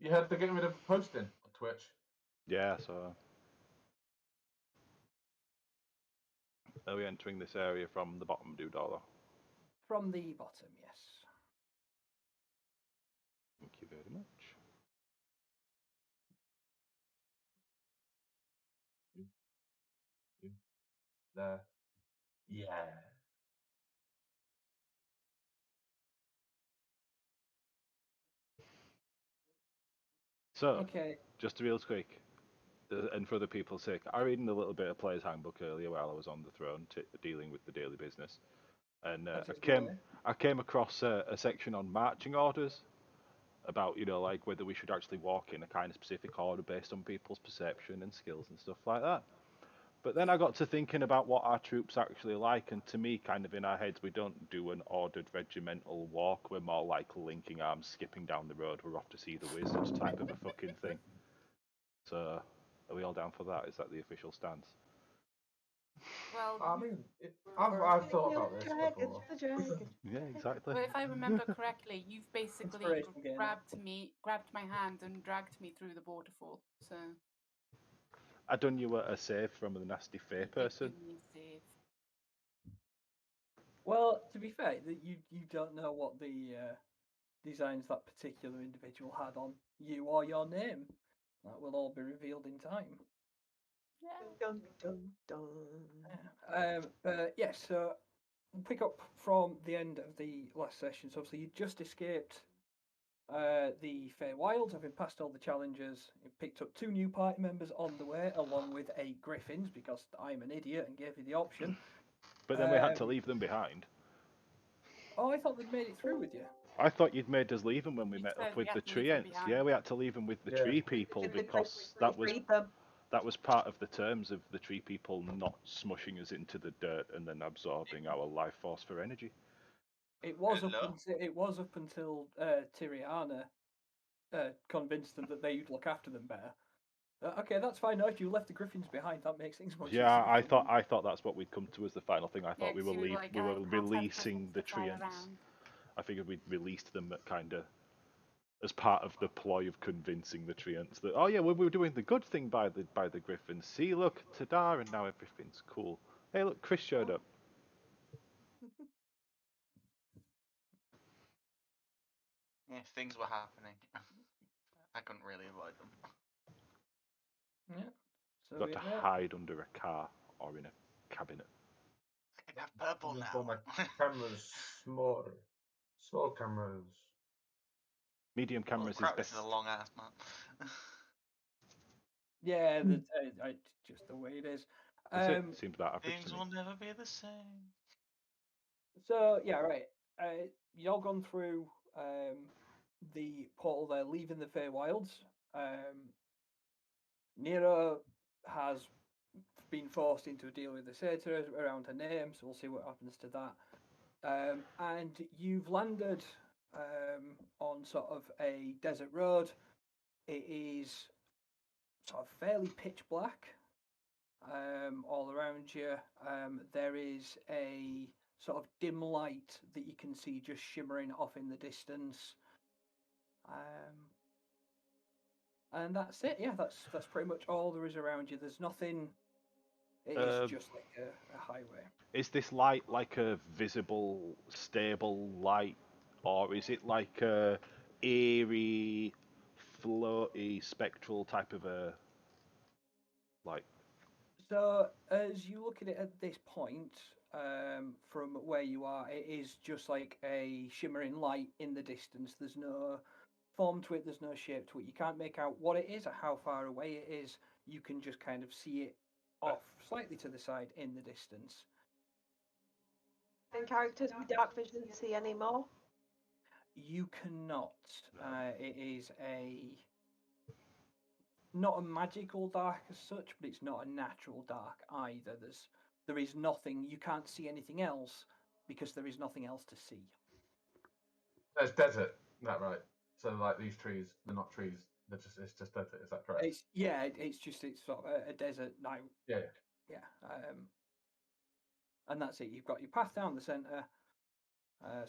You heard they're getting rid of posting on Twitch. Yeah, so are we entering this area from the bottom, Doodala? From the bottom, yes. Thank you very much. There. Yeah. So, Okay. just real quick, and for other people's sake, I read a little bit of Player's Handbook earlier while I was on the throne, dealing with the daily business, and That is good. I came across a section on marching orders about like whether we should actually walk in a kind of specific order based on people's perception and skills and stuff like that. But then I got to thinking about what our troops actually like, and to me, kind of in our heads, we don't do an ordered regimental walk. We're more like linking arms, skipping down the road. We're off to see the wizards type of a fucking thing. So, are we all down for that? Is that the official stance? Well, I mean, I've thought about this before. The dragon. Yeah, exactly. well, if I remember correctly, you've basically Inspiration gamer. grabbed my hand and dragged me through the waterfall. So I done you a save from the nasty you fae did person. give me a save. Well, to be fair, you don't know what the designs that particular individual had on you or your name. That will all be revealed in time. Yeah. Dun, dun, dun. But yes, so we'll pick up from the end of the last session. So obviously you just escaped the Feywild, having passed all the challenges. You picked up 2 new party members on the way, along with a Griffins, because I'm an idiot and gave you the option. But then we had to leave them behind. Oh, I thought they'd made it through with you. I thought you'd made us leave them when we You met said up we with had the to leave tree them ents. behind. Yeah, we had to leave them with the Yeah. tree people Did they because break that was them? that was part of the terms of the tree people not smushing us into the dirt and then absorbing our life force for energy. It was Hello? up until Tiriana convinced them that they'd look after them better. Okay, that's fine. No, if you left the Griffins behind, that makes things much Yeah, easier. I thought that's what we'd come to as the final thing. I thought we 'cause were you like, we "I were can't have releasing Griffins the to fly tree ents. around." I figured we'd released them at kind of as part of the ploy of convincing the treants that oh yeah, we were doing the good thing by the Griffins. See, look, ta-da, and now everything's cool. Hey, look, Chris showed up. Yeah, things were happening. I couldn't really avoid them. Yeah. So Got we to met. hide under a car or in a cabinet. I can have purple Just now. all my cameras small cameras. Medium Oh cameras crap, is this best. is a long ass map. Yeah, just the way it is. That's it. Seems about average Things to me. will never be the same. So yeah, right. Y'all gone through the portal there, leaving the Feywilds. Nero has been forced into a deal with the Satyr around her name, so we'll see what happens to that. And you've landed on sort of a desert road. It is sort of fairly pitch black all around you. There is a sort of dim light that you can see just shimmering off in the distance. And that's it. Yeah, that's pretty much all there is around you. There's nothing. It is just like a highway. Is this light like a visible, stable light, or is it like a eerie, floaty, spectral type of a light? So as you look at it at this point, from where you are, it is just like a shimmering light in the distance. There's no form to it. There's no shape to it. You can't make out what it is or how far away it is. You can just kind of see it off slightly to the side in the distance. Can characters with dark vision see anymore? You cannot. It is not a magical dark as such, but it's not a natural dark either. There is nothing. You can't see anything else because there is nothing else to see. It's desert. Is that right? So like these trees, they're not trees. It's just desert. Is that correct? It's sort of a desert now. Yeah. And that's it. You've got your path down the center,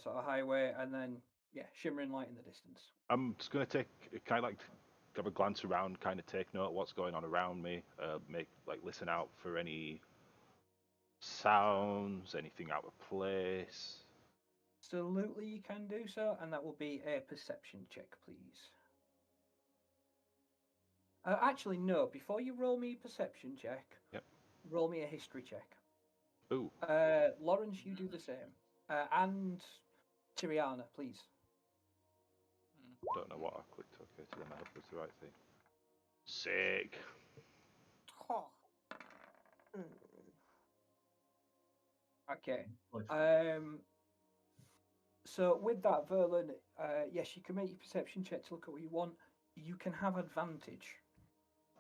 sort of highway, and then shimmering light in the distance. I'm just gonna take kind of like have a glance around, kind of take note of what's going on around me, listen out for any sounds, anything out of place. Absolutely, you can do so, and that will be a perception check, please. Actually, no. Before you roll me a perception check, Yep. roll me a history check. Ooh, Lawrence, you do the same, and Tiriana, please. don't know what I clicked. Okay, so then I hope it's the right thing. Sick. Oh, Mm. Okay. Like, So with that, Verlin, yes, you can make your perception check to look at what you want. You can have advantage.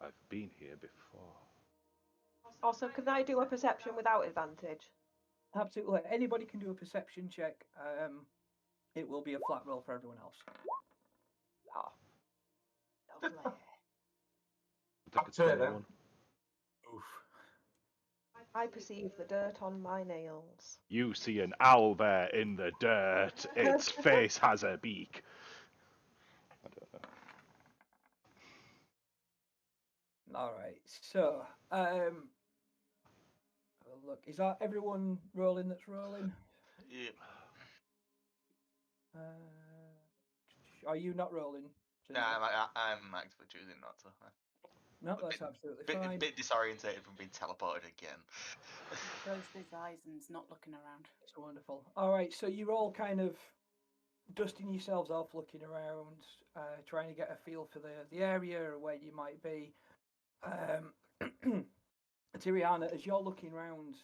I've been here before. Also, can I do a perception without advantage? Absolutely, anybody can do a perception check. It will be a flat roll for everyone else. Oh, lovely. Up to it then. Oof. I perceive the dirt on my nails. You see an owl there in the dirt. Its face has a beak. I don't know. All right. So, have a look. Is that everyone rolling? That's rolling. Yep. Are you not rolling? Nah, Zinnia? I'm actively choosing not to. No, a that's bit- absolutely Bit, fine. bit disorientated from being teleported again. closed his eyes and's not looking around. It's wonderful. All right, so you're all kind of dusting yourselves off, looking around, trying to get a feel for the area or where you might be. Tiriana, as you're looking around,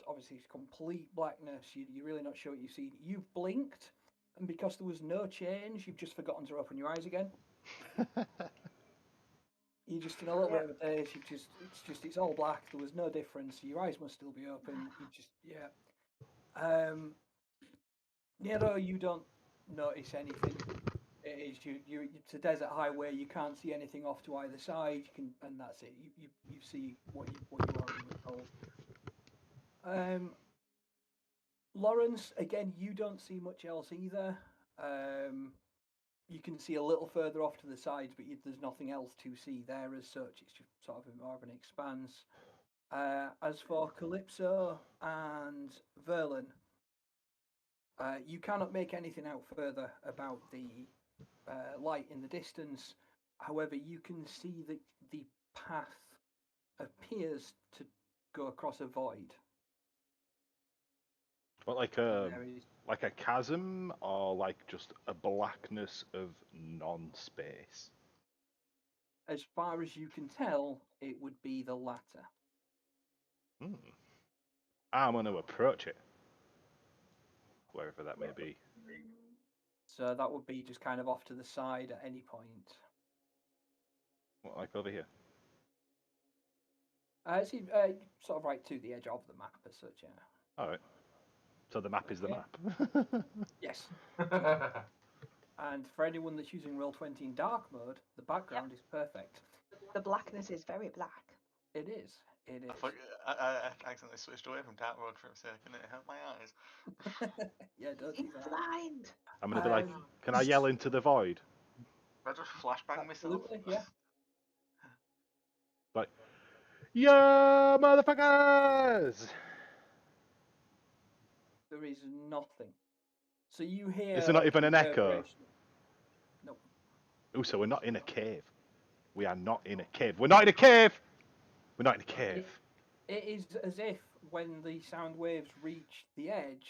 obviously it's complete blackness. You're really not sure what you've seen. You've blinked, and because there was no change, you've just forgotten to open your eyes again. You're just in a little bit of a daze. It's all black. There was no difference. Your eyes must still be open. Nero, you don't notice anything. It is it's a desert highway. You can't see anything off to either side. And that's it. You see what you already were told. Lawrence, again, you don't see much else either. You can see a little further off to the sides, but there's nothing else to see there as such. It's just sort of more of an expanse. As for Calypso and Verlin, you cannot make anything out further about the light in the distance. However, you can see that the path appears to go across a void. But There is like a chasm, or like just a blackness of non-space. as far as you can tell, it would be the latter. I'm going to approach it, wherever that may be. So that would be just kind of off to the side at any point. What, like over here? See, sort of right to the edge of the map as such, yeah. All right. So the map is the Okay. map. Yes. And for anyone that's using Roll20 in dark mode, the background is perfect. The blackness is very black. It is. It is. I accidentally switched away from dark mode for a second. It hurt my eyes. Yeah, don't do He's that. blind. I'm going to be like, Um, can I yell into the void? I just flashbang myself. Absolutely, yeah. Like, yeah, motherfuckers! There is nothing. So you hear. Is there not even an echo? reverberation. No. Oh, so we're not in a cave. We are not in a cave. We're not in a cave! We're not in a cave. It is as if when the sound waves reach the edge,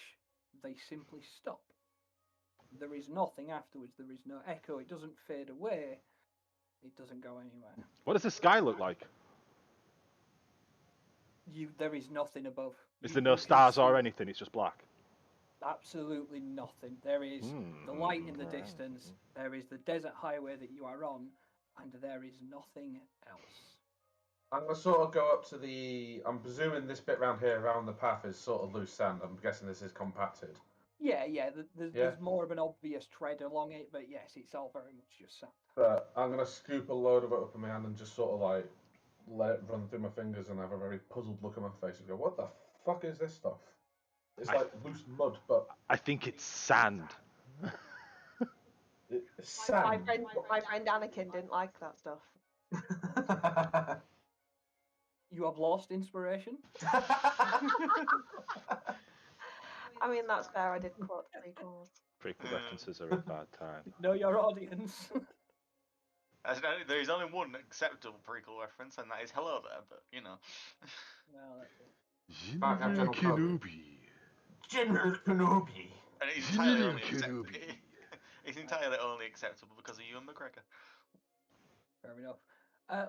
they simply stop. There is nothing afterwards. There is no echo. It doesn't fade away. It doesn't go anywhere. What does the sky look like? There is nothing above. Is You- there no you can stars or see anything? It's just black. Absolutely nothing. There is the light in the distance. There is the desert highway that you are on, and there is nothing else. I'm gonna sort of go up to the. I'm presuming this bit round here, around the path, is sort of loose sand. I'm guessing this is compacted. Yeah. Yeah. There's more of an obvious tread along it, but yes, it's all very much just sand. But I'm gonna scoop a load of it up in my hand and just sort of like let it run through my fingers and have a very puzzled look on my face and go, "What the fuck is this stuff?" It's I- like loose mud, but I think it's sand. My Sand. friend Anakin didn't like that stuff. You have lost inspiration. I mean, that's fair. I did quote the prequels. Prequel Yeah. references are a bad time. Know your audience. There's only one acceptable prequel reference, and that is "Hello there," but you know. Well, that's it. Back up General Kenobi. General Kenobi. And it's entirely General only Kenobi. it's entirely only acceptable because of Ewan McGregor. Fair enough.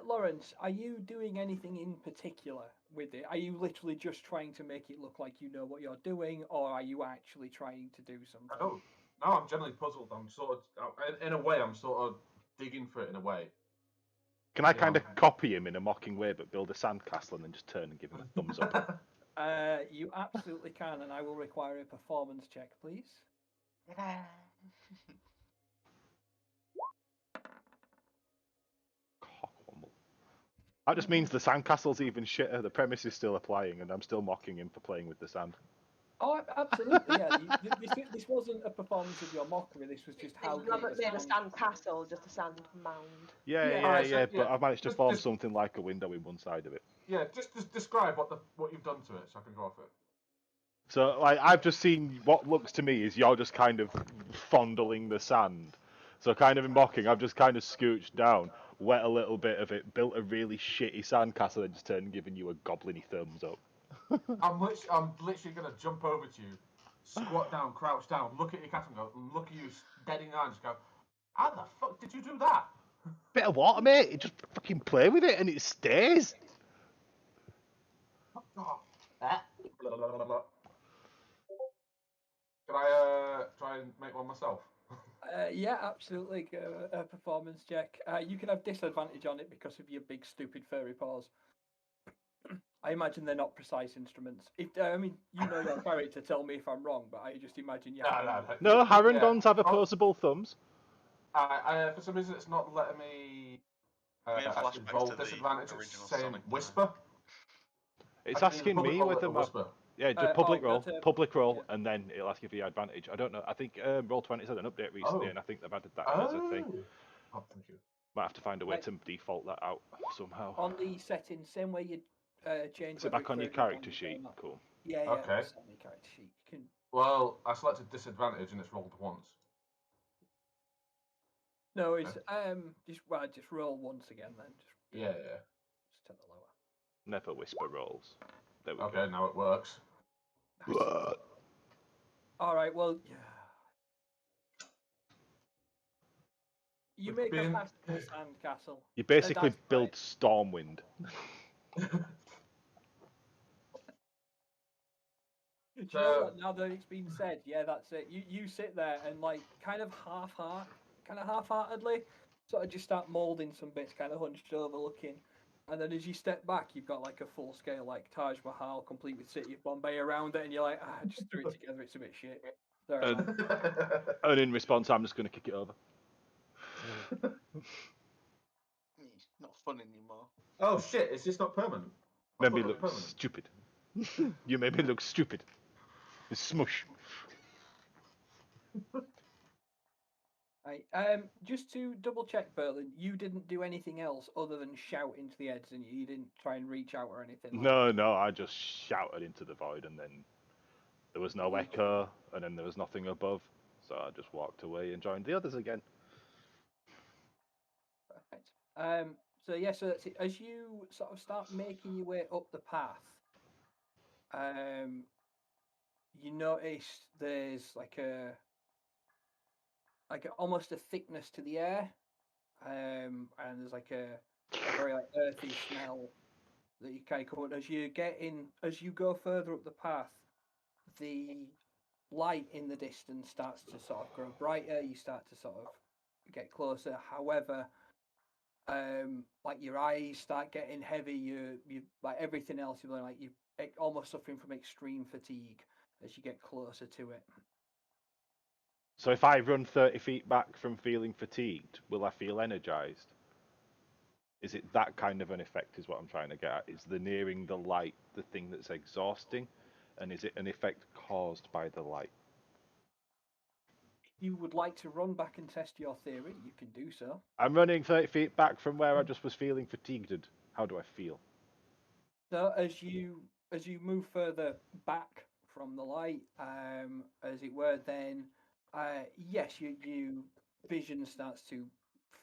Lawrence, are you doing anything in particular with it? Are you literally just trying to make it look like you know what you're doing, or are you actually trying to do something? I don't. No, I'm generally puzzled. I'm sort of, in a way, I'm sort of digging for it in a way. Can I Yeah. kind of copy him in a mocking way, but build a sandcastle and then just turn and give him a thumbs up? You absolutely can, and I will require a performance check, please. Cockwomble. That just means the sandcastle's even shitter. The premise is still applying, and I'm still mocking him for playing with the sand. Oh, absolutely, yeah. This wasn't a performance of your mockery. This was just how. You haven't made a sand castle, just a sand mound. Yeah, Alright, so, but I've managed to just- form just- something like a window in one side of it. Yeah, just describe what you've done to it, so I can go off it. So, like, I've just seen what looks to me is you're just kind of fondling the sand. So, kind of in mocking, I've just kind of scooched down, wet a little bit of it, built a really shitty sandcastle, and just turned and given you a goblin-y thumbs up. I'm literally gonna jump over to you, squat down, crouch down, look at your cat and go, look at you dead in the eye and just go, how the fuck did you do that? Bit of water, mate. You just fucking play with it, and it stays. Oh, blah, blah, blah, blah. Can I try and make one myself? Yeah, absolutely. Go, a performance check. You can have disadvantage on it because of your big, stupid furry paws. I imagine they're not precise instruments. If I mean, you know your character, tell me if I'm wrong, but I just imagine you. No, Yeah. Harringons have Oh. opposable thumbs. I for some reason it's not letting me We have actually flashbacks roll to the disadvantage. It's original saying Sonic, yeah. whisper. It's I can either asking public me roll whether it or my... whisper. Yeah, just public roll, that's a- public roll, yeah. and then it'll ask you for your advantage. I don't know. I think Roll20 had an update recently, Oh. and I think they've added that in as a thing. Oh, thank you. Might have to find a way Right. to default that out somehow. On the settings, same way you change. Is it whether back on your created character advantage or sheet? not. Cool. Yeah, yeah. Okay. It's on your character sheet. You can. Well, I selected disadvantage and it's rolled once. No, it's just roll once again then. Just Yeah. just to the lower. Never whisper rolls. There we Okay, now it works. go. All right. Well, yeah. You make a Being- passable sand castle. You basically that's build right. Stormwind. Do you know what? Now that it's been said, yeah, that's it. You sit there and like kind of half-heartedly, sort of just start molding some bits, kind of hunched over, looking, and then as you step back, you've got like a full-scale like Taj Mahal, complete with City of Bombay around it, and you're like, I just threw it together. It's a bit shit. Sorry, And- man. And in response, I'm just going to kick it over. It's not fun anymore. Oh shit! It's just not permanent. I Made me thought it look was permanent. stupid. You made me look stupid. It's smush. Right. Just to double check, Berlin, you didn't do anything else other than shout into the edge, and you didn't try and reach out or anything. like that? No, I just shouted into the void, and then there was no echo, and then there was nothing above. So I just walked away and joined the others again. Perfect. So yeah, so that's it. As you sort of start making your way up the path, you notice there's like almost a thickness to the air, and there's like a very like earthy smell that you kind of come. As you as you go further up the path, the light in the distance starts to sort of grow brighter. You start to sort of get closer. However, like your eyes start getting heavy. You like everything else. You're like you almost suffering from extreme fatigue as you get closer to it. So if I run 30 feet back from feeling fatigued, will I feel energized? Is it that kind of an effect is what I'm trying to get at? Is the nearing the light the thing that's exhausting? And is it an effect caused by the light? you would like to run back and test your theory, you can do so. I'm running 30 feet back from where I just was feeling fatigued. How do I feel? So as you move further back from the light, as it were, then yes, you vision starts to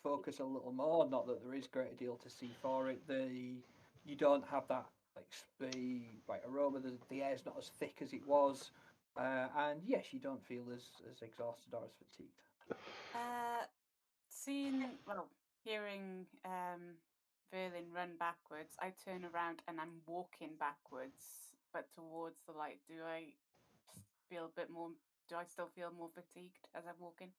focus a little more. Not that there is great deal to see for it. You don't have that the aroma. The air's not as thick as it was, and yes, you don't feel as exhausted or as fatigued. Hearing Verlin run backwards, I turn around and I'm walking backwards, but towards the light. Do I feel a bit more? Do I still feel more fatigued as I'm walking?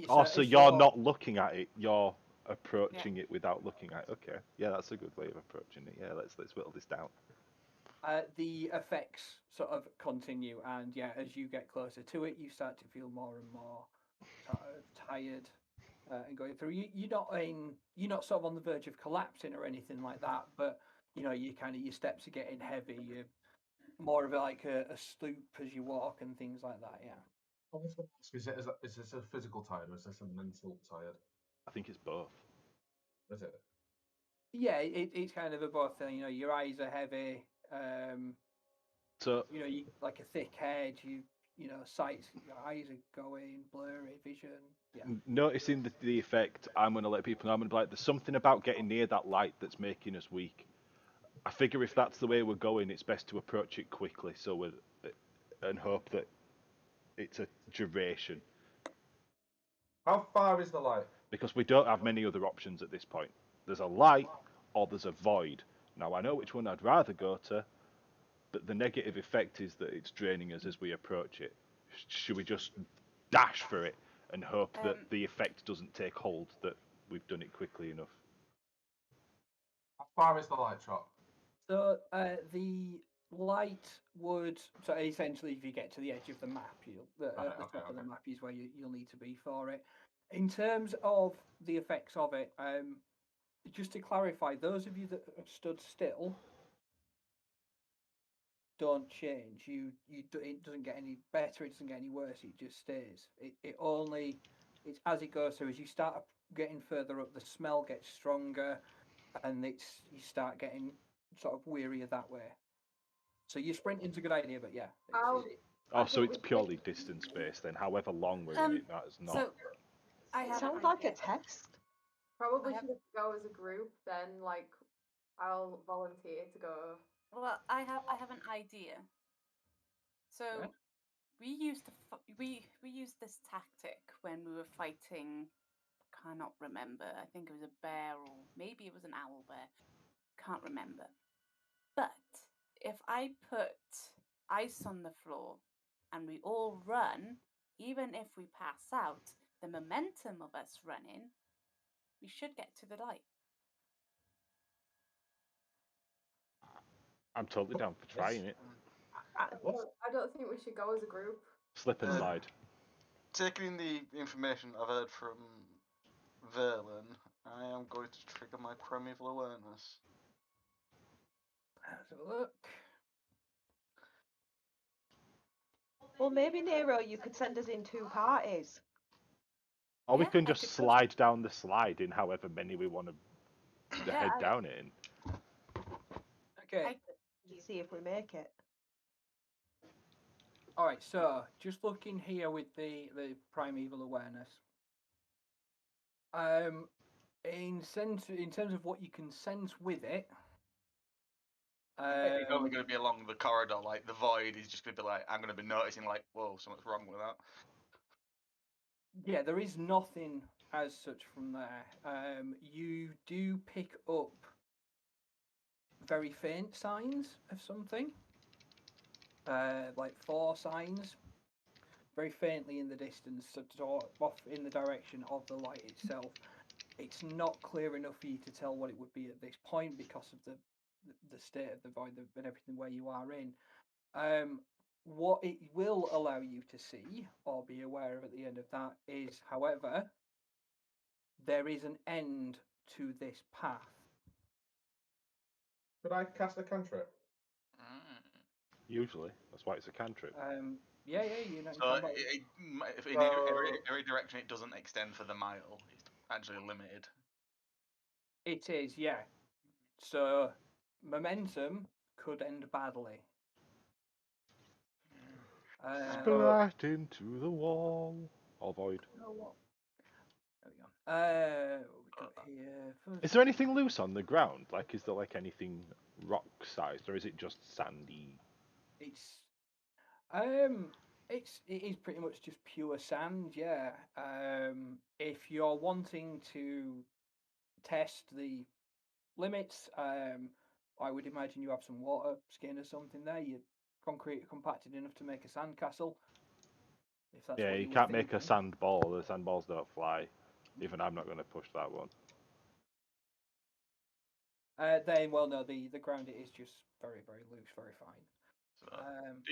Oh, It's so it's you're your- not looking at it. You're approaching it without looking at it. Okay. Yeah, that's a good way of approaching it. Yeah, let's whittle this down. The effects sort of continue, and yeah, as you get closer to it, you start to feel more and more sort of tired and going through. You're not sort of on the verge of collapsing or anything like that, but you know, your steps are getting heavy. You're more of like a stoop as you walk and things like that. Yeah. I was going to ask, is this a physical tired or is this a mental tired? I think it's both. Is it? Yeah, it's kind of a both thing. You know, your eyes are heavy. So You know, you like a thick head. You know, sights. Your eyes are going blurry, vision. Yeah. noticing the effect, I'm going to let people know. I'm going to be like, there's something about getting near that light that's making us weak. I figure if that's the way we're going, it's best to approach it quickly, so we and hope that it's a duration, How far is the light? because we don't have many other options at this point. There's a light or there's a void. Now I know which one I'd rather go to, but the negative effect is that it's draining us as we approach it. Should we just dash for it and hope that the effect doesn't take hold, that we've done it quickly enough? How far is the light shot? So the light would so essentially, if you get to the edge of the map, at the Right, top okay, of the okay. map is where you'll need to be for it. In terms of the effects of it, just to clarify, those of you that have stood still don't change. It doesn't get any better. It doesn't get any worse. It just stays. It's as it goes through. As you start getting further up, the smell gets stronger, and you start getting sort of wearier that way. So your sprinting's a good idea, but yeah. I'll- Oh, I so think it's we- purely distance based then. However long we're in it, that is not. So I It have sounds an like a idea. test. Probably I have- should go as a group, then like I'll volunteer to go. Well, I have an idea. So Yeah. we used to we used this tactic when we were fighting. Cannot remember. I think it was a bear or maybe it was an owl bear. Can't remember. But if I put ice on the floor and we all run, even if we pass out, the momentum of us running, we should get to the light. I'm totally down for trying it. I don't think we should go as a group. Slip and slide. Taking the information I've heard from Verlin, I am going to trigger my primeval awareness. Let's have a look. Well, maybe Nero, you could send us in two parties. Or we Yeah, can I just could slide down the slide in however many we want to Yeah, head I- down it in. Okay. I To see if we make it. All right. So just looking here with the primeval awareness. In terms of what you can sense with it. It's only going to be along the corridor, like the void is just going to be like, I'm going to be noticing, like, whoa, something's wrong with that. Yeah, there is nothing as such from there. You do pick up very faint signs of something, like 4 signs, very faintly in the distance, off in the direction of the light itself. It's not clear enough for you to tell what it would be at this point because of the state of the void and everything where you are in. What it will allow you to see or be aware of at the end of that is, however, there is an end to this path. Could I cast a cantrip? Mm. Usually, that's why it's a cantrip. Yeah, you're not in So combat. if in every direction it doesn't extend for the mile, it's actually limited. It is, yeah. So momentum could end badly. Splat into the wall. Or void. There we go. What we got here? Is there anything loose on the ground? Like, is there like anything rock-sized, or is it just sandy? It's it is pretty much just pure sand, yeah. If you're wanting to test the limits, I would imagine you have some water skin or something there. Your concrete compacted enough to make a sandcastle. If that's Yeah, what you were can't make a thinking. sand ball. The sandballs don't fly. Even I'm not going to push that one. Then, well, no, the ground it is just very, very loose, very fine. So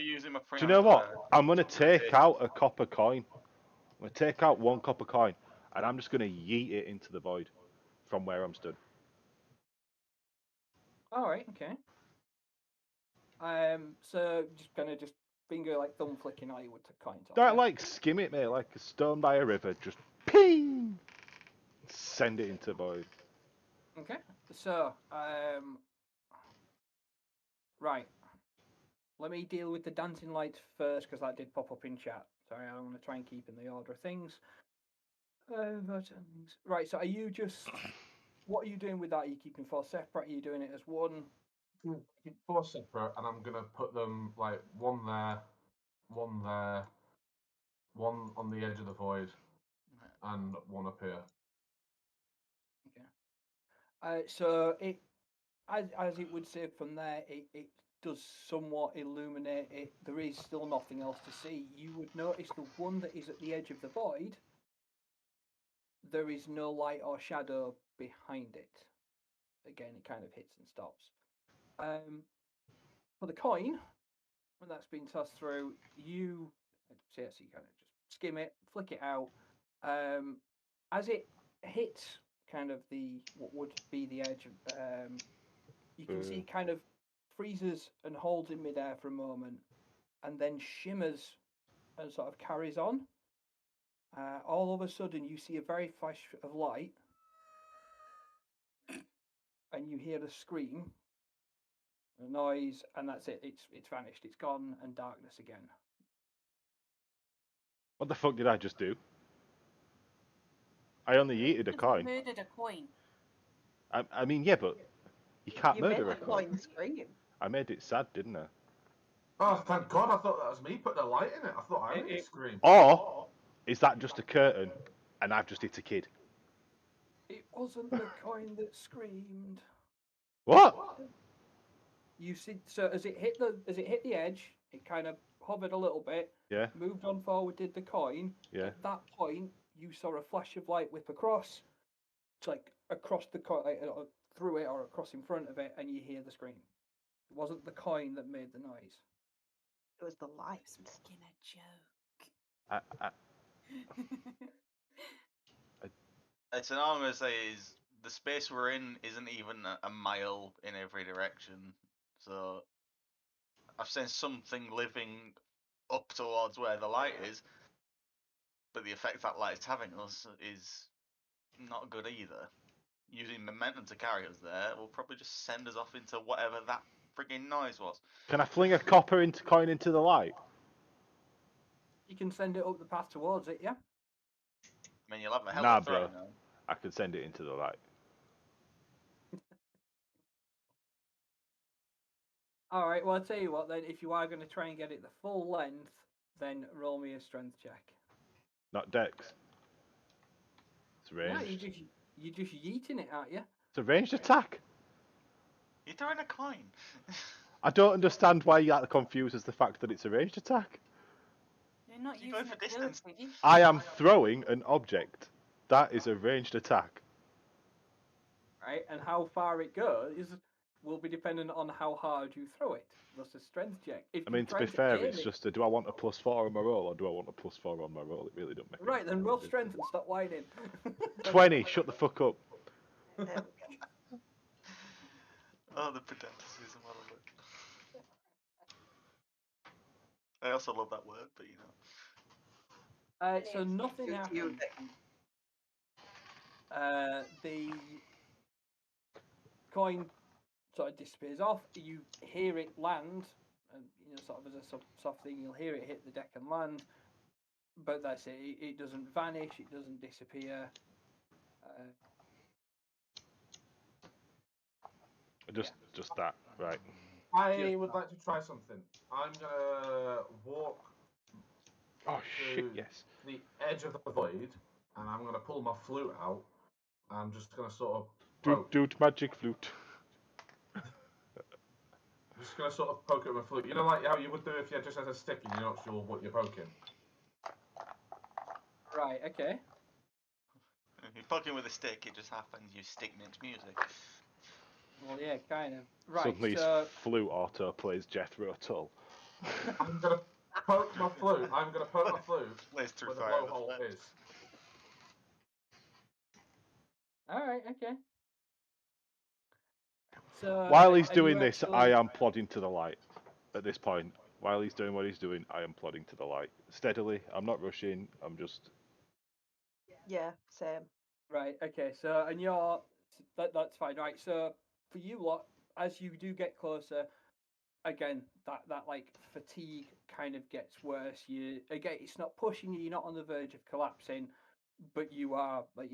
using my Do you know what? I'm going to take out a copper coin. I'm going to take out one copper coin, and I'm just going to yeet it into the void from where I'm stood. All right, okay. So just gonna just finger like thumb flicking how you would to coin toss. Don't Yeah? like skim it, mate, like a stone by a river. Just ping! Send it into the void. Okay. So, right. Let me deal with the dancing lights first because that did pop up in chat. Sorry, I want to try and keep in the order of things. Buttons. Right. So, are you just? What are you doing with that? Are you keeping 4 separate? Are you doing it as one? 4 separate, and I'm gonna put them like one there, one on the edge of the void, and one up here. Okay. So it, as it would say from there, it does somewhat illuminate it. There is still nothing else to see. You would notice the one that is at the edge of the void. There is no light or shadow behind it. Again, it kind of hits and stops. For the coin, when that's been tossed through, you kind of just skim it, flick it out. As it hits kind of what would be the edge, you can see it kind of freezes and holds in midair for a moment, and then shimmers and sort of carries on. All of a sudden, you see a very flash of light, and you hear a scream, a noise, and that's it. It's vanished. It's gone, and darkness again. What the fuck did I just do? I only yeeted a Just coin. murdered a coin. I mean, yeah, but you can't You made murder a the coin. coin scream. I made it sad, didn't I? Oh, thank God! I thought that was me putting a light in it. I thought I made it scream. Or is that just a curtain, and I've just hit a kid? It wasn't the coin that screamed. What? You see, so as it hit the edge, it kind of hovered a little bit. Yeah. Moved on forward, did the coin. Yeah. At that point, you saw a flash of light whip across, like across the coin, through it or across in front of it, and you hear the scream. It wasn't the coin that made the noise. It was the I light. was making a joke. It's an I'm gonna say is the space we're in isn't even a mile in every direction. So I've sensed something living up towards where the light is, but the effect that light is having us is not good either. Using momentum to carry us there will probably just send us off into whatever that frigging noise was. Can I fling a copper coin into the light? You can send it up the path towards it, yeah. I mean, you'll have a hell Nah, of a throw bro. now. I could send it into the light. All right. Well, I'll tell you what. Then, if you are going to try and get it the full length, then roll me a strength check. Not dex. It's No, ranged. you just yeeting it, aren't you? It's a ranged attack. You're throwing a coin. I don't understand why that confuses the fact that it's a ranged attack. You're not You're going using for distance. ability. I am throwing an object. That is a ranged attack. Right, and how far it goes will be dependent on how hard you throw it. That's a strength check. If I you mean, to try be fair, aim it's it- just do I want a +4 on my roll or do I want a +4 on my roll? It really don't make any right. Then roll difference. strength and stop whining. 20, shut the fuck up. There we go. Oh, the pedanticism, what a look. I also love that word, but you know. So nothing Good happens. music. The coin sort of disappears off. You hear it land, and sort of as a soft thing, you'll hear it hit the deck and land. But that's it. It doesn't vanish. It doesn't disappear. Just that, right? I would like to try something. I'm gonna walk Oh shit! to Yes. the edge of the void, and I'm gonna pull my flute out. I'm just gonna sort of poke. Dude, magic flute. I'm just gonna sort of poke at my flute. You know, like how you would do if you just had a stick and you're not sure what you're poking. Right. Okay. If you're poking with a stick, it just happens your stick makes music. Well, yeah, kind of. Right. Suddenly, So his flute auto plays Jethro Tull. I'm gonna poke my flute. I'm gonna poke my flute Plays through where the fire. blowhole is. all right. Okay. So While he's and you doing this, I actually- am plodding to the light. At this point, while he's doing what he's doing, I am plodding to the light steadily. I'm not rushing. I'm just. Yeah, same. Right. Okay. So and you're that's fine. Right. So for you lot, as you do get closer, again that like fatigue kind of gets worse. You again, it's not pushing you. You're not on the verge of collapsing, but you are. Like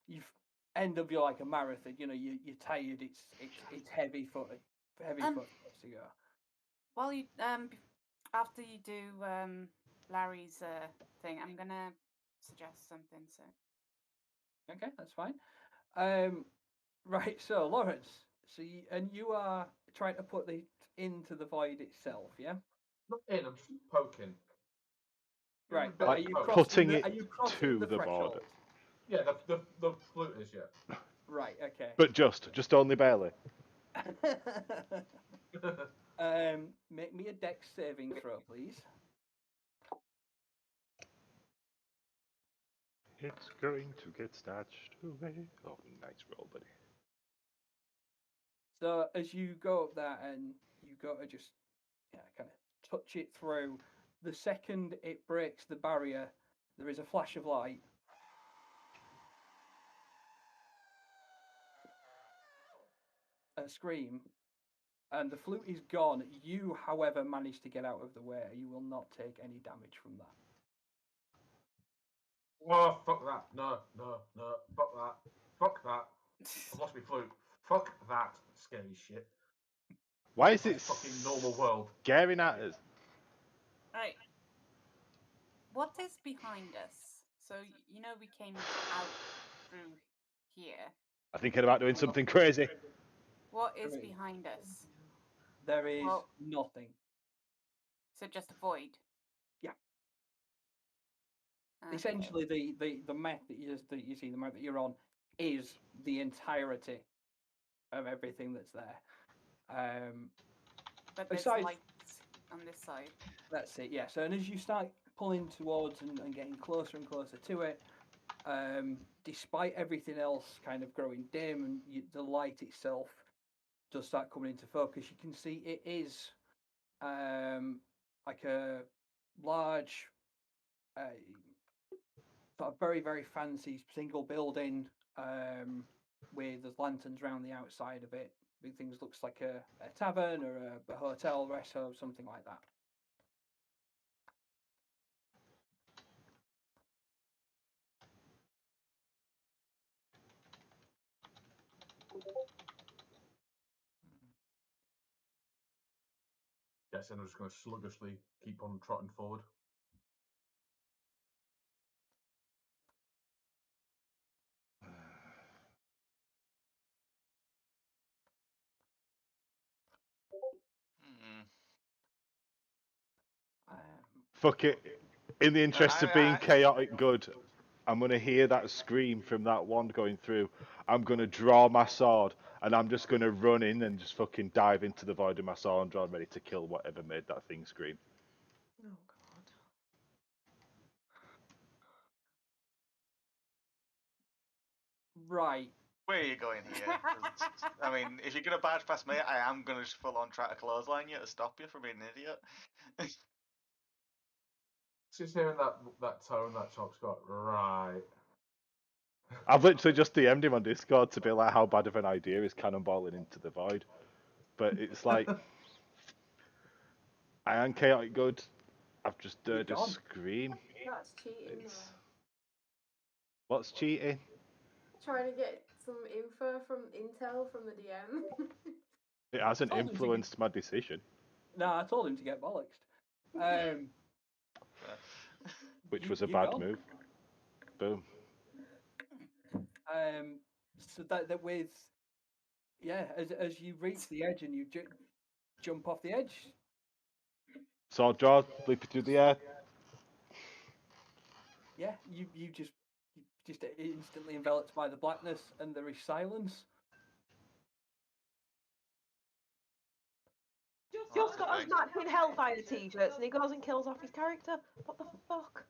you've end of your like a marathon. You're tired. It's heavy foot to go. While you after you do Larry's thing, I'm gonna suggest something. So Okay, that's fine. Right. So Lawrence, you are trying to put it into the void itself, yeah? Not in. I'm just poking. Right, Bit but of are you poke. crossing Putting the, it are you crossing to the the border. threshold? Yeah, the flute is, yeah. Right, okay. But just only barely. Make me a dex saving throw, please. It's going to get snatched away. Oh, nice roll, buddy. So as you go up there and you go to just kind of touch it through, the second it breaks the barrier, there is a flash of light. A scream, and the flute is gone. You, however, manage to get out of the way. You will not take any damage from that. Oh, fuck that. No. Fuck that. Fuck that. I've lost my flute. Fuck that scary shit. Why is This it fucking normal world. scaring at us? right, what is behind us? So we came out through here. I'm thinking about doing something crazy. What is Right. behind us? There is Well- nothing. So just a void. Yeah. Okay. Essentially, the map that you see, the map that you're on, is the entirety of everything that's there. But there's besides- lights on this side. That's it. Yeah. So, and as you start pulling towards and getting closer and closer to it, despite everything else kind of growing dim and the light itself does start coming into focus, you can see it is like a large, sort of very, very fancy single building with there's lanterns around the outside of it. Big things looks like a tavern or a hotel, rest home, something like that. Yes, and I'm just going to sluggishly keep on trotting forward. Hmm. Fuck it. In the interest of I- being I- chaotic good, I'm gonna hear that scream from that wand going through. I'm gonna draw my sword and I'm just gonna run in and just fucking dive into the void with my sword drawn, ready to kill whatever made that thing scream. Oh god. Right. Where are you going here? 'Cause I mean, if you're gonna barge past me, I am gonna just full on try to clothesline you to stop you from being an idiot. Just hearing that tone that Chalk's got, right. I've literally just DM'd him on Discord to be like, how bad of an idea is cannonballing into the void? But it's like, I am chaotic good. I've just You're heard a gone. scream. That's cheating. It's... Though. What's cheating? Trying to get some info from intel from the DM. It hasn't Told him to influenced my decision, No, I told him to get bollocksed. which You- was a you bad gone. move. Boom. So that with as you reach the edge and you jump off the edge, Sword draw, leaping through the air. yeah, you just instantly enveloped by the blackness and there is silence. Just got Right. us matching Hellfire t-shirts and he goes and kills off his character. What the fuck?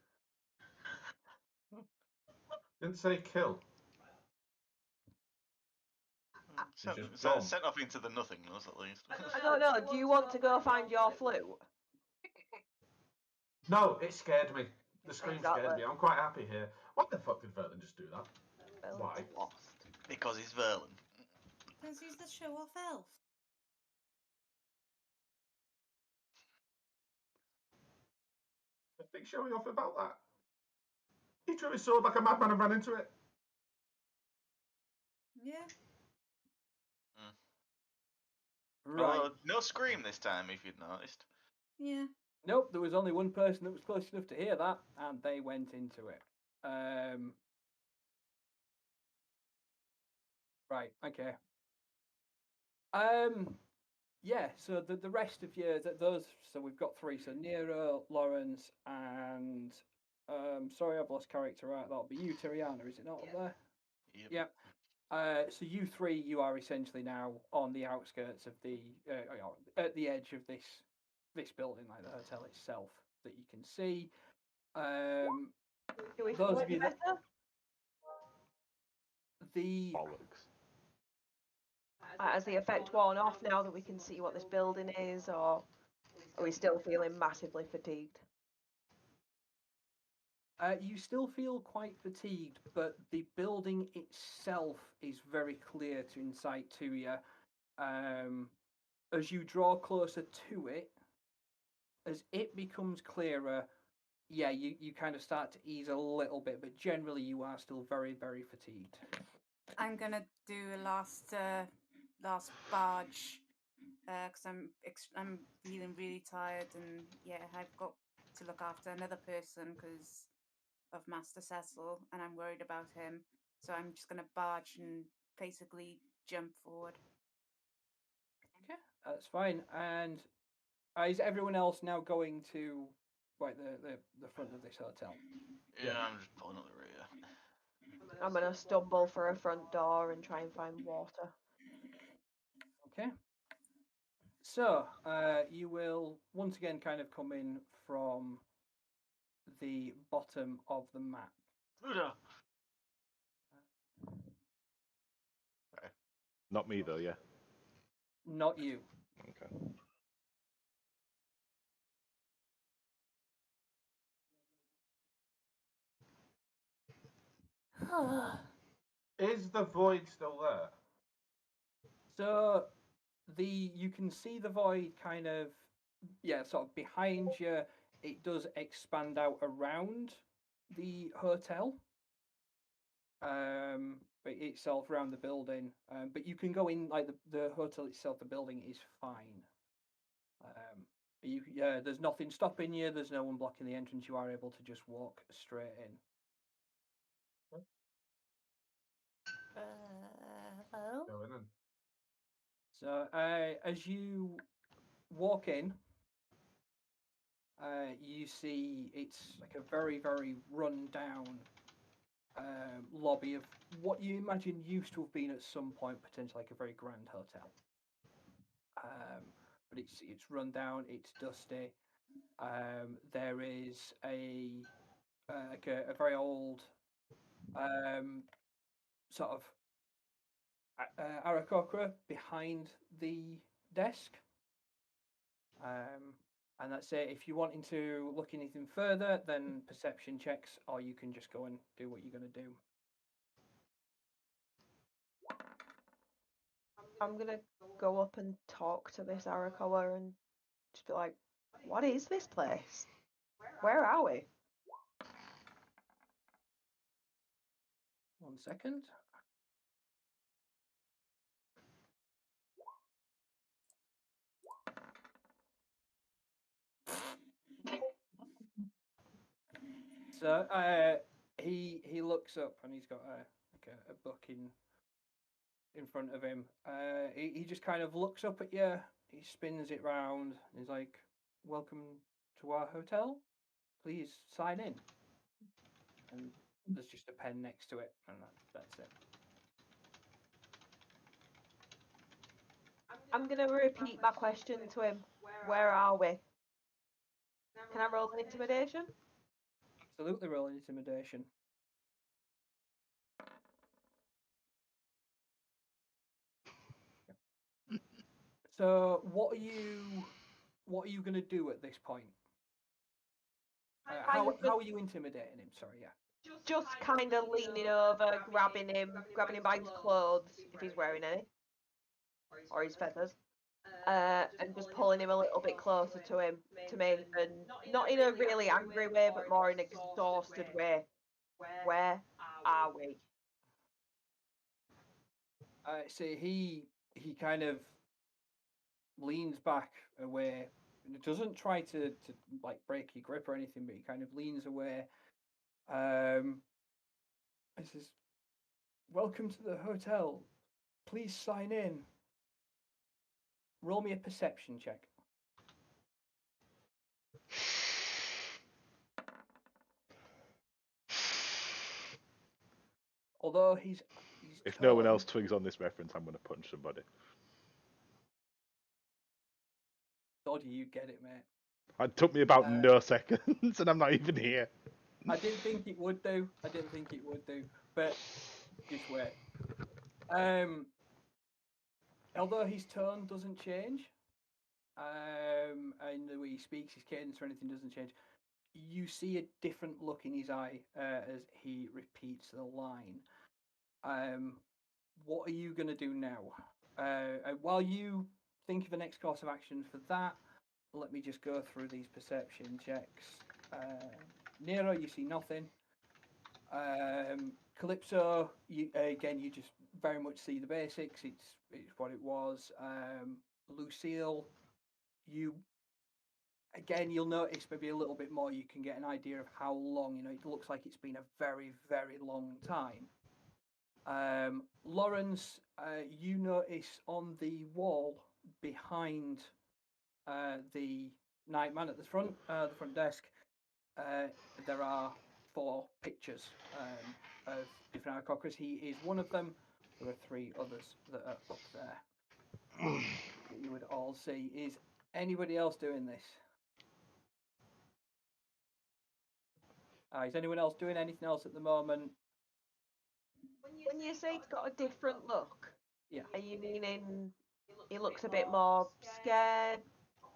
Didn't say kill. Sent, just sent, gone. sent off into the nothingness at least. I don't know. Do you want to go find your flute? No, it scared me. The scream scared Exactly. me. I'm quite happy here. Why the fuck did Verlin just do that? Why? Lost. Because he's Verlin. Because he's the show off elf. I think showing off about that. He drew his sword like a madman and ran into it. Yeah. Right. Although, no scream this time, if you'd noticed. Yeah. Nope, there was only one person that was close enough to hear that, and they went into it. Right, okay. Yeah, so the rest of you, those, so we've got three, so Nero, Lawrence, and, sorry, I've lost character out, that'll be you, Tiriana, is it not up there? Yep. Yep. So you three, you are essentially now on the outskirts of the, at the edge of this building, like the hotel itself, that you can see. Do we Those feel of it you that better? the Bollocks. Has the effect worn off now that we can see what this building is, or are we still feeling massively fatigued? you still feel quite fatigued, but the building itself is very clear to insight to you. As you draw closer to it, as it becomes clearer, yeah, you kind of start to ease a little bit, but generally you are still very, very fatigued. I'm gonna do a last barge because I'm feeling really tired, and yeah, I've got to look after another person because of Master Cecil, and I'm worried about him. So I'm just gonna barge and basically jump forward. Okay, that's fine. And is everyone else now going to the front of this hotel? Yeah, I'm just pulling up the rear. I'm gonna stumble for a front door and try and find water. Okay. So, you will once again kind of come in from the bottom of the map. Buddha. Not me though, yeah. Not you. Okay. Is the void still there? So, you can see the void kind of, sort of behind you. It does expand out around the hotel. Itself around the building, but you can go in like the hotel itself. The building is fine. There's nothing stopping you. There's no one blocking the entrance. You are able to just walk straight in. Hello? Go in and So as you walk in, you see it's like a very, very run down lobby of what you imagine used to have been at some point potentially like a very grand hotel. But it's run down, it's dusty. There is a very old sort of Aarakocra behind the desk. And that's it. If you're wanting to look anything further, then perception checks, or you can just go and do what you're going to do. I'm gonna go up and talk to this Arakawa and just be like, "What is this place? Where are we?" 1 second. So he looks up and he's got a book in front of him. He just kind of looks up at you. He spins it round. And he's like, "Welcome to our hotel. Please sign in." And there's just a pen next to it, and that's it. I'm gonna repeat my question to him. Where are we? Can I roll an intimidation? Absolutely roll intimidation. So what are you gonna do at this point? How are you intimidating him? Sorry, yeah. Just kind of leaning over, grabbing him by his clothes if he's wearing any, or his feathers, and just pulling him a little bit closer to me, and not in a really angry way, but more in an exhausted way. Where are we? So he kind of leans back away. And it doesn't try to like break your grip or anything, but he kind of leans away. He says, "Welcome to the hotel. Please sign in." Roll me a perception check. Although he's If no one tone- else twigs on this reference, I'm going to punch somebody. God, you get it, mate. It took me about no seconds, and I'm not even here. I didn't think it would do. But just wait. Although his tone doesn't change, and the way he speaks, his cadence or anything doesn't change, you see a different look in his eye as he repeats the line. What are you going to do now? While you think of the next course of action for that, let me just go through these perception checks. Nero, you see nothing. Calypso, you just very much see the basics. It's what it was. Lucille, you'll notice maybe a little bit more. You can get an idea of how long. It looks like it's been a very, very long time. Lawrence, you notice on the wall behind the Nightman at the front desk, there are 4 pictures of different Aarakocras. He is one of them. There are 3 others that are up there that you would all see. Is anybody else doing this? Is anyone else doing anything else at the moment? When you say it's got a different look, Yeah. are you meaning he looks a bit more scared,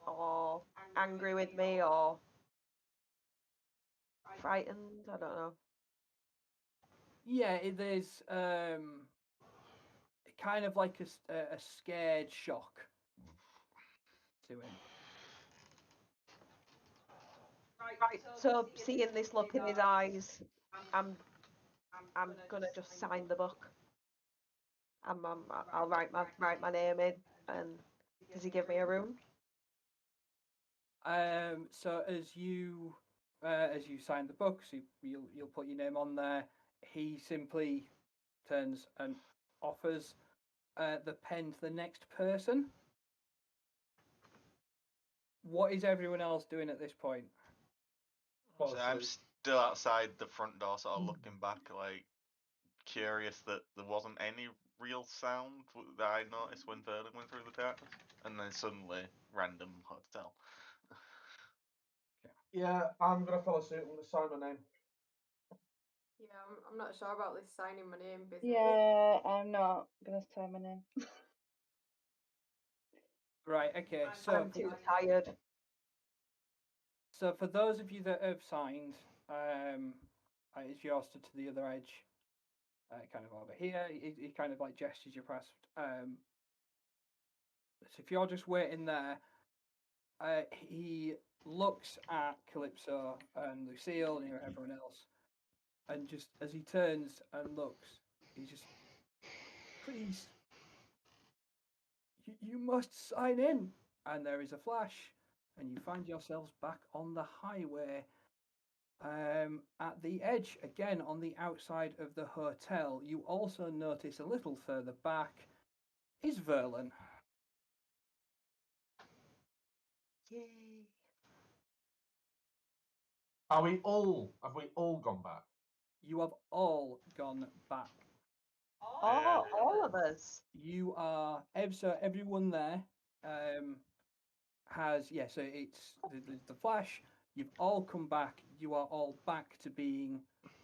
or angry with me, or frightened? I don't know. Yeah, there's kind of like a scared shock to him. Right. So seeing this look in his eyes, I'm gonna just sign the book. I'll write my name in, and does he give me a room? So as you sign the book, so you'll put your name on there. He simply turns and offers the pen to the next person. What is everyone else doing at this point? Fall So I'm asleep. still outside the front door, sort of looking back, like curious that there wasn't any real sound that I noticed when Vernon went through the darkness, and then suddenly random hotel. Yeah, I'm gonna follow suit. I'm gonna sign my name. Yeah, I'm not sure about this signing my name business. Yeah, I'm not gonna say my name. Right. Okay. So I'm too tired. So for those of you that have signed, it's yours to the other edge, kind of over here. He kind of like gestures you past. So if you're just waiting there, he looks at Calypso and Lucille and everyone else, and just as he turns and looks, he just, please, you must sign in. And there is a flash, and you find yourselves back on the highway. At the edge, again on the outside of the hotel, you also notice a little further back is Verlin. Yay. Have we all gone back? You have all gone back. Oh, all of us. You are so everyone there has so it's the flash. You've all come back. You are all back to being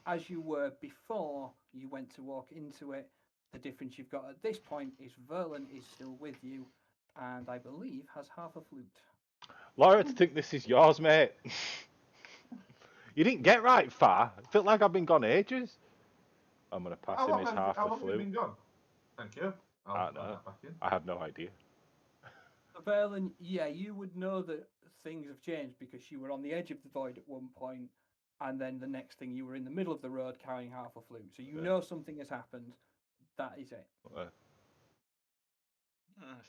as you were before you went to walk into it. The difference you've got at this point is Verlin is still with you, and I believe has half a flute. Laura, to think this is yours, mate. You didn't get right far. It felt like I've been gone ages. I'm gonna pass him his half how a long have you flute. been gone? Thank you. I I'll don't know. add that back in. I have no idea. Verlin, you would know that things have changed because you were on the edge of the void at one point, and then the next thing you were in the middle of the road carrying half a flute. So you know something has happened. That is it.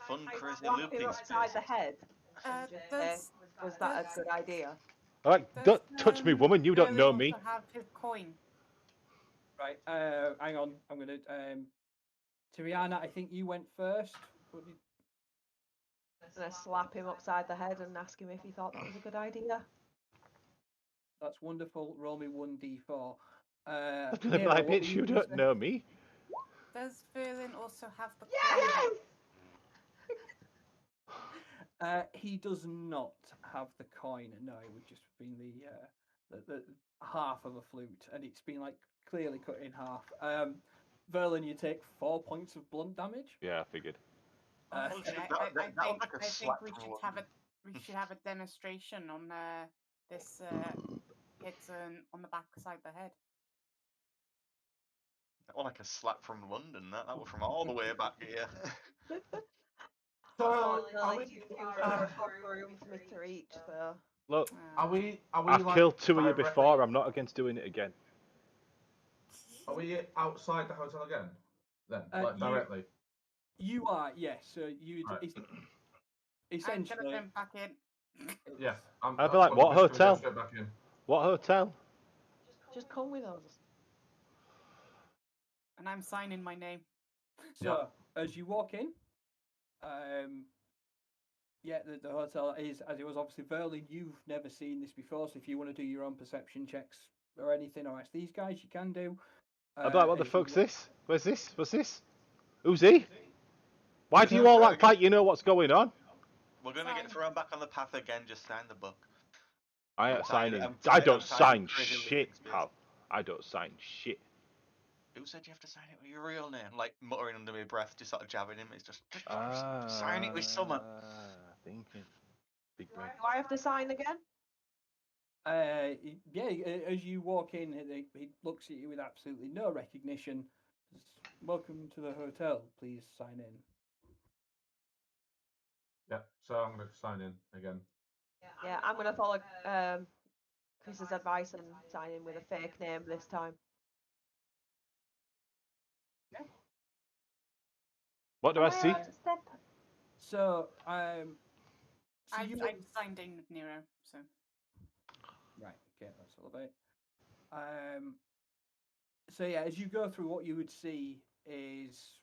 Fun, I crazy slapped him looping upside the space. head. Does Was that a does- good idea? Like, don't touch me, woman. You don't Verlin know me. also have his coin? Right. Hang on. I'm gonna. Tiriana, I think you went first. What did- I'm gonna slap him upside the head and ask him if he thought that was a good idea. That's wonderful. Roll me 1d4. Like, what were bitch, you you gonna don't say? know me. Does Verlin also have the Yes! coin? He does not have the coin. No, it would just have been the half of a flute, and it's been like clearly cut in half. Verlin, you take 4 points of blunt damage. Yeah, I figured. Okay, that- that- that was like a I think slap we from should London. have a demonstration on this hits on the back side of the head. That was like a slap from London. That was from all the way back here. So, Unfortunately, too far for room for me to reach, so. Look, are we I've like, killed 2 of you directly- before. I'm not against doing it again. Are we outside the hotel again? Then, like You- directly. You are, yes. So you Right. it's, I'm essentially. gonna jump back in. Yeah. I'd be like, I'm what just gonna go hotel? straight back in. What hotel? Just come with us. And I'm signing my name. So as you walk in, the hotel is as it was. Obviously, Verlin, you've never seen this before, so if you want to do your own perception checks or anything, or ask these guys, you can do. I'd be like, what the if you fuck's wa- this? Where's this? What's this? Who's he? Why do you all act like you know what's going on? We're gonna get thrown back on the path again. Just sign the book. I I'm ain't signing- signing. I'm I signing- don't I'm signing sign crazy shit, living space. pal. I don't sign shit. Who said you have to sign it with your real name? Like muttering under my breath, just sort of jabbing him. It's just sign it with someone. Thinking. Big brain. Do I have to sign again? As you walk in, he looks at you with absolutely no recognition. Says, welcome to the hotel. Please sign in. Yeah. So I'm gonna sign in again. Yeah, I'm gonna follow Chris's advice and sign in with a fake name this time. What do I see? So, I you signed in with Nero, so right, okay, that's all about. So yeah, as you go through, what you would see is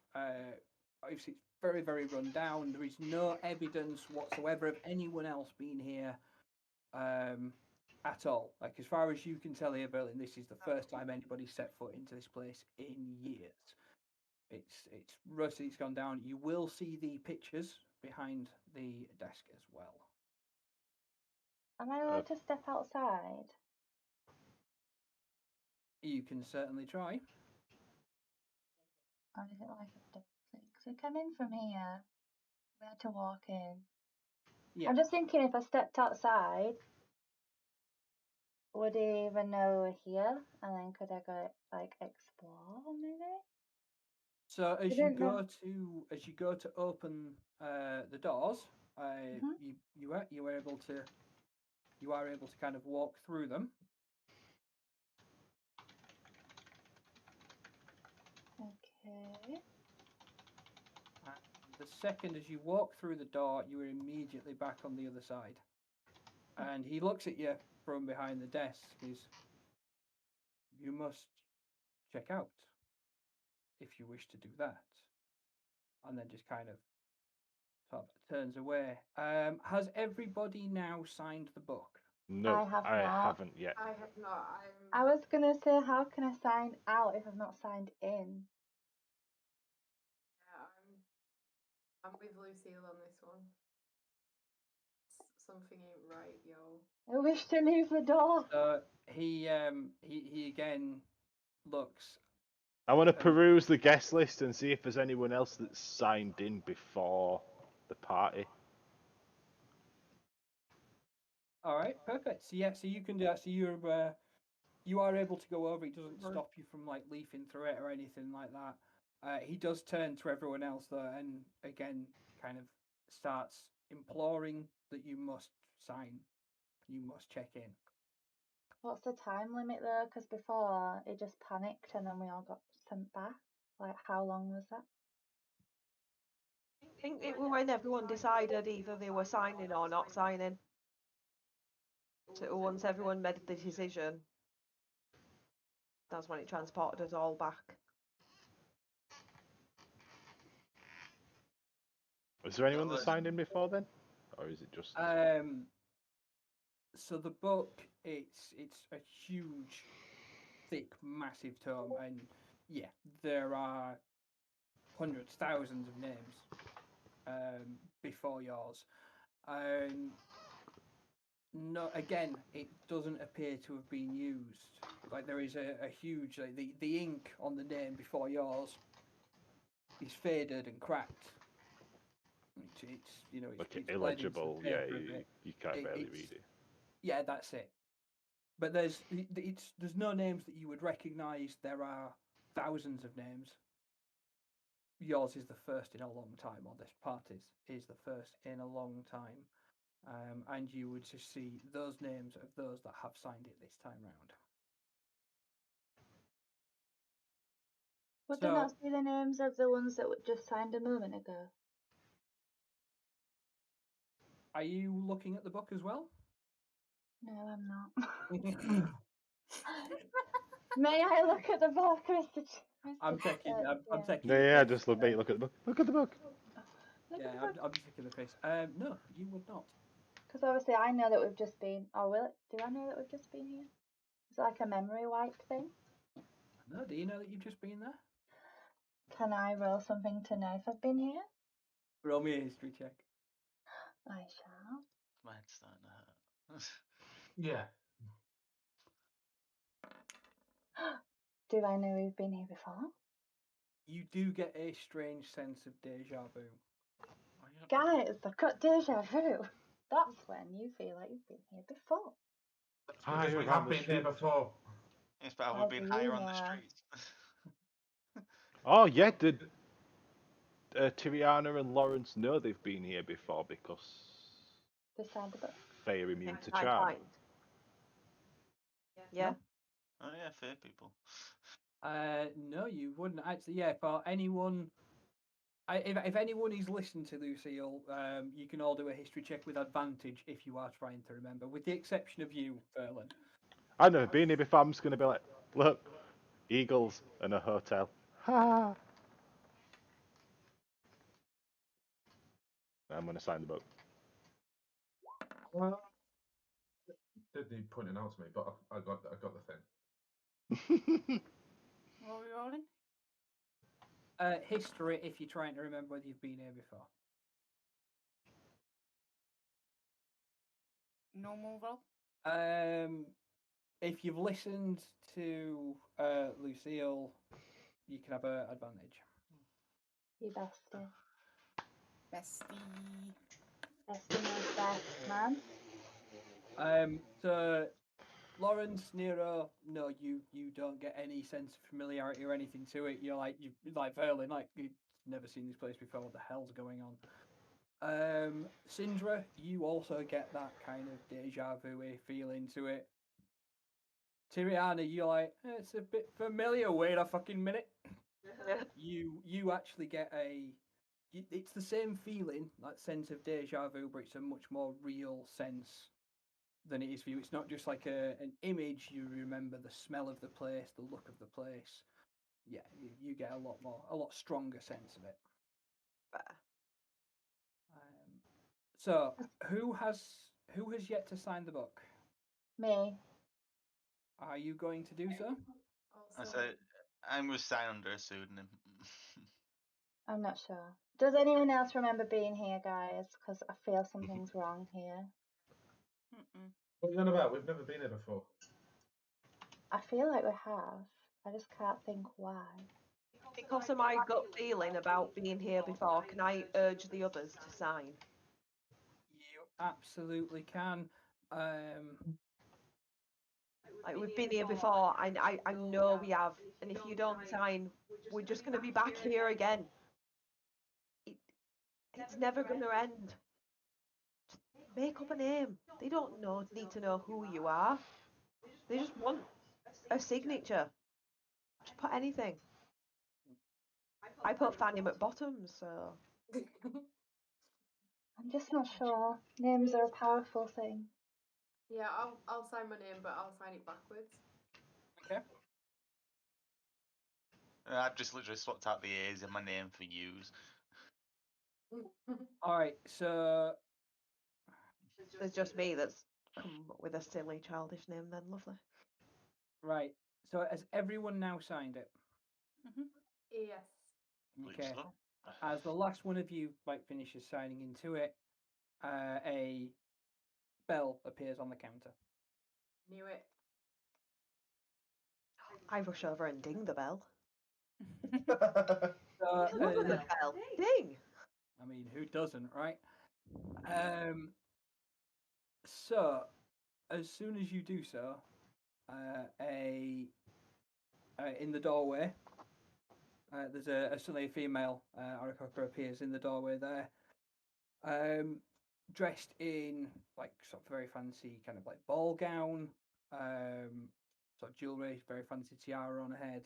obviously it's very, very run down. There is no evidence whatsoever of anyone else being here at all. Like as far as you can tell here, Berlin, this is the first time anybody's set foot into this place in years. It's rusty, it's gone down. You will see the pictures behind the desk as well. Am I allowed to step outside? You can certainly try. Or is it like a double click? So come in from here. We had to walk in. Yeah. I'm just thinking if I stepped outside, Would he even know we're here? And then could I go like explore maybe? So as I you don't know. go to open the doors, Mhm. you are able to kind of walk through them. Okay. And the second as you walk through the door, you are immediately back on the other side. And he looks at you from behind the desk. You must check out if you wish to do that. And then just kind of sort of turns away. Has everybody now signed the book? No, I have I not. haven't yet. I have not. I was gonna say, how can I sign out if I've not signed in? I'm with Lucille on this one. Something ain't right, yo. I wish to leave the door. He again looks. I want to Um, peruse the guest list and see if there's anyone else that's signed in before the party. All right, perfect. So yeah, so you can do that. So you are able to go over. It doesn't stop you from like leafing through it or anything like that. He does turn to everyone else though, and again, kind of starts imploring that you must sign. You must check in. What's the time limit though? Because before it just panicked and then we all got sent back. Like, how long was that? I think it was when everyone decided either they were signing or not signing. So once everyone made the decision, that's when it transported us all back. Was there anyone that signed in before then? Or is it just... So the book, it's a huge, thick, massive tome, and yeah, there are hundreds, thousands of names before yours. No, again, it doesn't appear to have been used. Like there is a huge like the ink on the name before yours is faded and cracked. It's you know like it's bled into the illegible, yeah, paper a bit. you can't barely It's read it. yeah, that's it. But there's no names that you would recognise. There are thousands of names. Yours is the first in a long time, or this party's is the first in a long time. And you would just see those names of those that have signed it this time round. Would they not see the names of the ones that just signed a moment ago? Are you looking at the book as well? No, I'm not. May I look at the book, Mr. I'm checking. I'm checking. Yeah, just look at the book. Look at the book. Yeah, I'm checking the face. No, you would not. Because obviously I know that we've just been. Oh, will it? Do I know that we've just been here? Is it like a memory wipe thing? No, do you know that you've just been there? Can I roll something to know if I've been here? Roll me a history check. I shall. My head's starting to hurt. Yeah. Do I know we've been here before? You do get a strange sense of deja vu. Guys, I've got deja vu. That's when you feel like you've been here before. Because we have been here before. Yes, but have we been higher on the streets? Oh yeah, did Tiriana and Lawrence know they've been here before because they signed the book? They are immune to charm. Yeah. Oh yeah, fair people. No, you wouldn't actually. Yeah, for anyone, if anyone is listening to Lucille, you can all do a history check with advantage if you are trying to remember, with the exception of you, Ferlin. I've never been here before. I'm just gonna be like, look, eagles and a hotel. Ha! I'm gonna sign the book. Did need pointing out to me, but I got the thing. What are we rolling? History, if you're trying to remember whether you've been here before. Normal roll? If you've listened to Lucille, you can have an advantage. You bestie. Bestie. Bestie knows best, man. So Lawrence, Nero, no, you don't get any sense of familiarity or anything to it. You're like Verlin, like you've never seen this place before. What the hell's going on? Sindra, you also get that kind of deja vu feeling to it. Tiriana, you're like, it's a bit familiar. Wait a fucking minute. You actually get it's the same feeling, that sense of deja vu, but it's a much more real sense than it is for you. It's not just like an image. You remember the smell of the place, the look of the place. Yeah, you get a lot stronger sense of it. So who has yet to sign the book? Me. Are you going to do so? I said I'm with sign under a pseudonym. I'm not sure. Does anyone else remember being here, guys? Because I feel something's wrong here. What are you on about? We've never been here before. I feel like we have. I just can't think why. Because of my gut feeling about being here before, can I urge the others to sign? You absolutely can. Like we've been here before, I know we have, and if you don't sign, we're just going to be back here again. It's never going to end. Just make up a name. They don't need to know who you are. They just want a signature. Just put anything. I put Fanny McBottom, so. I'm just not sure. Names are a powerful thing. Yeah, I'll sign my name, but I'll sign it backwards. Okay. I've just literally swapped out the A's in my name for U's. All right. So There's just me that's come up with a silly, childish name. Then lovely. right. So has everyone now signed it? Yes. Okay. As the last one of you finishes signing into it, a bell appears on the counter. Knew it. I rush over and ding the bell. So, Love a good bell. Ding. I mean, who doesn't, right? So, as soon as you do so, in the doorway, there's suddenly a female Aarakocra appears in the doorway there, dressed in sort of very fancy kind of ball gown, sort of jewelry, very fancy tiara on her head,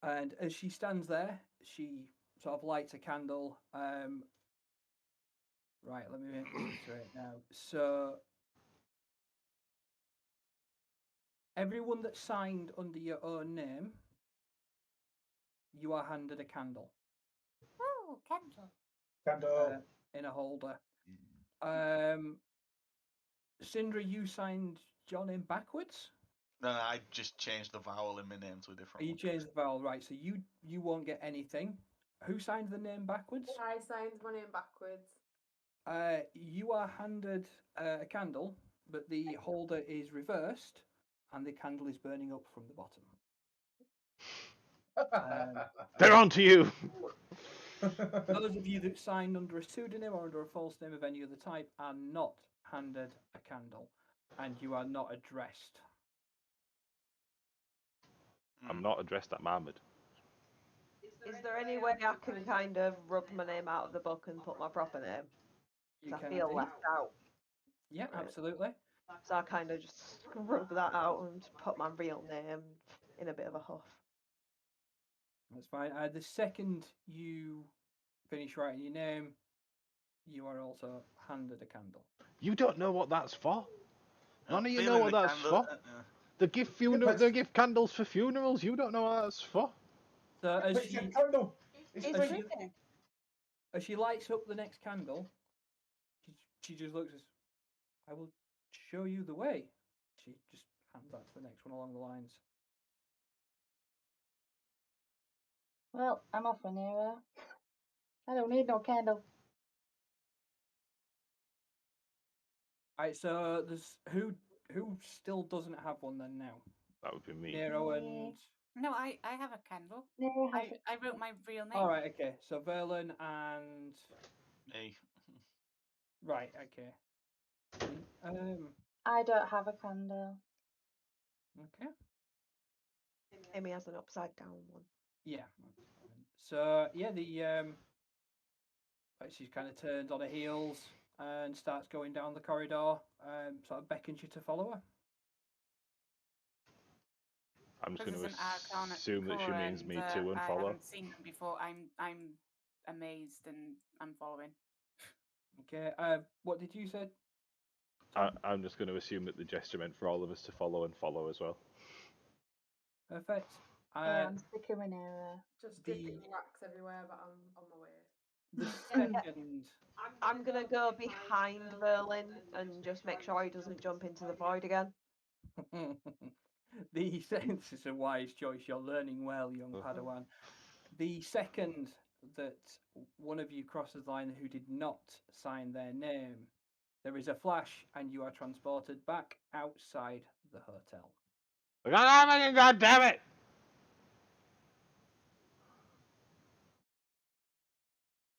and as she stands there, she sort of lights a candle. Right, let me make this straight now. So everyone that signed under your own name, you are handed a candle. Oh, candle. Candle. In a holder. Sindra, you signed your name backwards? No, I just changed the vowel in my name to a different You one. changed the vowel, right? So you won't get anything. Who signed the name backwards? I signed my name backwards. You are handed a candle, but the holder is reversed, and the candle is burning up from the bottom. They're on to you. Those of you that signed under a pseudonym or under a false name of any other type are not handed a candle, and you are not addressed. I'm not addressed at Mohammed. Is there any way I can kind of rub my name out of the book and put my proper name? You I can feel indeed. left out. Yeah, Right. absolutely. So I kind of just rub that out and put my real name in a bit of a huff. That's fine. The second you finish writing your name, you are also handed a candle. You don't know what that's for. None of you know Feeling what the that's candle, for. They give candles for funerals. You don't know what that's for. So as she, candle. as she lights up the next candle, she just looks as, I will show you the way. She just hands that to the next one along the lines. Well, I'm off for Nero. I don't need no candle. Alright, so there's who still doesn't have one then now? That would be me. Nero and No, I have a candle. Nero has it. I wrote my real name. Alright, okay. So Verlin and Me. right, okay. I don't have a candle. Okay. Amy has an upside down one. Yeah. So yeah, she kind of turns on her heels and starts going down the corridor. Sort of beckons you to follow her. I'm just Because going it's to an Arcana assume that she core means me and too and I follow. haven't seen them before. I'm amazed and I'm following. Okay. What did you say? I'm just going to assume that the gesture meant for all of us to follow and follow as well. Perfect. Yeah, I'm sticking with Nero. Just The- dripping wax everywhere, but I'm on my way. The Yeah. second. I'm gonna go behind Merlin and just make sure he doesn't jump into the void again. The this is a wise choice. You're learning well, young Padawan. The second that one of you crosses the line who did not sign their name, there is a flash, and you are transported back outside the hotel. God damn it!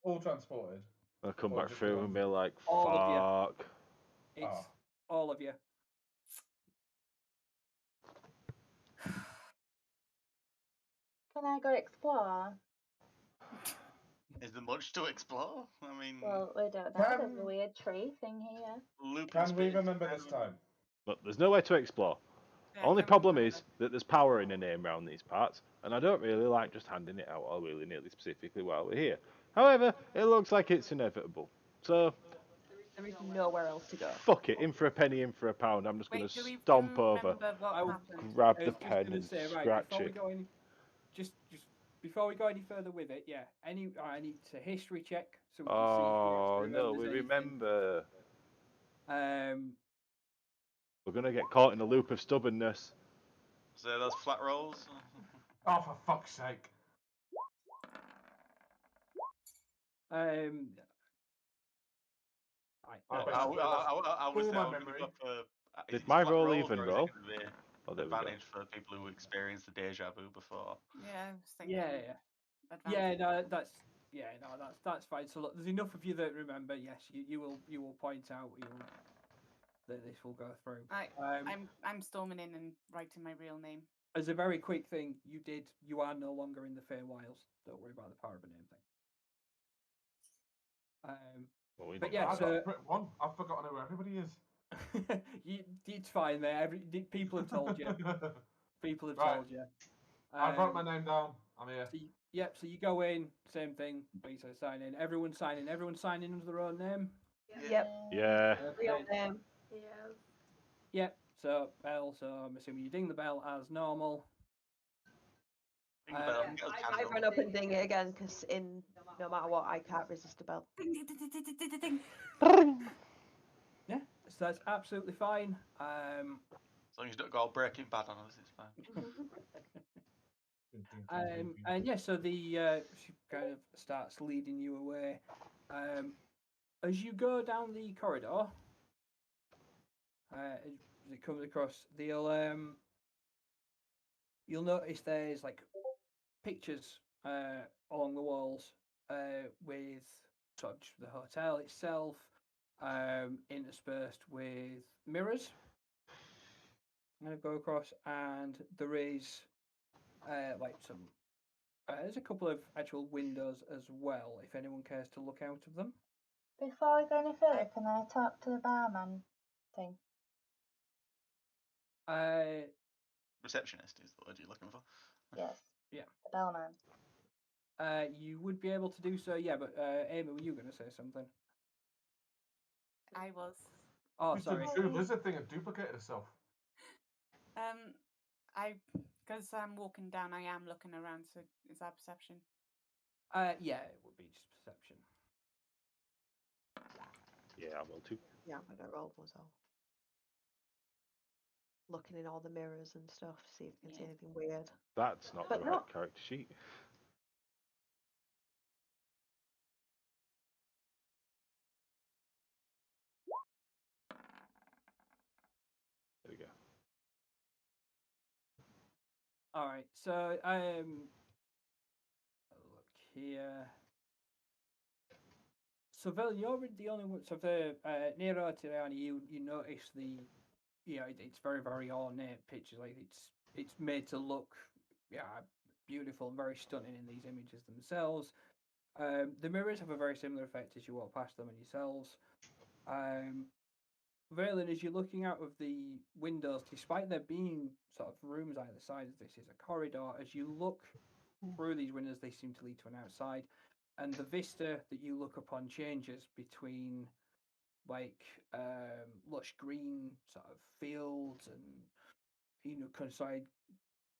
All transported. I'll come Or back just through one? and be like, All of you. fuck. It's Ah. all of you. Can I go explore? Is there much to explore? I mean, Well, we don't know. There's a Can- weird tree thing here. loop Can we remember this time? Look, there's nowhere to explore. Yeah, Only can we problem remember? is that there's power in a name around these parts, and I don't really like just handing it out all willy-nilly specifically while we're here. However, it looks like it's inevitable. So, There is nowhere else to go. fuck it, in for a penny, in for a pound. I'm just going Wait, to do we stomp over, remember what I will happened? grab I the was just pen gonna and say, right, scratch before we it. go any, just before we go any further with it, yeah. I need to history check so we can see Oh, if we no, actually we remember remember. anything. We're going to get caught in a loop of stubbornness. So those flat rolls. Oh, for fuck's sake. Right. I bet I you lost was all my going to memory. go for. Is Did it my flat roll rolls, even or is roll? it going to be Oh, there we go. advantage for people who experienced the deja vu before? Yeah, I was thinking. Yeah. Advantage. That's fine. So look, there's enough of you that remember. Yes, you will point out that this will go through. I'm storming in and writing my real name. As a very quick thing, you are no longer in the Feywilds. Don't worry about the power of a name thing. Well, we But know yeah, I so got crit one. I've forgotten who everybody is. it's fine, mate. People have told you. People have Right. told you. I wrote my name down. I'm here. So you go in, same thing. Please sign in. Everyone's signing. Everyone's signing under their own name. Yep. Yeah. Real Okay. name. Yes. Yep. So bell. So I'm assuming you ding the bell as normal. Ding the bell, Um, get a I candle. run up and ding it again because no matter what, I can't resist a bell. Ding, ding, ding, ding, ding, ding, ding. Yeah. So that's absolutely fine. As long as you don't go all Breaking Bad on us, it's fine. And yeah, so she kind of starts leading you away. As you go down the corridor, as it comes across, you'll notice there's like pictures along the walls with sort of just the hotel itself, interspersed with mirrors. I'm gonna go across, and there is like some. There's a couple of actual windows as well, if anyone cares to look out of them. Before we go any further, can I talk to the barman thing? Receptionist is the word you're looking for. Yes. Yeah. The bellman. You would be able to do so, yeah, but Amy, were you going to say something? I was. Oh, It's sorry. a true lizard thing and duplicated itself. Because I'm walking down, I am looking around. So is that perception? Yeah, it would be just perception. Yeah, I will too. Yeah, I'm gonna roll myself. Looking in all the mirrors and stuff to see if you can see anything weird. That's not But the right not- character sheet. There we go. All right, so look here. So Vel, you're the only one. So for Nero Tirani, you notice it's very very ornate pictures. Like it's made to look beautiful and very stunning in these images themselves. The mirrors have a very similar effect as you walk past them and yourselves. Valen, as you're looking out of the windows, despite there being sort of rooms either side of this is a corridor, as you look through these windows, they seem to lead to an outside. And the vista that you look upon changes between like lush green sort of fields and countryside,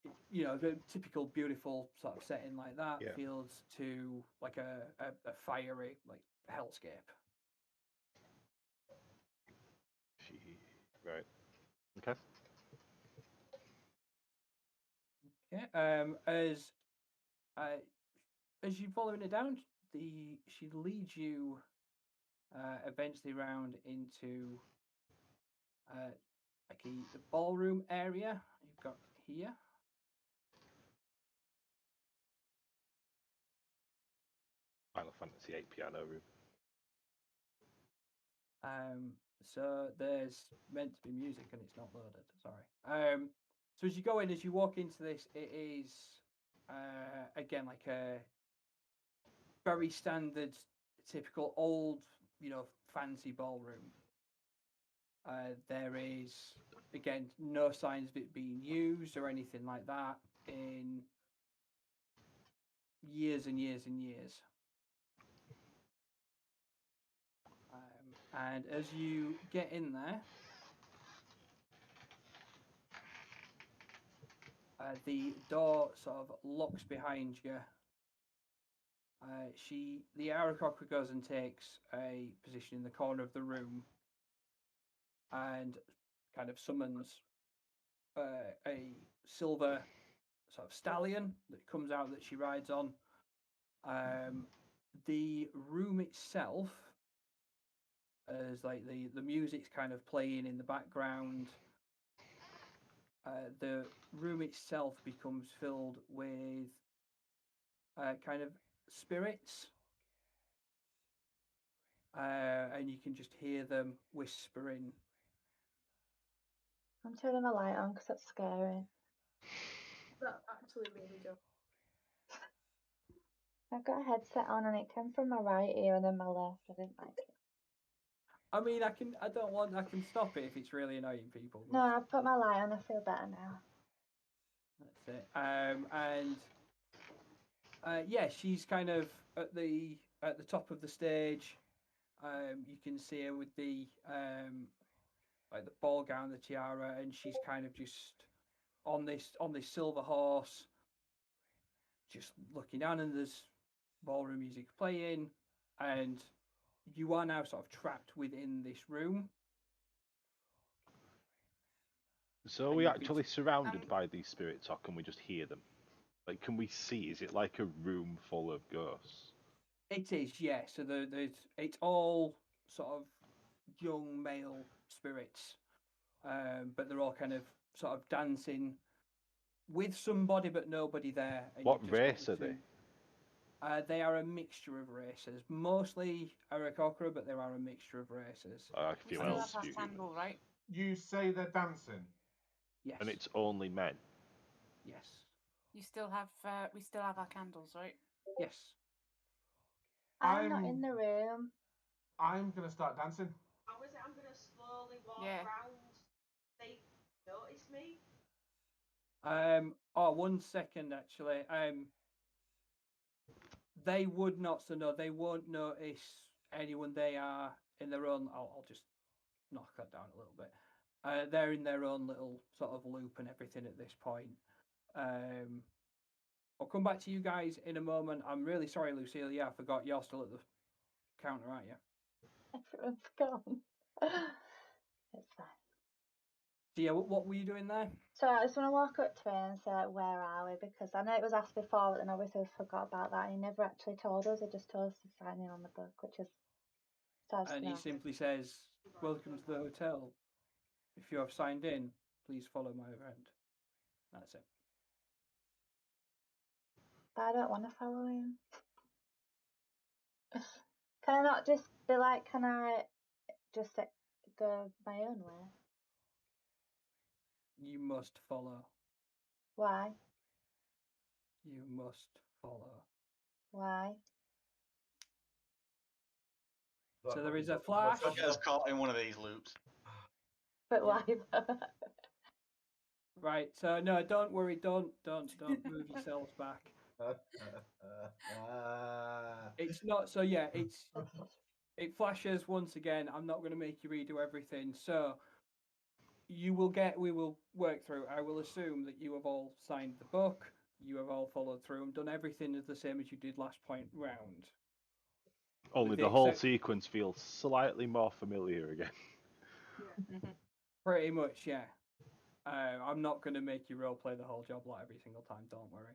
the typical beautiful sort of setting like that, Yeah. fields to like a fiery like hellscape. Right. Okay. Okay. As you're following it down, she leads you eventually round into the ballroom area you've got here. Final Fantasy VIII piano room. So there's meant to be music and it's not loaded. Sorry. So as you go in, as you walk into this, it is again like a very standard, typical old, fancy ballroom. There is again no signs of it being used or anything like that in years and years and years. And as you get in there, the door sort of locks behind you. The Aarakocra goes and takes a position in the corner of the room and kind of summons a silver sort of stallion that comes out that she rides on. The room itself, as like the music's kind of playing in the background, the room itself becomes filled with kind of spirits, and you can just hear them whispering. I'm turning my light on because it's scary. That actually made me jump. I've got a headset on and it came from my right ear and then my left. I didn't like it. I mean, I can stop it if it's really annoying people. No, I've put my light on. I feel better now. That's it. She's kind of at the top of the stage. You can see her with the like the ball gown, the tiara, and she's kind of just on this silver horse, just looking down, and there's ballroom music playing, and you are now sort of trapped within this room. So are And we you can actually surrounded by these spirits, or can we just hear them? Like, can we see? Is it like a room full of ghosts? It is, yeah. So it's all sort of young male spirits, but they're all kind of sort of dancing with somebody, but nobody there. And What you've just race got are they? They are a mixture of races, mostly Aarakocra, but there are a mixture of races. I We feel still else have human. candle, right? You say they're dancing. Yes. And it's only men. Yes. You still have. We still have our candles, right? Yes. I'm not in the room. I'm gonna start dancing. I'm gonna slowly walk Yeah. round. They notice me. Oh, 1 second actually. They would not. So no, they won't notice anyone. They are in their own. I'll just knock that down a little bit. They're in their own little sort of loop and everything at this point. I'll come back to you guys in a moment. I'm really sorry, Lucille. Yeah, I forgot you're still at the counter, aren't you? Everyone's gone. It's fine. So yeah, what were you doing there? So I just want to walk up to her and say, where are we? Because I know it was asked before, but then obviously we forgot about that. And he never actually told us. He just told us to sign in on the book, which is sad to And he know. simply says, "Welcome to the hotel. If you have signed in, please follow my event." That's it. But I don't want to follow him. Can I not just be like, can I just go my own way? You must follow. Why? You must follow. Why? So there is a flash. Don't get us caught in one of these loops. But Yeah. why? Right. So no, don't worry. Don't move yourselves back. It's not. So yeah, it flashes once again. I'm not going to make you redo everything. So we will work through. I will assume that you have all signed the book. You have all followed through and done everything the same as you did last point round. Only With the the whole excep- sequence feels slightly more familiar again. Pretty much, yeah. I'm not going to make you roleplay the whole job like every single time. Don't worry.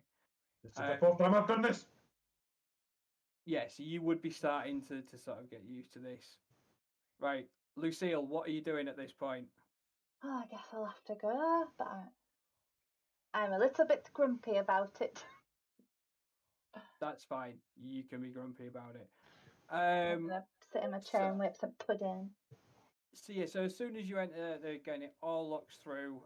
This is the fourth time I've done this. Yeah, so you would be starting to sort of get used to this. Right, Lucille, what are you doing at this point? Oh, I guess I'll have to go, but I'm a little bit grumpy about it. That's fine. You can be grumpy about it. I'm gonna sit in my chair and whip some pudding. So yeah, so as soon as you enter, again, it all locks through.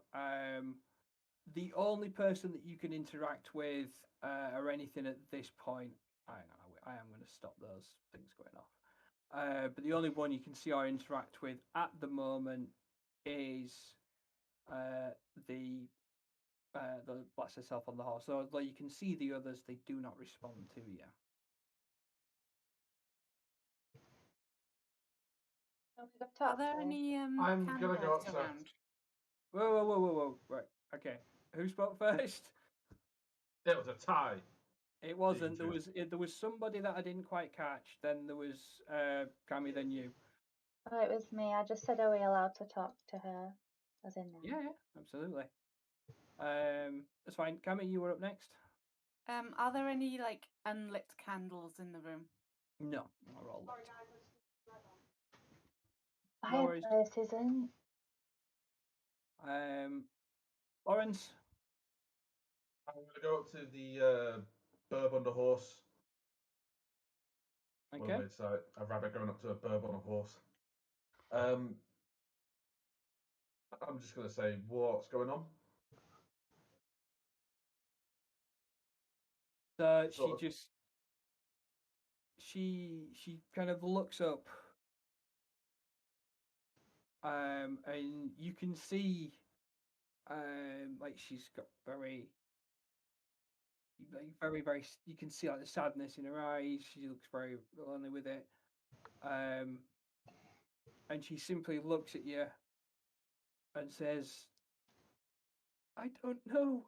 The only person that you can interact with or anything at this point, I am going to stop those things going off. But the only one you can see or interact with at the moment is the blast herself on the horse. So although you can see the others, they do not respond to you. Are there any I'm gonna go candles outside. around? Whoa. Right. Okay. Who spoke first? It was a tie. It wasn't. Danger. There was somebody that I didn't quite catch. Then there was Cammy. Then you. Oh, it was me. I just said, are we allowed to talk to her? As in now. Yeah, absolutely. That's fine. Cammy, you were up next. Are there any like unlit candles in the room? No, they're all lit. No worries. Fireplace isn't. Lawrence. I'm gonna go up to the burb on the horse. Okay. Well, it's a rabbit going up to a burb on a horse. I'm just gonna say, what's going on? So Sort of. she kind of looks up, and you can see, like she's got very you can see like the sadness in her eyes. She looks very lonely with it, and she simply looks at you and says, "I don't know."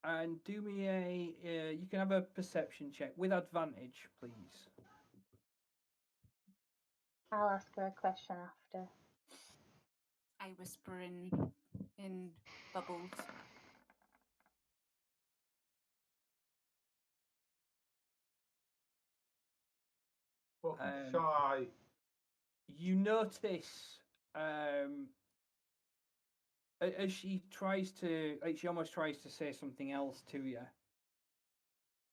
And do me you can have a perception check with advantage, please. I'll ask her a question after. I whisper in Bubbles. Shy. You notice as she tries to, like, she almost tries to say something else to you.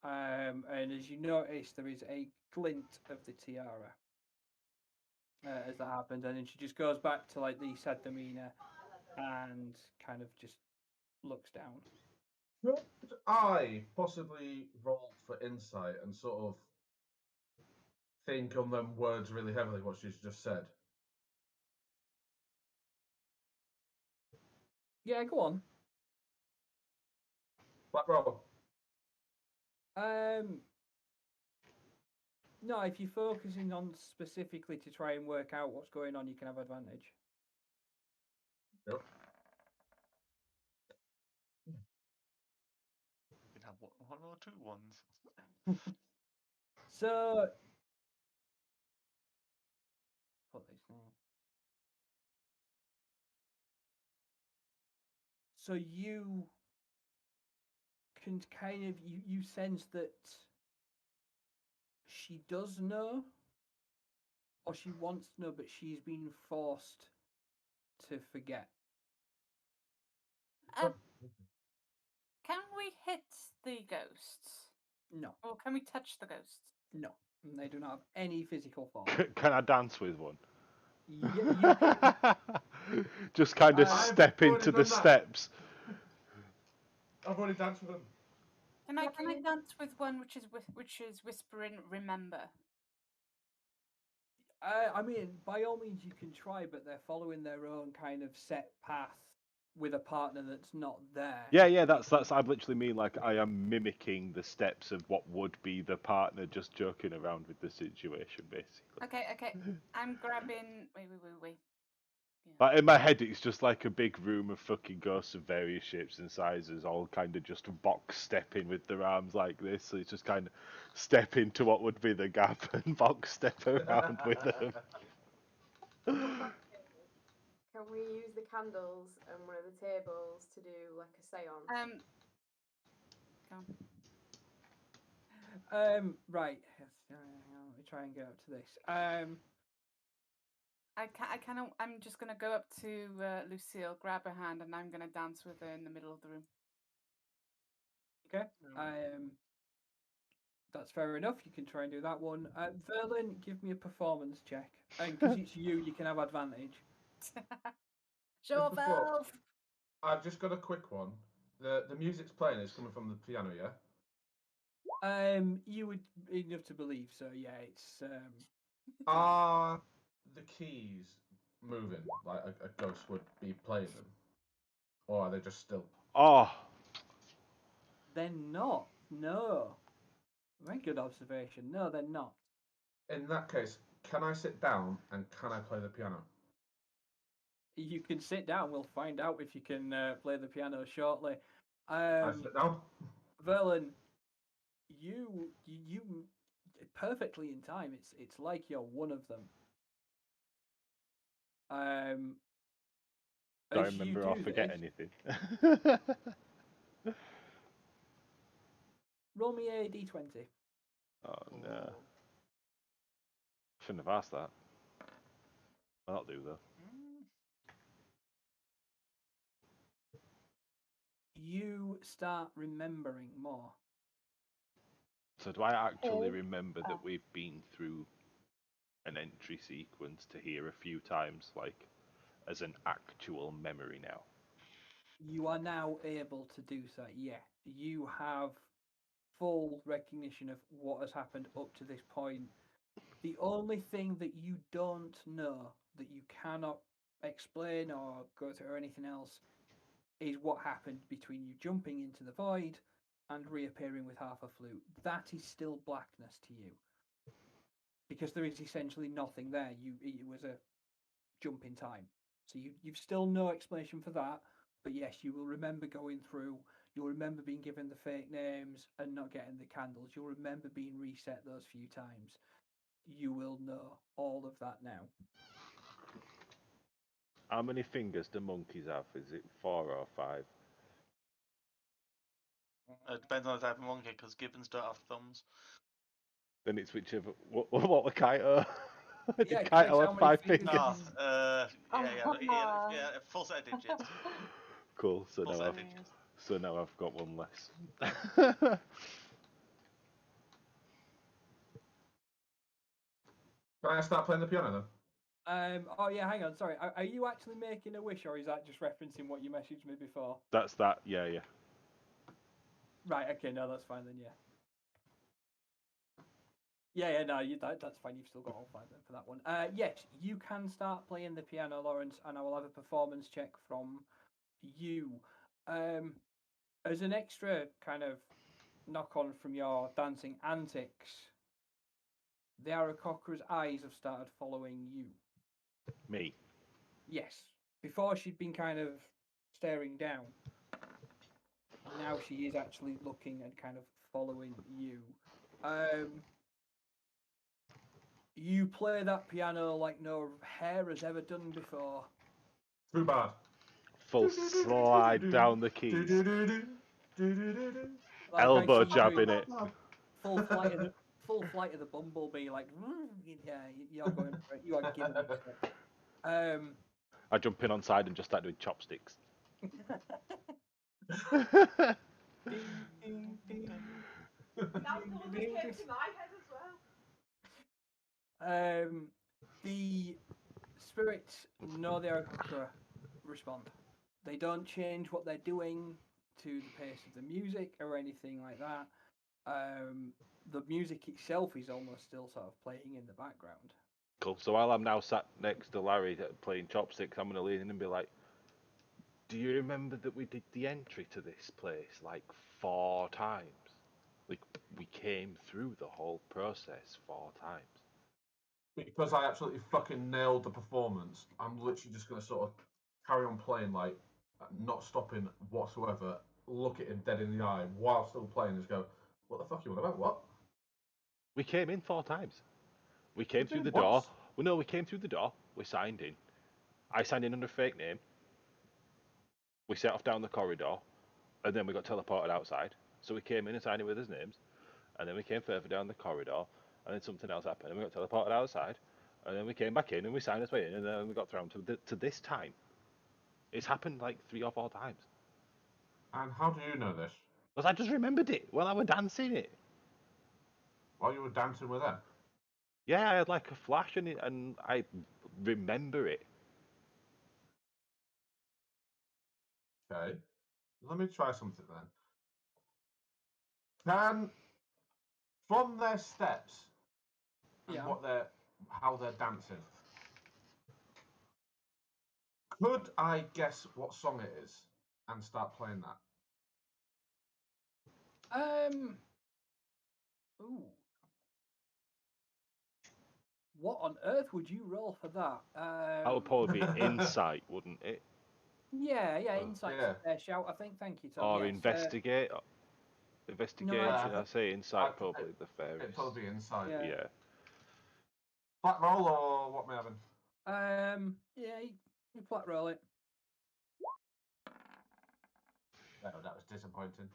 And as you notice, there is a glint of the tiara as that happens, and then she just goes back to like the sad demeanor and kind of just looks down. Could I possibly roll for insight and sort of think on them words really heavily, what she's just said? Yeah, go on. Black roll. No, if you're focusing on specifically to try and work out what's going on, you can have advantage. Yep. You can have one or two ones. So, put this now. So you can kind of you sense that she does know, or she wants to know, but she's been forced to forget. Can we hit the ghosts? No, Or can we touch the ghosts? no. And they do not have any physical form. Can I dance with one? Yeah, Just kind of I've step already into the done that. steps. I've already danced with them. Can I dance with one which is whispering remember? I mean, by all means, you can try, but they're following their own kind of set path with a partner that's not there. Yeah, that's I literally mean like I am mimicking the steps of what would be the partner, just joking around with the situation, basically. Okay. I'm grabbing. Wait. Yeah. Like in my head, it's just like a big room of fucking ghosts of various shapes and sizes, all kind of just box stepping with their arms like this. So it's just kind of step into what would be the gap and box step around with them. Can we use the candles and one of the tables to do like a seance? Go. Right. Let me try and get up to this. I'm just gonna go up to Lucille, grab her hand, and I'm gonna dance with her in the middle of the room. Okay. That's fair enough. You can try and do that one. Verlin, give me a performance check. And because it's you can have advantage. Show off, Before- elf. I've just got a quick one. The music's playing. It's coming from the piano, yeah. You would enough to believe so. Yeah, it's Are the keys moving like a ghost would be playing them, or are they just still? Oh, they're not. No. Very good observation. No, they're not. In that case, can I sit down and can I play the piano? You can sit down. We'll find out if you can play the piano shortly. I sit down. Verlin, you perfectly in time. It's like you're one of them. don't as you remember do or forget this, anything. roll me a d20. Oh no. Shouldn't have asked that. That'll do though. You start remembering more. So do I actually Oh. remember that we've been through an entry sequence to hear a few times, like as an actual memory now? You are now able to do so. Yeah, you have full recognition of what has happened up to this point. The only thing that you don't know, that you cannot explain or go through or anything else, is what happened between you jumping into the void and reappearing with half a flute. That is still blackness to you, because there is essentially nothing there. It was a jump in time, so you've still no explanation for that. But yes, you will remember going through. You'll remember being given the fake names and not getting the candles. You'll remember being reset those few times. You will know all of that now. How many fingers do monkeys have? Is it 4 or 5? It depends on the type of monkey, because gibbons don't have thumbs. Then it's whichever. What were Kaito? Did Yeah, Kaito Chris, how have many 5 fingers fingers? Yeah, full set of digits. Cool. So Full now set of I've digits. got one less. Can I start playing the piano then? Oh yeah, hang on. Sorry, are you actually making a wish, or is that just referencing what you messaged me before? That's that. Yeah. Right. Okay. No, that's fine then. Yeah. Yeah. No, that's fine. You've still got all 5 then for that one. Yes, you can start playing the piano, Lawrence, and I will have a performance check from you. As an extra kind of knock on from your dancing antics, the Aarakocra's eyes have started following you. Me. Yes. Before she'd been kind of staring down. Now she is actually looking and kind of following you. You play that piano like no hair has ever done before. Too bad. Full slide down the keys. Like Elbow I see you jab doing in it. full flight of the bumblebee, like yeah, you're going for it. You are giving it. I jump in on side and just start doing chopsticks. Ding, ding, ding. That's the one that came to my head as well. The spirits know the Aarakocra respond. They don't change what they're doing to the pace of the music or anything like that. The music itself is almost still sort of playing in the background. Cool. So while I'm now sat next to Larry playing chopsticks, I'm going to lean in and be like, do you remember that we did the entry to this place like 4 times? Like, we came through the whole process 4 times. Because I absolutely fucking nailed the performance, I'm literally just going to sort of carry on playing, like, not stopping whatsoever, look at him dead in the eye while still playing, and just go, what the fuck you on about? What? We came in 4 times. We came You've through been the door. once? Well, no, we came through the door. We signed in. I signed in under a fake name. We set off down the corridor, and then we got teleported outside. So we came in and signed in with his names, and then we came further down the corridor, and then something else happened, and we got teleported outside, and then we came back in and we signed us way in, and then we got thrown to this time. It's happened like 3 or 4 times. And how do you know this? Because I just remembered it while I was dancing it. While you were dancing with them? Yeah, I had like a flash and I remember it. Okay. Let me try something then. From their steps and Yeah. how they're dancing, could I guess what song it is and start playing that? Ooh. What on earth would you roll for that? That would probably be insight, wouldn't it? Yeah, insight. yeah. Shout, I think. Thank you, Tom. Or yes, investigate. Investigation, I say insight, probably the fairest. It'd probably be insight. Yeah. Flat roll or what may happen? Yeah, you flat roll it. No, that was disappointing.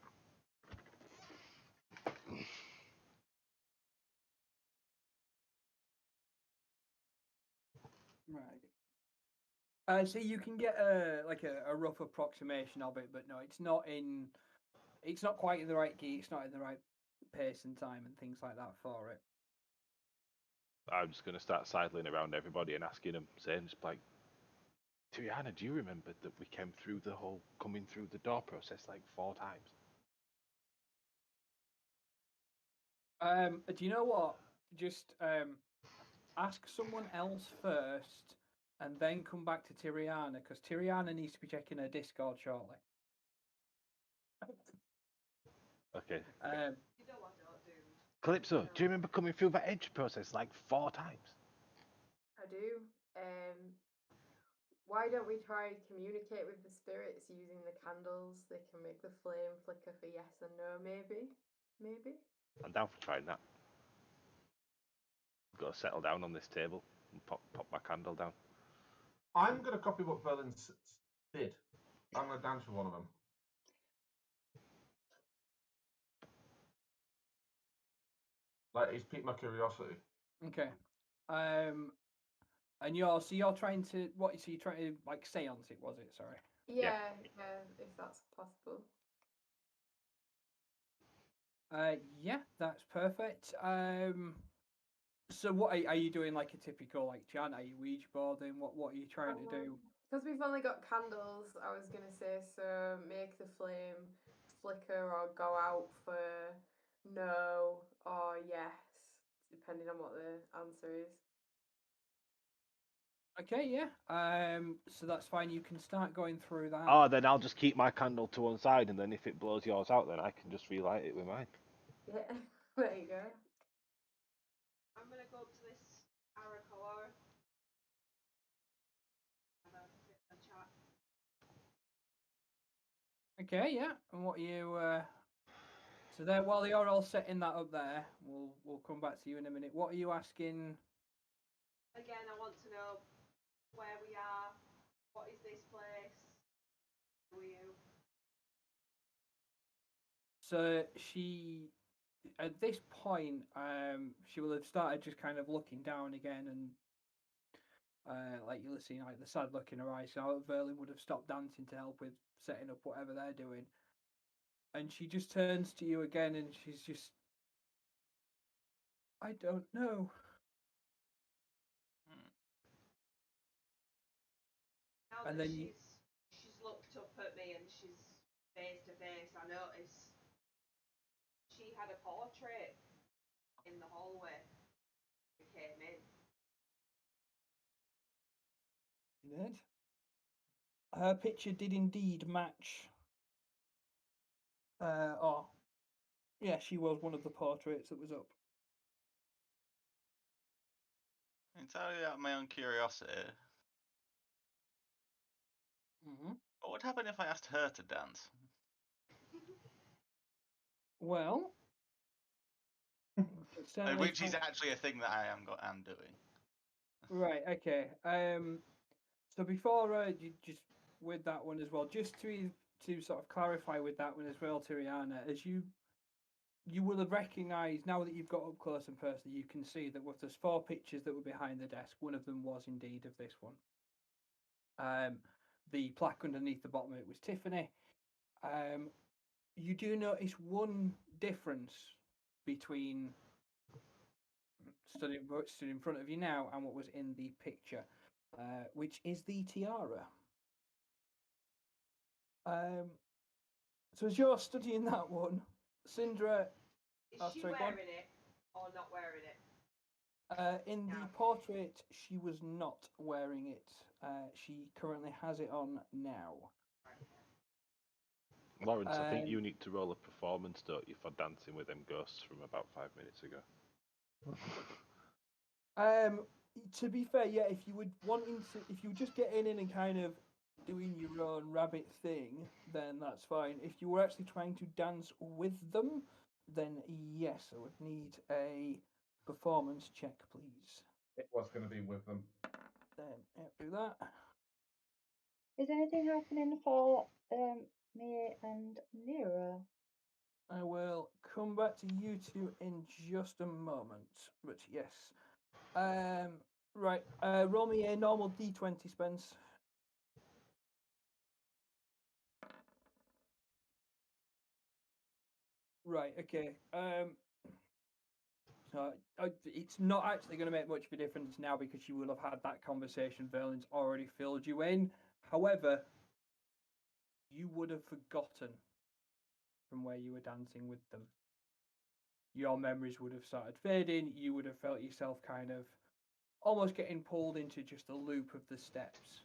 Right. So you can get a rough approximation of it, but no, it's not quite in the right key. It's not in the right pace and time and things like that for it. I'm just going to start sidling around everybody and asking them, saying, just like, Triana, do you remember that we came through the whole coming through the door process like 4 times? Do you know what? Just ask someone else first, and then come back to Tiriana, because Tiriana needs to be checking her Discord shortly. Okay. You know what, don't do. Calypso, do you remember coming through that entry process like 4 times? I do. Why don't we try communicate with the spirits using the candles? They can make the flame flicker for yes and no, maybe? Maybe? I'm down for trying that. I've got to settle down on this table and pop my candle down. I'm going to copy what Berlin did. I'm going to dance with one of them. Like, he's piqued my curiosity. Okay. And you're trying to what? So you're trying to like seance it? Was it? Sorry. Yeah, if that's possible. Yeah, that's perfect. So what are you doing? Like a typical like chant? Are you Ouija boarding? What are you trying to do? Because we've only got candles, I was gonna say, so make the flame flicker or go out for no or yes, depending on what the answer is. Okay, yeah. So that's fine. You can start going through that. Oh, then I'll just keep my candle to one side, and then if it blows yours out, then I can just relight it with mine. Yeah, there you go. I'm gonna go up to this Aarakocra. Have a chat. Okay, yeah. And what you so there while you're all setting that up there, we'll come back to you in a minute. What are you asking? Again, I want to know where we are. What is this place? Who are you? So she, at this point, she will have started just kind of looking down again, and like you'll see, like the sad look in her eyes. So Verlin would have stopped dancing to help with setting up whatever they're doing, and she just turns to you again, and she's just, I don't know. And that then you- she's looked up at me and she's face to face, I noticed she had a portrait in the hallway we came in. did. Her picture did indeed match. Yeah, she was one of the portraits that was up. Entirely out of my own curiosity, Mm-hmm. what would happen if I asked her to dance? Well, it certainly Which is actually a thing that I am doing. right. Okay. So before you just with that one as well, just to sort of clarify with that one as well, Tiriana, as you will have recognised now that you've got up close and personal, you can see that with those 4 pictures that were behind the desk, one of them was indeed of this one. The plaque underneath the bottom of it was Tiffany. You do notice one difference between stood in front of you now and what was in the picture, which is the tiara. So as you're studying that one, Syndra, Is she sorry, go on. wearing it or not wearing it? In the portrait, she was not wearing it. She currently has it on now. Lawrence, I think you Um, need to roll a performance, don't you, for dancing with them ghosts from about 5 minutes ago. To be fair, yeah, if you were just getting in and kind of doing your own rabbit thing, then that's fine. If you were actually trying to dance with them, then yes, I would need a performance check, please. It was going to be with them. Then do that. Is anything happening for me and Nero? I will come back to you two in just a moment. But yes. Right. Roll me a normal D20, Spence. Right. Okay. So it's not actually going to make much of a difference now because you will have had that conversation. Verlin's already filled you in. However, you would have forgotten from where you were dancing with them. Your memories would have started fading. You would have felt yourself kind of almost getting pulled into just a loop of the steps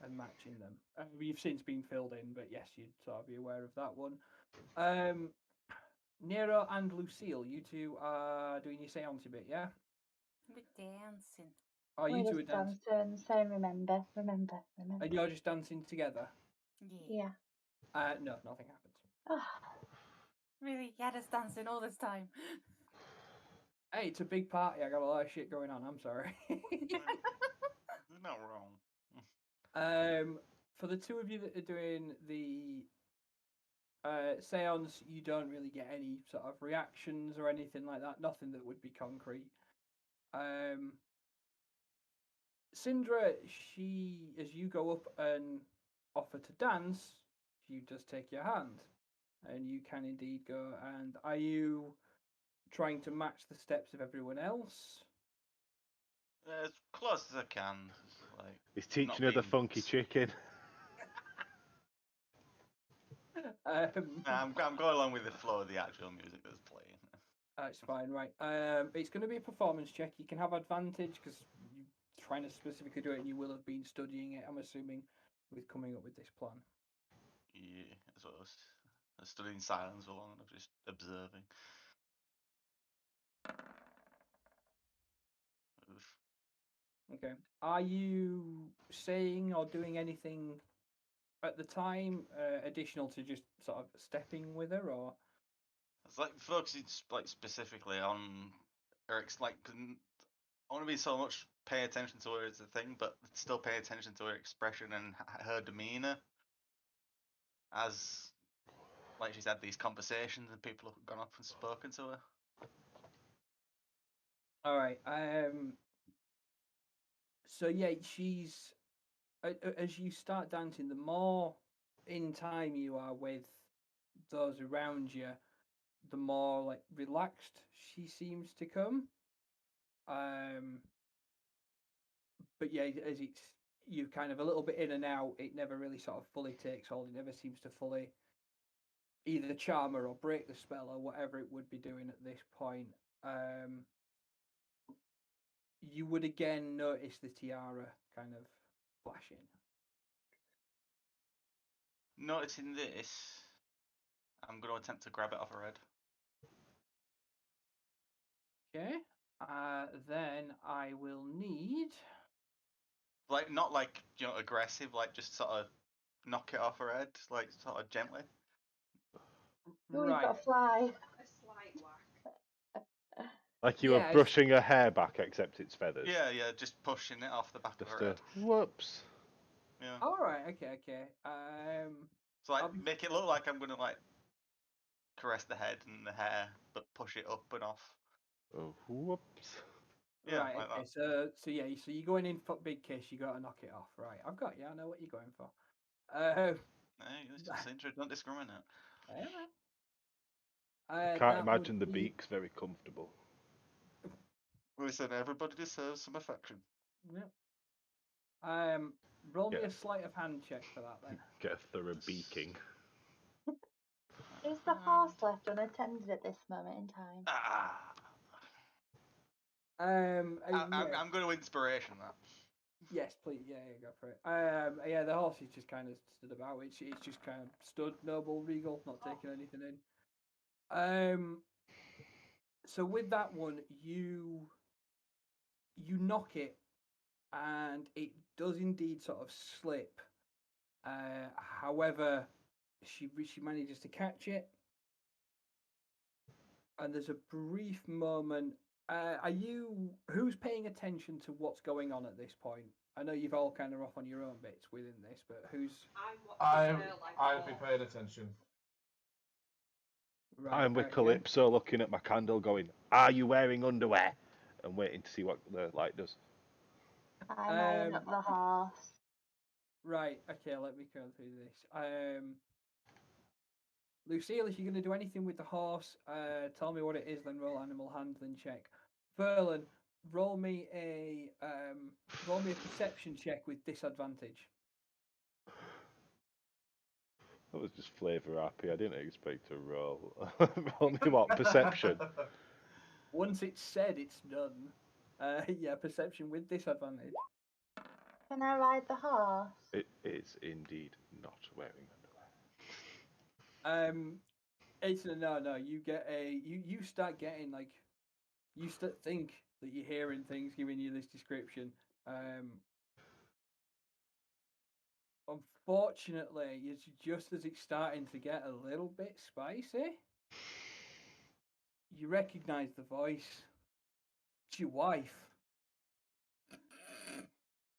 and matching them. You've since been filled in, but yes, you'd sort of be aware of that one. Nero and Lucille, you two are doing your seance a bit, yeah? We're dancing. Oh, you We're two are just dancing. dancing, saying remember. And you're just dancing together? Yeah. Yeah. No, nothing happens. Oh, Really, you had us dancing all this time. Hey, it's a big party. I got a lot of shit going on. I'm sorry. You're not wrong. For the two of you that are doing the seance, you don't really get any sort of reactions or anything like that. Nothing that would be concrete. Syndra, she, as you go up and offer to dance, she does take your hand, and you can indeed go. And are you trying to match the steps of everyone else? As close as I can. Like, He's teaching not her the being funky chicken. I'm going along with the flow of the actual music that's playing. That's fine, right? It's going to be a performance check. You can have advantage because you're trying to specifically do it, and you will have been studying it. I'm assuming with coming up with this plan. Yeah, as well as I stood in silence for long enough, just observing. Oof. Okay. Are you saying or doing anything at the time additional to just sort of stepping with her, or? It's like focusing like specifically on her. Like, I want to be so much pay attention to her as a thing, but still pay attention to her expression and her demeanor. As like she's had these conversations and people have gone up and spoken to her. All right. So yeah, she's as you start dancing, the more in time you are with those around you, the more like relaxed she seems to come. But yeah, as you're kind of a little bit in and out. It never really sort of fully takes hold. It never seems to fully either charm her or break the spell or whatever it would be doing at this point. You would again notice the tiara kind of flashing. Noticing this, I'm going to attempt to grab it off her head. Okay. Then I will need. Like, not like, aggressive, like just sort of knock it off her head, like sort of gently. Oh, you've Right. got to fly. A slight whack. Like you Yeah, were it's- brushing her hair back, except it's feathers. Yeah, just pushing it off the back of Just her a head. whoops. Yeah. All right. Okay. So like, I'm- make it look like I'm gonna like caress the head and the hair, but push it up and off. Oh, whoops. Yeah, right. like Okay. that. So you're going in for big kiss. You got to knock it off. Right. I've got you. I know what you're going for. Hey, this is intro. Don't discriminate. I can't that would imagine the be- beak's very comfortable. Listen, everybody deserves some affection. Yeah. Roll me Yeah. a sleight of hand check for that then. Get a thorough beaking. Is the horse left unattended at this moment in time? I'm going to inspiration that. Yes, please. Yeah, go for it. Yeah, the horse is just kind of stood about. It's just kind of stood, noble, regal, not taking anything in. So with that one, you knock it, and it does indeed sort of slip. However, she manages to catch it, and there's a brief moment. Who's paying attention to what's going on at this point? I know you've all kind of off on your own bits within this, but who's I've been paying attention. right? I'm with okay. Calypso looking at my candle going, "Are you wearing underwear?" And waiting to see what the light does. I'm eyeing up the horse. Right. Okay. Let me go through this. Lucille, if you're going to do anything with the horse, tell me what it is. Then roll animal handling check. Verlin, roll me a perception check with disadvantage. That was just flavour happy. I didn't expect to roll. Roll me what? Perception. Once it's said, it's done. Yeah, perception with disadvantage. Can I ride the horse? It is indeed not wearing underwear. It's no. You get you start getting like, you think that you're hearing things giving you this description. Unfortunately, it's just as it's starting to get a little bit spicy. You recognise the voice. It's your wife.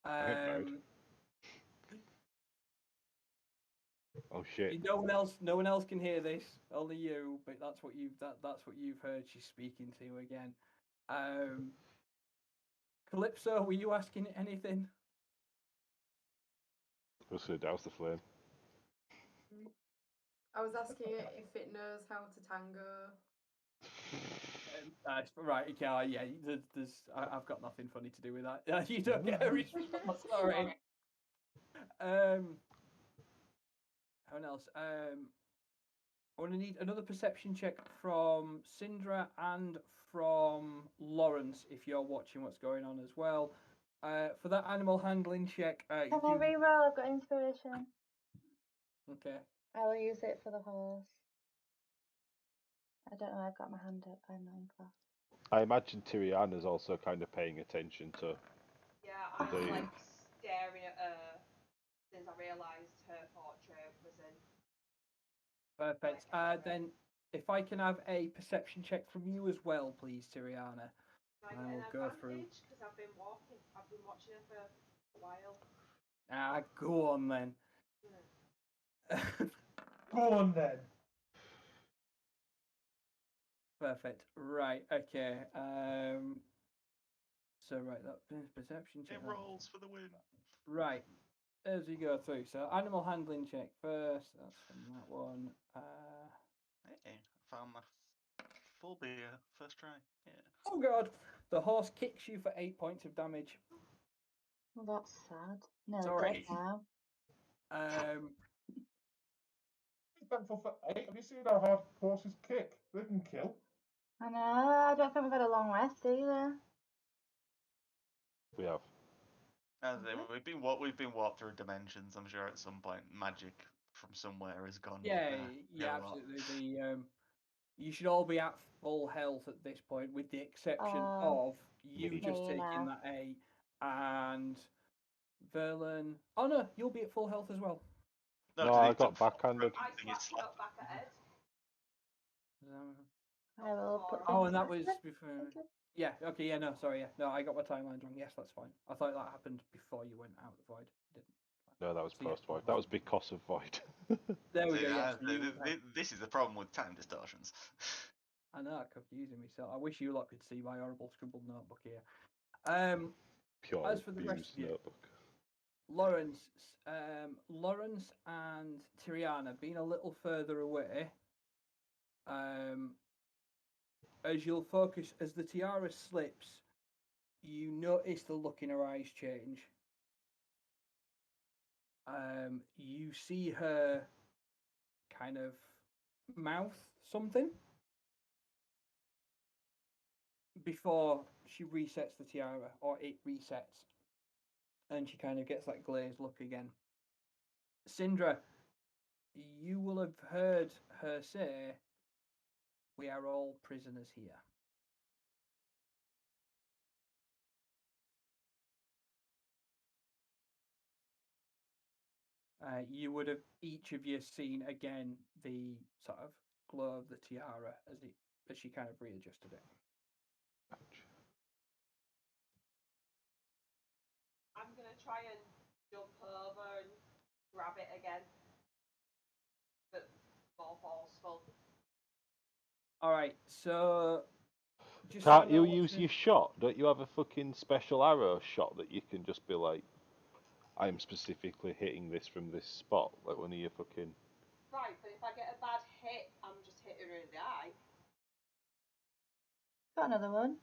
married. Oh shit. No one else can hear this. Only you. But that's what you've heard. She's speaking to you again. Calypso, were you asking it anything? Just gonna douse the flame. I was asking it if it knows how to tango. Right, okay, yeah. I've got nothing funny to do with that. You don't get a response. Sorry. Anyone else? I want to need another perception check from Syndra and from Lawrence if you're watching what's going on as well. For that animal handling check, Can I reroll? I've got inspiration. Okay. I will use it for the horse. I don't know. I've got my hand up. I'm not in class. I imagine Tiriana's also kind of paying attention to. Yeah, I'm The- like staring at her since I realised her portrait was in. Perfect. Then, if I can have a perception check from you as well, please, Tiriana. Can I And get we'll an go through. advantage? Because I've been watching her for a while. Go on then. Go on then. Perfect. Right. Okay. So right, that perception check. It rolls for the win. Right. As you go through, so animal handling check first. That's from that one. Hey, I found my full beer first try. Yeah. Oh god! The horse kicks you for 8 points of damage. Well, that's sad. No, Sorry. now. Thankful for 8. Have you seen how hard horses kick? They can kill. I know. I don't think we've had a long rest either. We have. As I say, we've been warped through dimensions. I'm sure at some point magic from somewhere has gone. Yeah, a lot. absolutely. You should all be at full health at this point, with the exception of you Me. just Me taking now. that 8 and Verlin. Oh no, you'll be at full health as well. No, 'cause I he got took backhanded. I thing is slapped you up back ahead. I will put Oh, things and that back was there. before. Thank you. Yeah. Okay. Yeah. No. Sorry. Yeah. No. I got my timeline wrong. Yes, that's fine. I thought that happened before you went out the void. It didn't. No, that was So, yeah, post void. That was because of void. There we See, go. Yes. this is the problem with time distortions. I know, confusing me. So I wish you lot could see my horrible scribbled notebook here. Pure As for the rest abuse of you, notebook. Lawrence and Tiriana being a little further away. As you'll focus, as the tiara slips, you notice the look in her eyes change. You see her kind of mouth something before she resets the tiara, or it resets, and she kind of gets that glazed look again. Syndra, you will have heard her say, "We are all prisoners here." You would have each of you seen again the sort of glow of the tiara as she kind of readjusted it. I'm gonna try and jump over and grab it again. But more forceful. All right, so just Can't so I you know use your shot? Don't you have a fucking special arrow shot that you can just be like, I'm specifically hitting this from this spot, like one of your fucking. Right, but if I get a bad hit, I'm just hitting her in the eye. Got another one.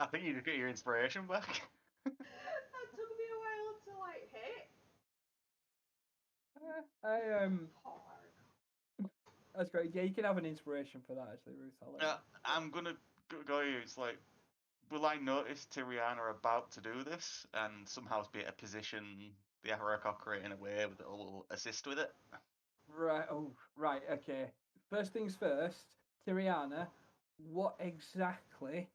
I think you just get your inspiration back. That took me a while to like hit. That's great. Yeah, you can have an inspiration for that actually, Ruth. I'll let you. I'm gonna go here. It's like, will I notice Tiriana about to do this and somehow be able to position the Arakocra in a way that will assist with it? Right. Oh, right. Okay. First things first, Tiriana, what exactly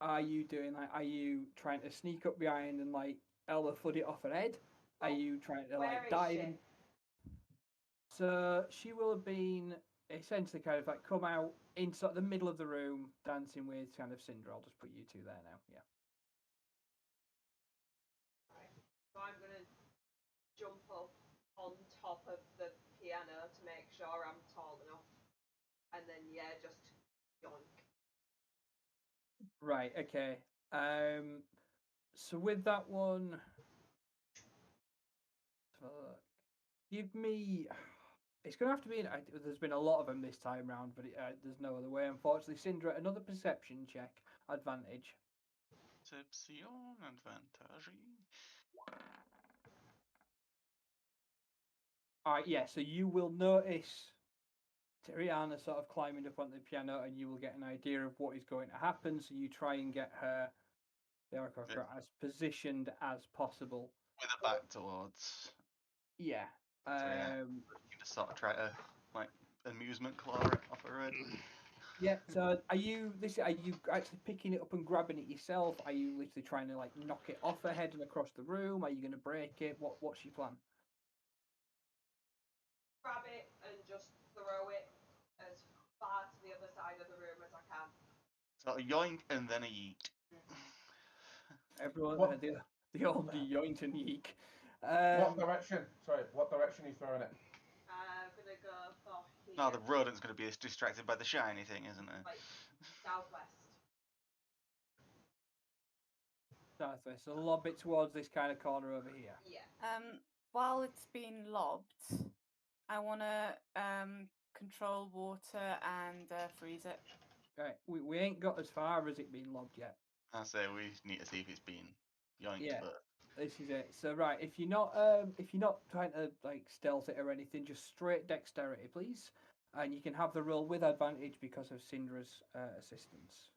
are you doing? Like, are you trying to sneak up behind and like Ella foot it off her head? Are you trying to Where like is dive she? in? So she will have been essentially kind of like come out into the middle of the room dancing with kind of Syndra. I'll just put you two there now. Yeah. Right. So I'm gonna jump up on top of the piano to make sure I'm tall enough. And then just yoink. Right. Okay. So with that one, give me. It's going to have to be. There's been a lot of them this time round, but there's no other way. Unfortunately, Syndra, another perception check advantage. Perception advantage. All right. Yeah. So you will notice Tiriana sort of climbing up on the piano, and you will get an idea of what is going to happen. So you try and get her, the Arakocra, as positioned as possible. With her back towards. Yeah. So you just sort of try to like amusement claw it off her head. Yeah. So are you actually picking it up and grabbing it yourself? Are you literally trying to like knock it off her head and across the room? Are you going to break it? What's your plan? Grab it and just throw it as far to the other side of the room as I can. So a yoink and then a yeet. Everyone, What? the old yoint and yeek. What direction? Sorry, what direction are you throwing it? I'm gonna go for here. No, the rodent's going to be distracted by the shiny thing, isn't it? Like southwest. Southwest. So lob it towards this kind of corner over here. Yeah. While it's being lobbed, I want to control water and freeze it. Right. We ain't got as far as it being lobbed yet. I say we need to see if it's been yoinked Yeah. first. This is it. So right, if you're not trying to like stealth it or anything, just straight dexterity, please, and you can have the roll with advantage because of Syndra's assistance.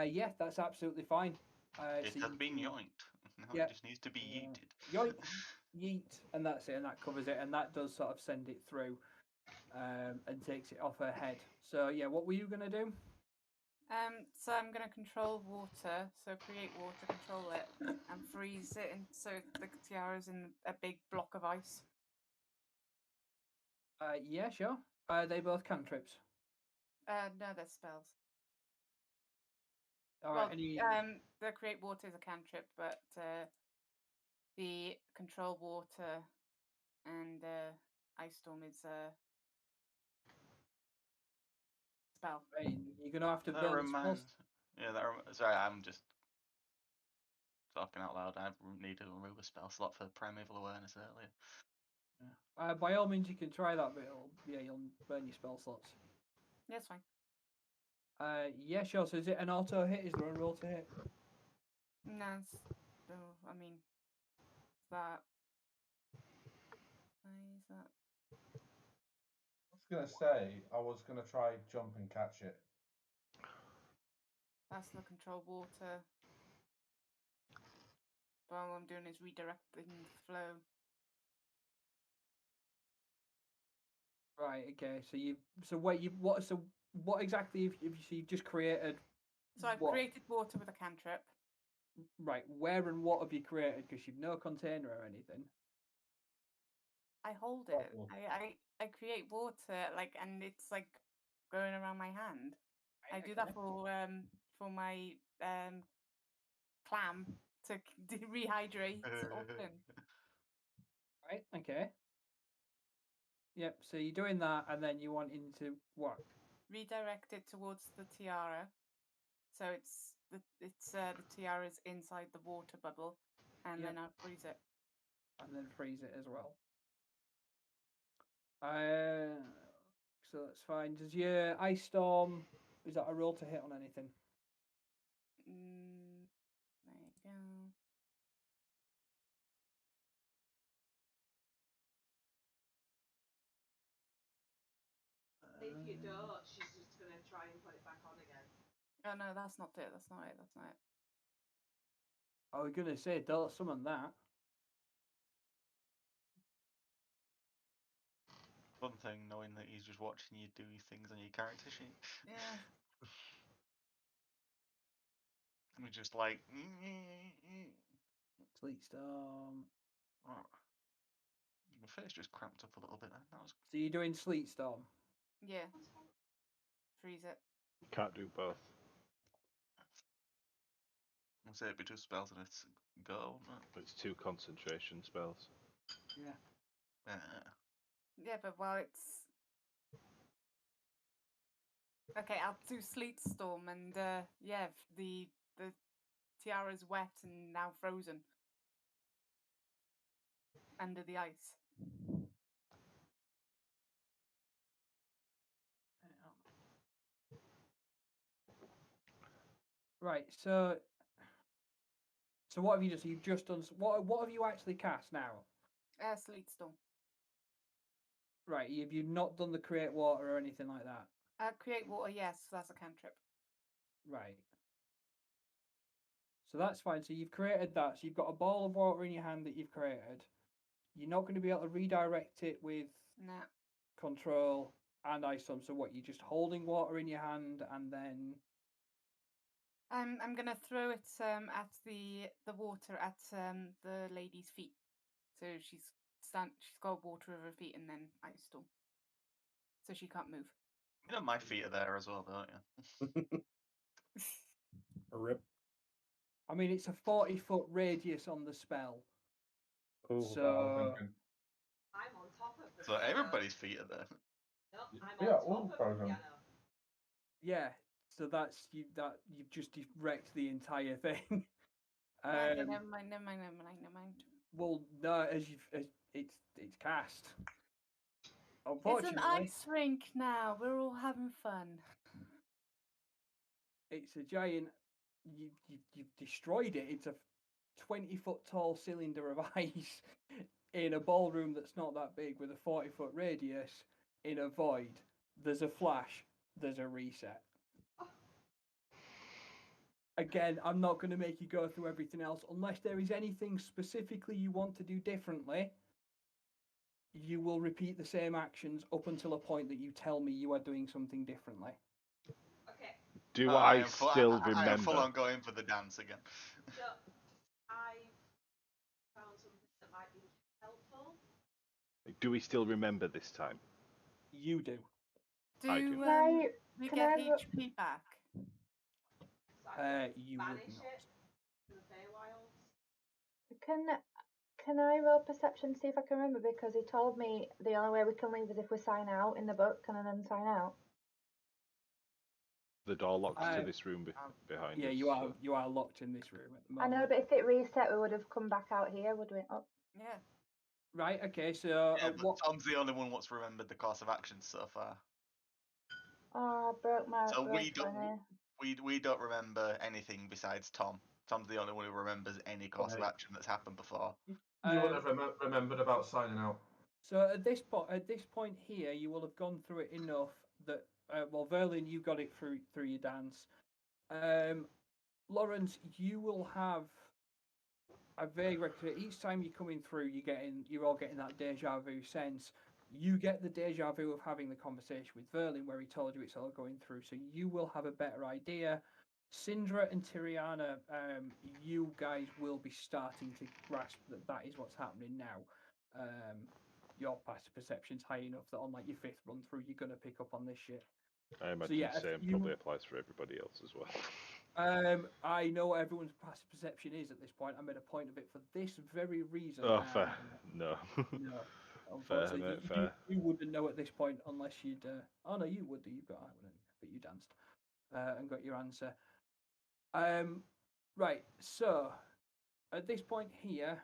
Yeah, that's absolutely fine. It So has you been can- yoinked. Now yeah, it just needs to be yeeted. yoink, yeet, and that's it, and that covers it, and that does sort of send it through, and takes it off her head. So yeah, what were you gonna do? So I'm gonna control water, so create water, control it, and freeze it, and so the tiara's in a big block of ice. Yeah, sure. They both cantrips. No, they're spells. All Well, right, any the create water is a cantrip, but the control water and ice storm is a spell. you're gonna have to That burn the reminds. spells. Yeah, sorry, I'm just talking out loud. I need to remove a spell slot for primeval awareness earlier. By all means, you can try that, but you'll burn your spell slots. Yeah, it's fine. Yeah, sure. So is it an auto hit? Is there a roll to hit? No, I mean that. Why is that? I was gonna say I was gonna try jump and catch it. That's the control water. But all I'm doing is redirecting the flow. Right. Okay. So what exactly have you so you've just created? So I've what? created water with a cantrip. Right. Where and what have you created? Because you've no container or anything. I hold it. Oh. I create water and it's like going around my hand. I do that for my clam to rehydrate often. Right. Okay. Yep. So you're doing that, and then you want into what? Redirect it towards the tiara, so the tiara's inside the water bubble, and Yep. then I freeze it. And then freeze it as well. So that's fine. Does your ice storm, is that a roll to hit on anything? There you go. If you don't, she's just gonna try and put it back on again. Oh no, that's not it. That's not it. That's not it. I was gonna say, don't summon that. Fun thing knowing that he's just watching you do things on your character sheet. Yeah. We're just like. Sleet storm. Oh. My face just cramped up a little bit then. That was. So you're doing sleet storm. Yeah. Freeze it. Can't do both. I'll say it'd be two spells and it's go. It's 2 concentration spells. Yeah. Yeah, but while it's okay, I'll do sleet storm, and yeah, the tiara's wet and now frozen under the ice. Right. So what have you just? You've just done. What have you actually cast now? Sleet storm. Right. Have you not done the create water or anything like that? Create water. Yes, that's a cantrip. Right. So that's fine. So you've created that. So you've got a ball of water in your hand that you've created. You're not going to be able to redirect it with Nah. control and ice storm. So what? You're just holding water in your hand and then. I'm gonna throw it at the water at the lady's feet. So she's got water over her feet and then ice storm. So she can't move. You know my feet are there as well, don't you? A rip. I mean, it's a 40-foot radius on the spell. Oh, So I'm on top of the So everybody's feet are there. No, I'm Yeah, on all top of the frozen. piano. yeah, so that's you've just wrecked the entire thing. Never mind. Well, no, as it's cast. It's an Unfortunately, ice rink now. We're all having fun. it's a giant. You've destroyed it. It's a 20-foot tall cylinder of ice in a ballroom that's not that big with a 40-foot radius in a void. There's a flash. There's a reset. Again, I'm not going to make you go through everything else unless there is anything specifically you want to do differently. You will repeat the same actions up until a point that you tell me you are doing something differently. Okay. Do I I am full, still I am full remember? on going for the dance again. So I found something that might be helpful. Do we still remember this time? You do. I do. Do Can I- we can get I ro- HP back? So I can You would banish not. it to the Feywilds. Can I roll perception to see if I can remember? Because he told me the only way we can leave is if we sign out in the book. Can I then sign out? The door locks I- to this room behind Yeah, us. you are locked in this room at the I moment. know, but if it reset, we would have come back out here, would we? Oh, Yeah. Right. Okay. So Yeah, at but what? Tom's the only one what's remembered the course of action so far. I broke my So we roll don't 20. we don't remember anything besides Tom. Tom's the only one who remembers any course of Right. action that's happened before. You would have remembered about signing out. So at this point here, you will have gone through it enough that well, Verlin, you got it through your dance. Lawrence, you will have a vague record. Each time you're coming through, you're all getting that deja vu sense. You get the deja vu of having the conversation with Verlin where he told you it's all going through, so you will have a better idea. Syndra and Tiriana, you guys will be starting to grasp that is what's happening now. Your passive perception's high enough that on like your 5th run through, you're gonna pick up on this shit. I imagine yeah, the same you- probably applies for everybody else as well. I know what everyone's passive perception is at this point. I made a point of it for this very reason. Oh, fair. No. No. Fair, Unfortunately, mate, you, fair. you wouldn't know at this point unless you'd. Oh no, you would do. You've got that one, but you danced and got your answer. Right. So at this point here,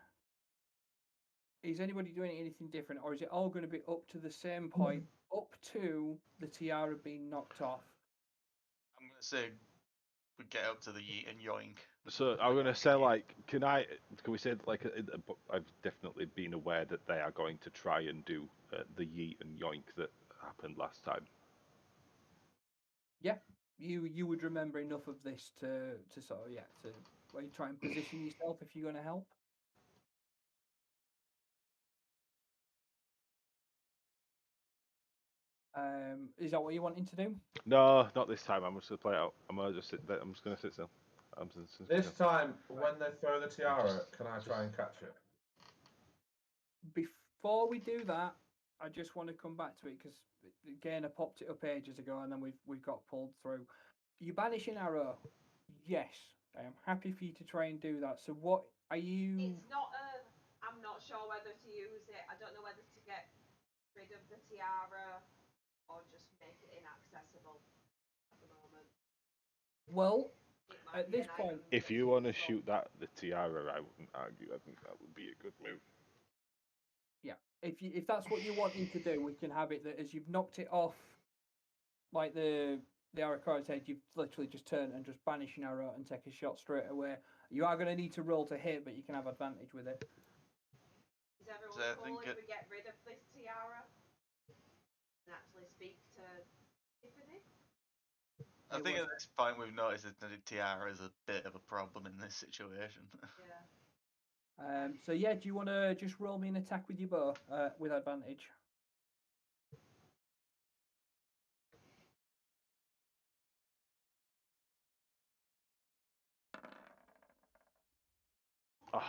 is anybody doing anything different, or is it all going to be up to the same point, up to the tiara being knocked off? I'm gonna say we get up to the yeet and yoink. So I'm gonna say, like, can we say like I've definitely been aware that they are going to try and do the yeet and yoink that happened last time. Yeah, you would remember enough of this to sort of to where you try and position yourself if you're going to help. Is that what you're wanting to do? No, not this time. I'm just gonna play it out. I'm gonna just sit there. I'm just gonna sit still. This time, when they throw the tiara, can I try and catch it? Before we do that, I just want to come back to it because again I popped it up ages ago and then we've got pulled through. You banish an arrow. Yes, I am happy for you to try and do that. So what are you? It's not I'm not sure whether to use it. I don't know whether to get rid of the tiara or just make it inaccessible at the moment. Well, It might at be this an point, item If that you can want to be sold. shoot the tiara, I wouldn't argue. I think that would be a good move. yeah, if that's what you're wanting to do, we can have it that as you've knocked it off, like the Arakara's head, you've literally just turned and just banish an arrow and take a shot straight away. You are going to need to roll to hit, but you can have advantage with it. Is everyone So I cool think if it- we get rid of this tiara and actually speak to Tiffany? I It think was- at this point we've noticed that the tiara is a bit of a problem in this situation. Yeah. So yeah, do you want to just roll me an attack with your bow with advantage? Oh,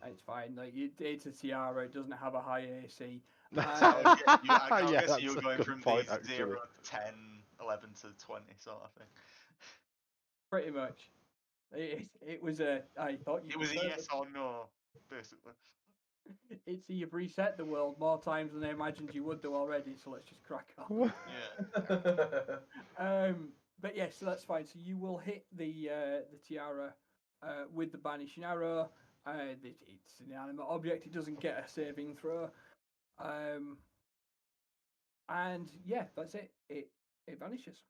It's fine. Like it's a tiara. It doesn't have a high AC. So, Uh, I'm Yeah, guessing you're that's a going good from point, the actually. 0 to 10, 11 to 20 sort of thing. pretty much. It was a. I thought you. It was a preferred yes the- or no, basically. It's you've reset the world more times than I imagined you would do already. So let's just crack on. Yeah. But yes, so that's fine. So you will hit the tiara with the banishing arrow. It's an inanimate object. It doesn't get a saving throw. And yeah, that's it. It vanishes.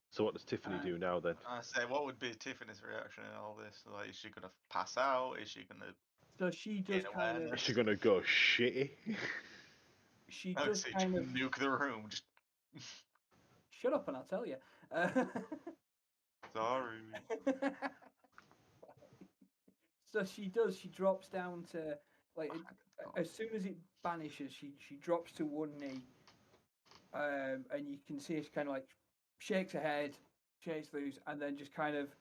So what does Tiffany do now then? I say, what would be Tiffany's reaction in all this? Like, is she gonna pass out? Is she gonna? So she gain does kind of. Is awareness? she gonna go shitty? She I would does say kind of. nuke the room. Just Shut up and I'll tell you. sorry. So she does. She drops down to like as soon as it vanishes, she drops to one knee, and you can see she kind of like shakes her head, shakes loose, and then just kind of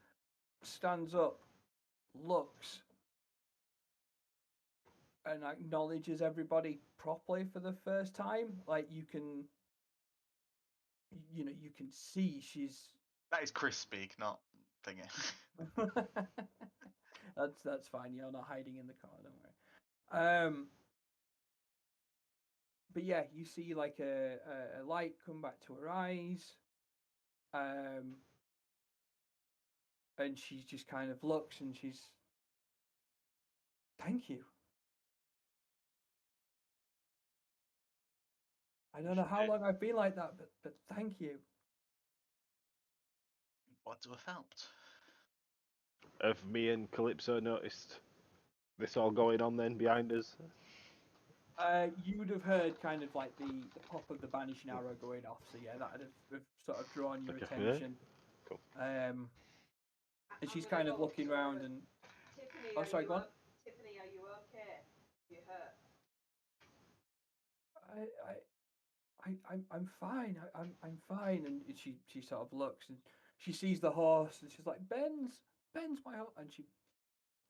stands up, looks, and acknowledges everybody properly for the first time. Like you can see she's. That is Chris speak, not thingy. That's fine. You're not hiding in the car. Don't worry. But yeah, you see like a light come back to her eyes, and she just kind of looks and she's, thank you. I don't know how long I've been like that, but thank you. What to have helped? Have me and Calypso noticed this all going on then behind us? You would have heard kind of like the pop of the banishing arrow going off, so yeah, that would have sort of drawn your Okay. attention. Cool. And she's kind of looking around and. Tiffany, Oh, sorry, go on. Tiffany, are you okay? You hurt? I'm fine. I'm fine. And she sort of looks and she sees the horse and she's like, Ben's my horse. And she,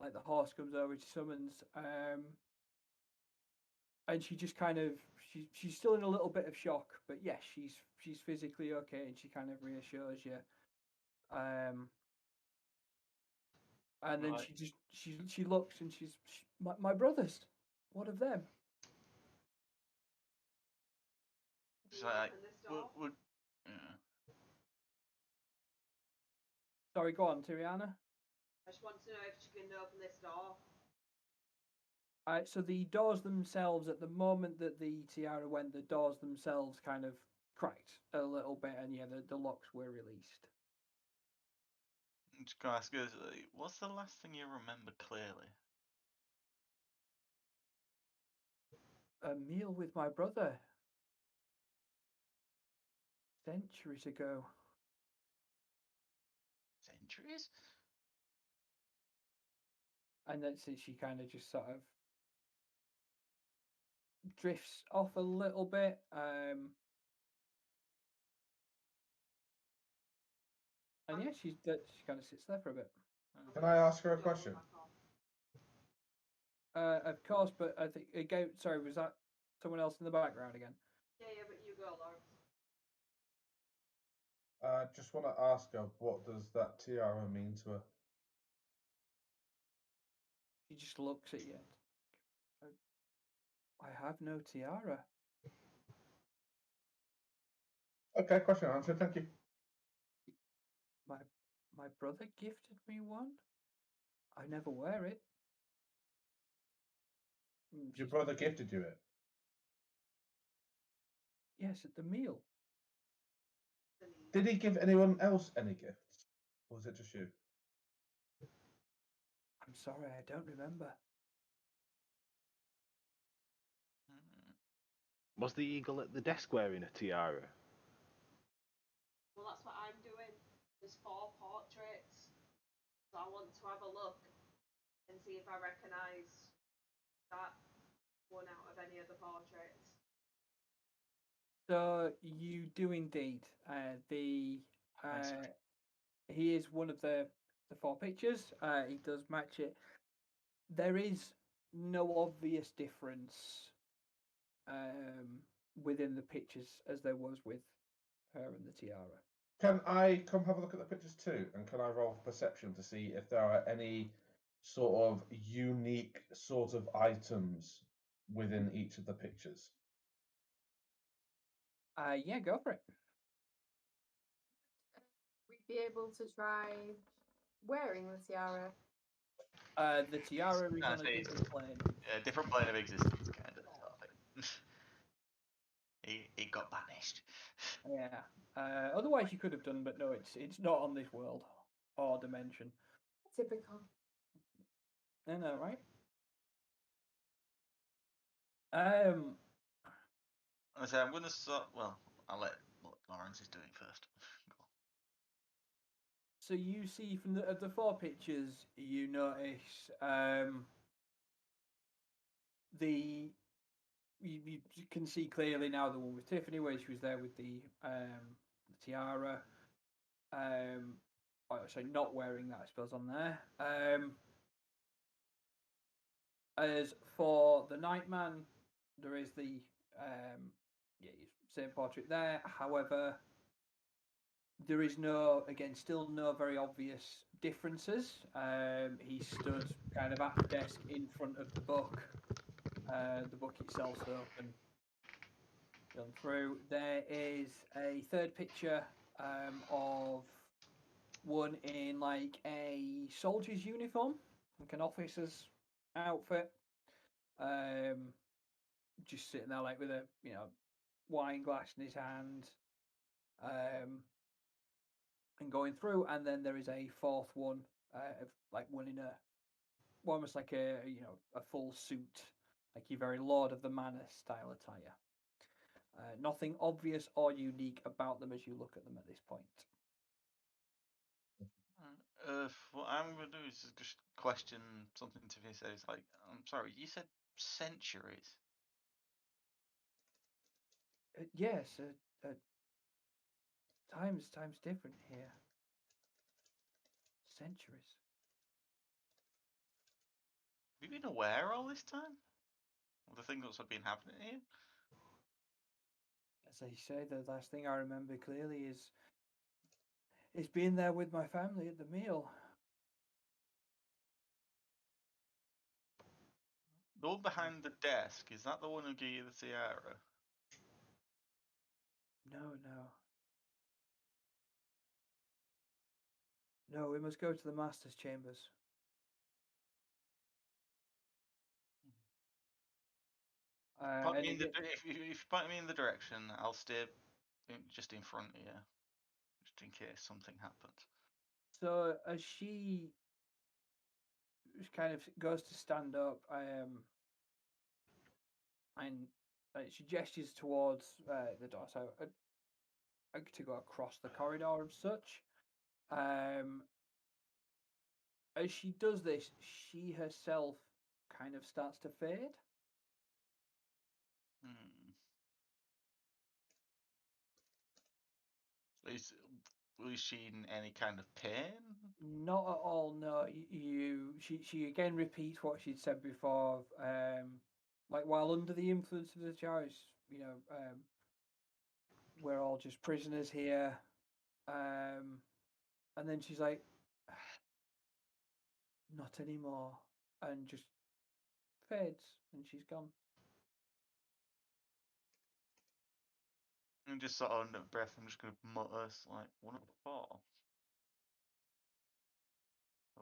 like, the horse comes over, she summons, and she just kind of she's still in a little bit of shock, but yes, she's physically okay, and she kind of reassures you. And then Right. she looks and my brothers. What of them? So, like, would yeah. Sorry, go on, Tiriana. I just want to know if she can open this door. So the doors themselves, at the moment that the tiara went, the doors themselves kind of cracked a little bit, and yeah, the locks were released. I'm just gonna ask you, what's the last thing you remember clearly? A meal with my brother. Centuries ago. Centuries? And then she kind of just sort of drifts off a little bit. And yeah, she kind of sits there for a bit. Can I ask her a question? Of course, but I think again. Sorry, was that someone else in the background again? Yeah, but you go, Lawrence. Just want to ask her, what does that tiara mean to her? She just looks at you. I have no tiara. Okay, question answered. Thank you. My brother gifted me one. I never wear it. Your brother gifted you it? Yes, at the meal. Did he give anyone else any gifts? Or was it just you? I'm sorry, I don't remember. Was the eagle at the desk wearing a tiara? Well, that's what I'm doing. There's 4 portraits. So I want to have a look and see if I recognise that one out of any of the portraits. So you do indeed. He is one of the 4 pictures. He does match it. There is no obvious difference within the pictures as there was with her and the tiara. Can I come have a look at the pictures too? And can I roll perception to see if there are any sort of unique sort of items within each of the pictures? Yeah, go for it. We'd be able to try wearing the tiara. The tiara is I on a say it's different plane. a different plane of existence, kind of sort of thing. he got banished. Yeah. Otherwise, you could have done, but no, it's not on this world or dimension. Typical. I know, right? I say I'm gonna start. Well, I'll let what Lawrence is doing first. So you see from the 4 pictures, you notice you can see clearly now the one with Tiffany where she was there with the tiara. Sorry, not wearing that, I suppose, on there. As for the Nightman, there is the same portrait there. However, there is still no very obvious differences. He stood kind of at the desk in front of the book. The book itself's open. Gone through. There is a third picture of one in like a soldier's uniform, like an officer's outfit. Just sitting there like with a wine glass in his hand. And going through, and then there is a fourth one, of like one in almost like a a full suit, like your very Lord of the Manor style attire. Nothing obvious or unique about them as you look at them at this point. What I'm gonna do is just question something Tiffany said. It's like, I'm sorry, you said centuries. Yes, time's different here. Centuries. Have you been aware all this time of the things that have been happening here? As I say, the last thing I remember clearly is being there with my family at the meal. The one behind the desk, is that the one who gave you the tiara? No. No, we must go to the master's chambers. Point me in if you point me in the direction, I'll stay just in front of you, just in case something happens. So as she kind of goes to stand up, and she gestures towards the door, so to go across the corridor and such. As she does this, she herself kind of starts to fade. Was she in any kind of pain? Not at all. No, She again repeats what she'd said before. Like while under the influence of the jars, we're all just prisoners here. And then she's like, not anymore, and just fades, and she's gone. And just sort of under breath, I'm just gonna mutter, like, one of the 4.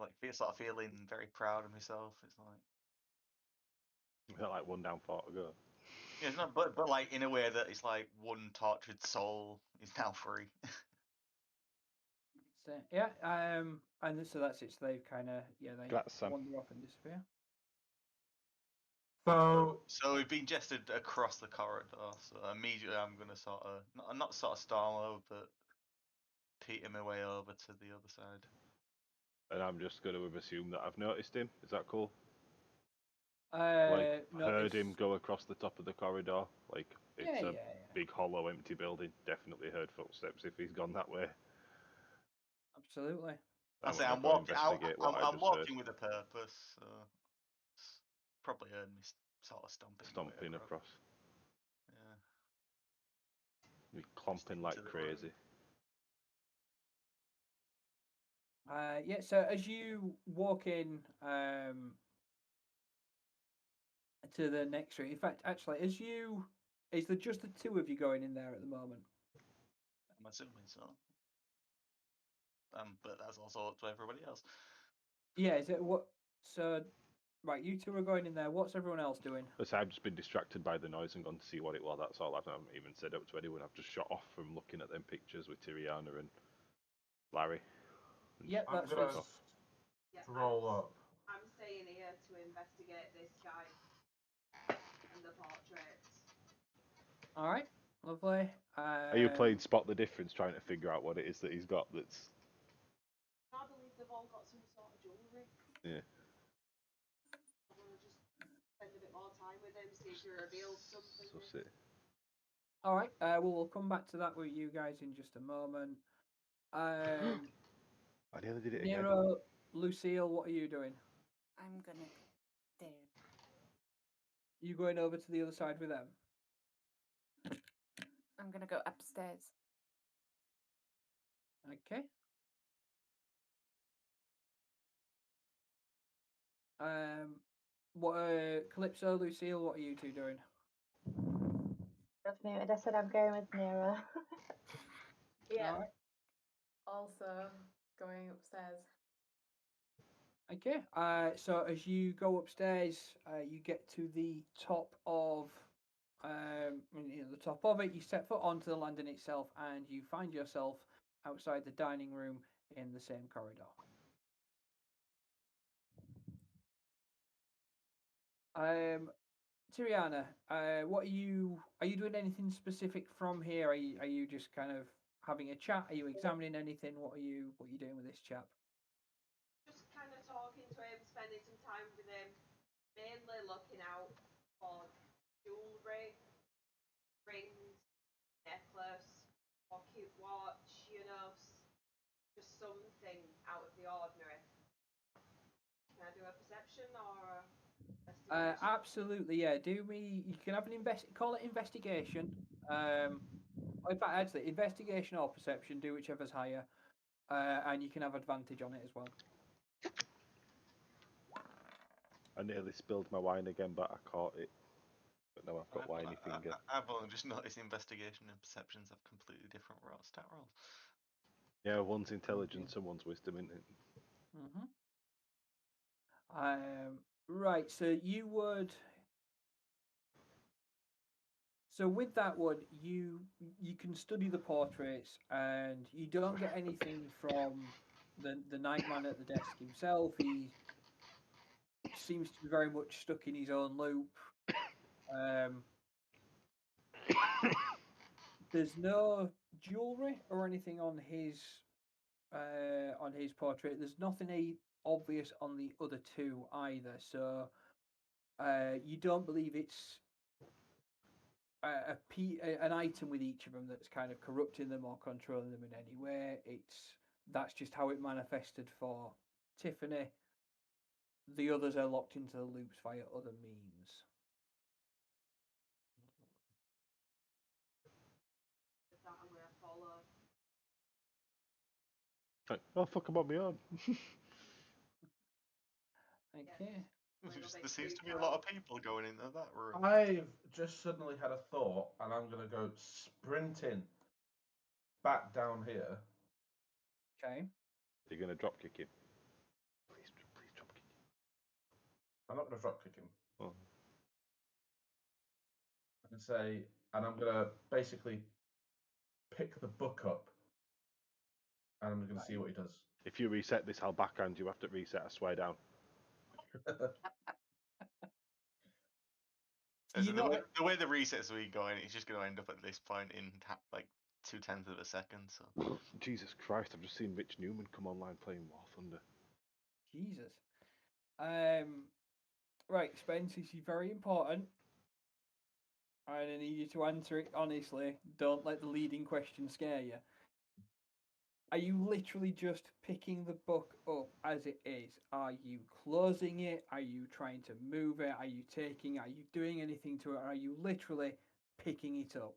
Like, sort of feeling very proud of myself. It's like 1 down, 4 to go. Yeah, it's not, but like in a way that it's like one tortured soul is now free. So yeah, and so that's it. So they've kind of they wander off and disappear. So we've been gestured across the corridor. So immediately I'm gonna sort of not sort of storm over, but peter my way over to the other side. And I'm just going to assume that I've noticed him. Is that cool? No, heard him go across the top of the corridor. Like it's Yeah, a big hollow, empty building. Definitely heard footsteps if he's gone that way. Absolutely. I say I'm walking. I'm walking with a purpose. So probably heard me sort of stomping across. Yeah. Me clomping like crazy. Yeah. So as you walk in to the next room, in fact, actually, is there just the 2 of you going in there at the moment? I'm assuming so. But that's also up to everybody else. Yeah. Is it what? So, right, you two are going in there. What's everyone else doing? As I've just been distracted by the noise and gone to see what it was. That's all. I haven't even said up to anyone. I've just shot off from looking at them pictures with Tiriana and Larry. And Yep, I'm that's gonna fine. Yeah, roll up. I'm staying here to investigate this guy and the portraits. All right, lovely. Are you playing Spot the Difference, trying to figure out what it is that he's got that's... I believe they've all got some sort of jewellery. Yeah. I want to just spend a bit more time with him, see if he reveals something. So sick. All right, we'll come back to that with you guys in just a moment. I nearly did it again. Nero, Lucille, what are you doing? I'm gonna go there. You going over to the other side with them? I'm gonna go upstairs. Okay. What? Calypso, Lucille, what are you two doing? Just muted. I said I'm going with Nero. Yeah. All right. Also going upstairs. Okay. So as you go upstairs, you get to the top of, the top of it. You step foot onto the landing itself, and you find yourself outside the dining room in the same corridor. Tiriana, what are you doing anything specific from here? Are you just kind of having a chat? Are you examining anything? What are you doing with this chap? Just kind of talking to him, spending some time with him, mainly looking out for jewellery, rings, necklace, or cute watch, just something out of the ordinary. Can I do a perception or a investigation? Absolutely, yeah. Do me. You can have an call it investigation. In fact, actually, investigation or perception. Do whichever's higher, and you can have advantage on it as well. I nearly spilled my wine again, but I caught it. But now I've got whiny finger. I've only just noticed investigation and perceptions have completely different stat rolls. Yeah, one's intelligence and one's wisdom, isn't it? Right. So you would. So with that one, you can study the portraits, and you don't get anything from the nightman at the desk himself. He seems to be very much stuck in his own loop. There's no jewelry or anything on his portrait. There's nothing obvious on the other two either. So you don't believe it's an item with each of them that's kind of corrupting them or controlling them in any way. That's just how it manifested for Tiffany. The others are locked into the loops via other means. That I'm going to follow. Like, oh, fuck, I'm on my own. Okay. There seems to be a lot of people going into that room. I've just suddenly had a thought, and I'm going to go sprinting back down here. Okay. You're going to drop kick him. Please drop kick him. I'm not going to drop kick him. Oh. And I'm going to basically pick the book up, and I'm going to see what he does. If you reset this, I'll backhand you. Have to reset, I swear down. The way the resets are going, it's just going to end up at this point in like 0.2 of a second. So Jesus Christ! I've just seen Rich Newman come online playing War Thunder. Jesus. Right, Spence, this is very important. I need you to answer it honestly. Don't let the leading question scare you. Are you literally just picking the book up as it is? Are you closing it? Are you trying to move it? Are you doing anything to it? Or are you literally picking it up?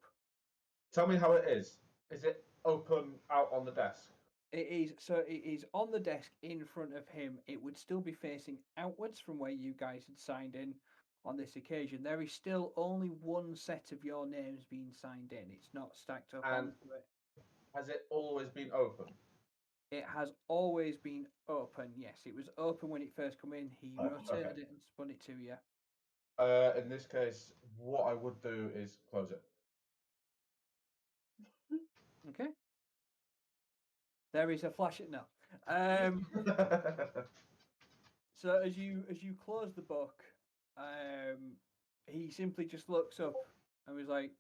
Tell me how it is. Is it open out on the desk? It is. So it is on the desk in front of him. It would still be facing outwards from where you guys had signed in on this occasion. There is still only one set of your names being signed in. It's not stacked up And onto it. has it always been open? It has always been open. Yes, it was open when it first come in. He Oh, rotated okay. it and spun it to you. In this case, what I would do is close it. Okay. There is a flash. No. Um, so as you close the book, he simply just looks up and was like,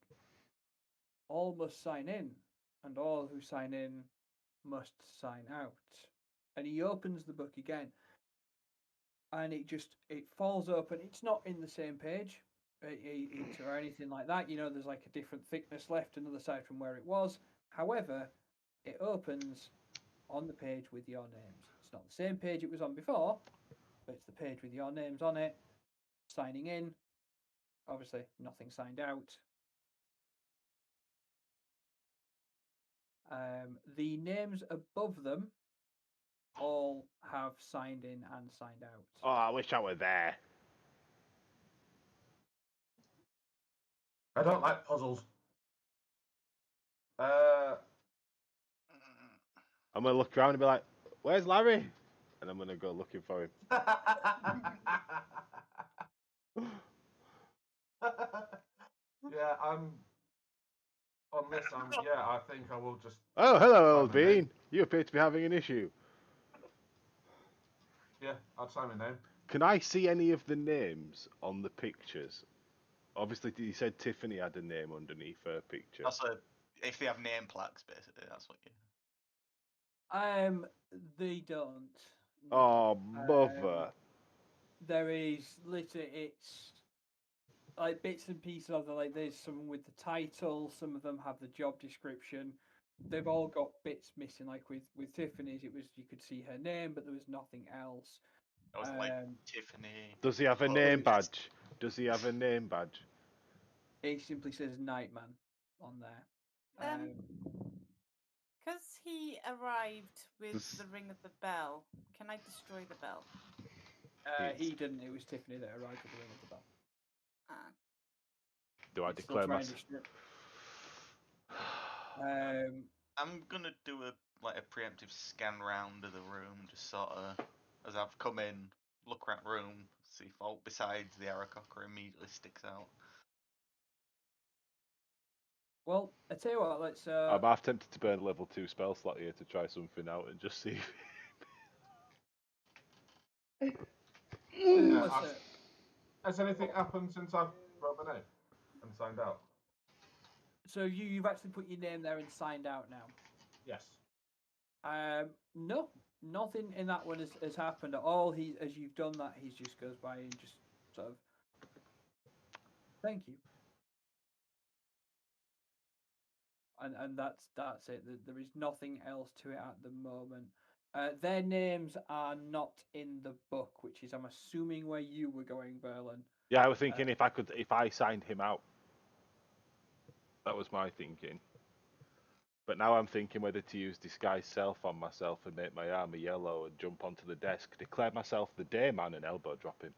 "All must sign in, and all who sign in must sign out." And he opens the book again, and it falls open. It's not in the same page, or anything like that. You know, there's like a different thickness left another side from where it was. However, it opens on the page with your names. It's not the same page it was on before, but it's the page with your names on it. Signing in. Obviously, nothing signed out. The names above them all have signed in and signed out. Oh, I wish I were there. I don't like puzzles. Uh, I'm gonna look around and be like, "Where's Larry?" And I'm gonna go looking for him. yeah, on this. I think I will just. Oh, hello, sign old my name. bean. You appear to be having an issue. Yeah, I'd sign my name. Can I see any of the names on the pictures? Obviously, you said Tiffany had a name underneath her picture. If they have name plaques, basically, that's what you. They don't. Oh, mother. There is literally it's like bits and pieces of the like. There's some with the title. Some of them have the job description. They've all got bits missing. Like with Tiffany's, it was you could see her name, but there was nothing else. I was like Tiffany. Does he have a Oh, name yes. badge? Does he have a name badge? It simply says Nightman on there. Because he arrived with Does- the ring of the bell, can I destroy the bell? He didn't. It was Tiffany that arrived with the ring of the bell. Ah. Do I It's still declare trying to myself? I'm gonna do a preemptive scan round of the room, just sort of as I've come in, look around the room, see if all besides the Aarakocra immediately sticks out. Well, I tell you what. Let's. I'm half tempted to burn a level 2 spell slot here to try something out and just see. Has anything happened since I've wrote my name and signed out? So you've actually put your name there and signed out now. Yes. No, nothing in that one has happened at all. As you've done that, he just goes by and just sort of, thank you. And that's it. There is nothing else to it at the moment. Their names are not in the book, which is I'm assuming where you were going, Verlin. Yeah, I was thinking if I signed him out. That was my thinking. But now I'm thinking whether to use disguise self on myself and make my armor yellow and jump onto the desk, declare myself the Dayman and elbow drop him.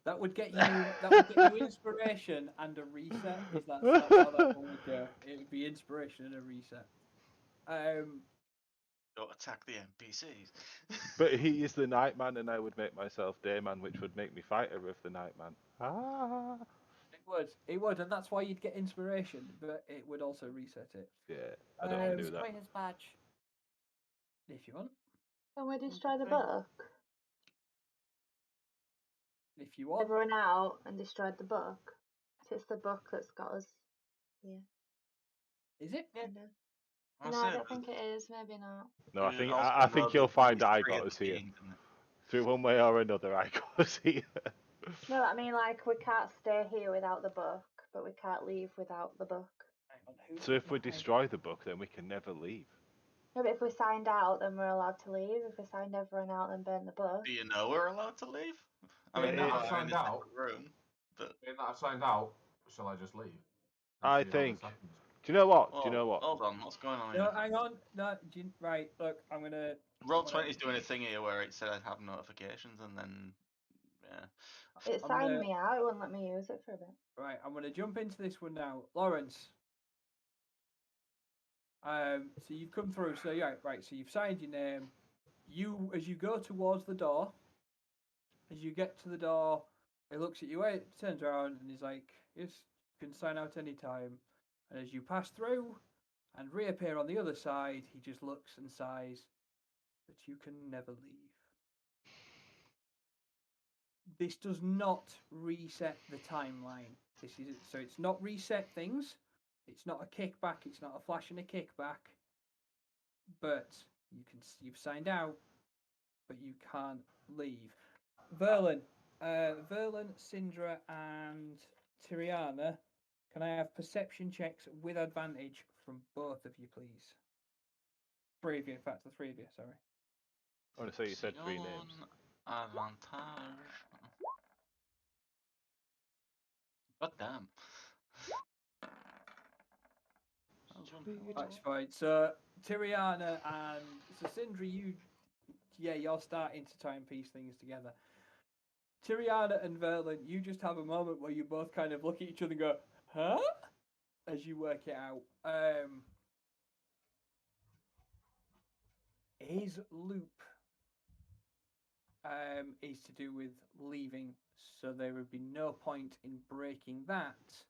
That would get you inspiration and a reset. That's how that one would go. It would be inspiration and a reset. Don't attack the NPCs. But he is the Nightman and I would make myself Dayman, which would make me fighter of the Nightman. Ah. It would, and that's why you'd get inspiration, but it would also reset it. Yeah, I don't want to do that. Destroy his badge. If you want. Can we destroy the book? If you want. Everyone out and destroyed the book. It's the book that's got us. Yeah. Is it? Yeah. No, I don't think it is. Maybe not. No, I think you'll find I got us here. Through one way or another, I got us here. No, I mean, like, we can't stay here without the book, but we can't leave without the book. So if we destroy the book, then we can never leave. No, but if we signed out, then we're allowed to leave. If we signed everyone out, then burn the book. Do you know we're allowed to leave? I mean, Being that not I've signed out. room, but Being that I've signed out, shall I just leave? I think. Do you know what? Well, do you know what? Hold on, what's going on No, here? hang on. No, right. Look, I'm gonna. Roll20 is doing a thing here where it said I'd have notifications, and then yeah. It signed me out. It wouldn't let me use it for a bit. Right, I'm gonna jump into this one now, Lawrence. So you've come through. So yeah, right. So you've signed your name. As you go towards the door, as you get to the door, he looks at you, turns around, and he's like, "Yes, you can sign out any time." And as you pass through and reappear on the other side, he just looks and sighs, "But you can never leave." This does not reset the timeline. So it's not reset things. It's not a kickback. It's not a flash and a kickback. But you've signed out, but you can't leave. Verlin, Syndra, and Tiriana, can I have perception checks with advantage from both of you, please? Three of you, in fact, the three of you. Sorry. I want to say you said 3 names. Advantage. God damn. That's fine. So Tiriana and Syndra, you're starting to try and piece things together. Tiriana and Verlin, you just have a moment where you both kind of look at each other and go, "Huh?" as you work it out. His loop is to do with leaving, so there would be no point in breaking that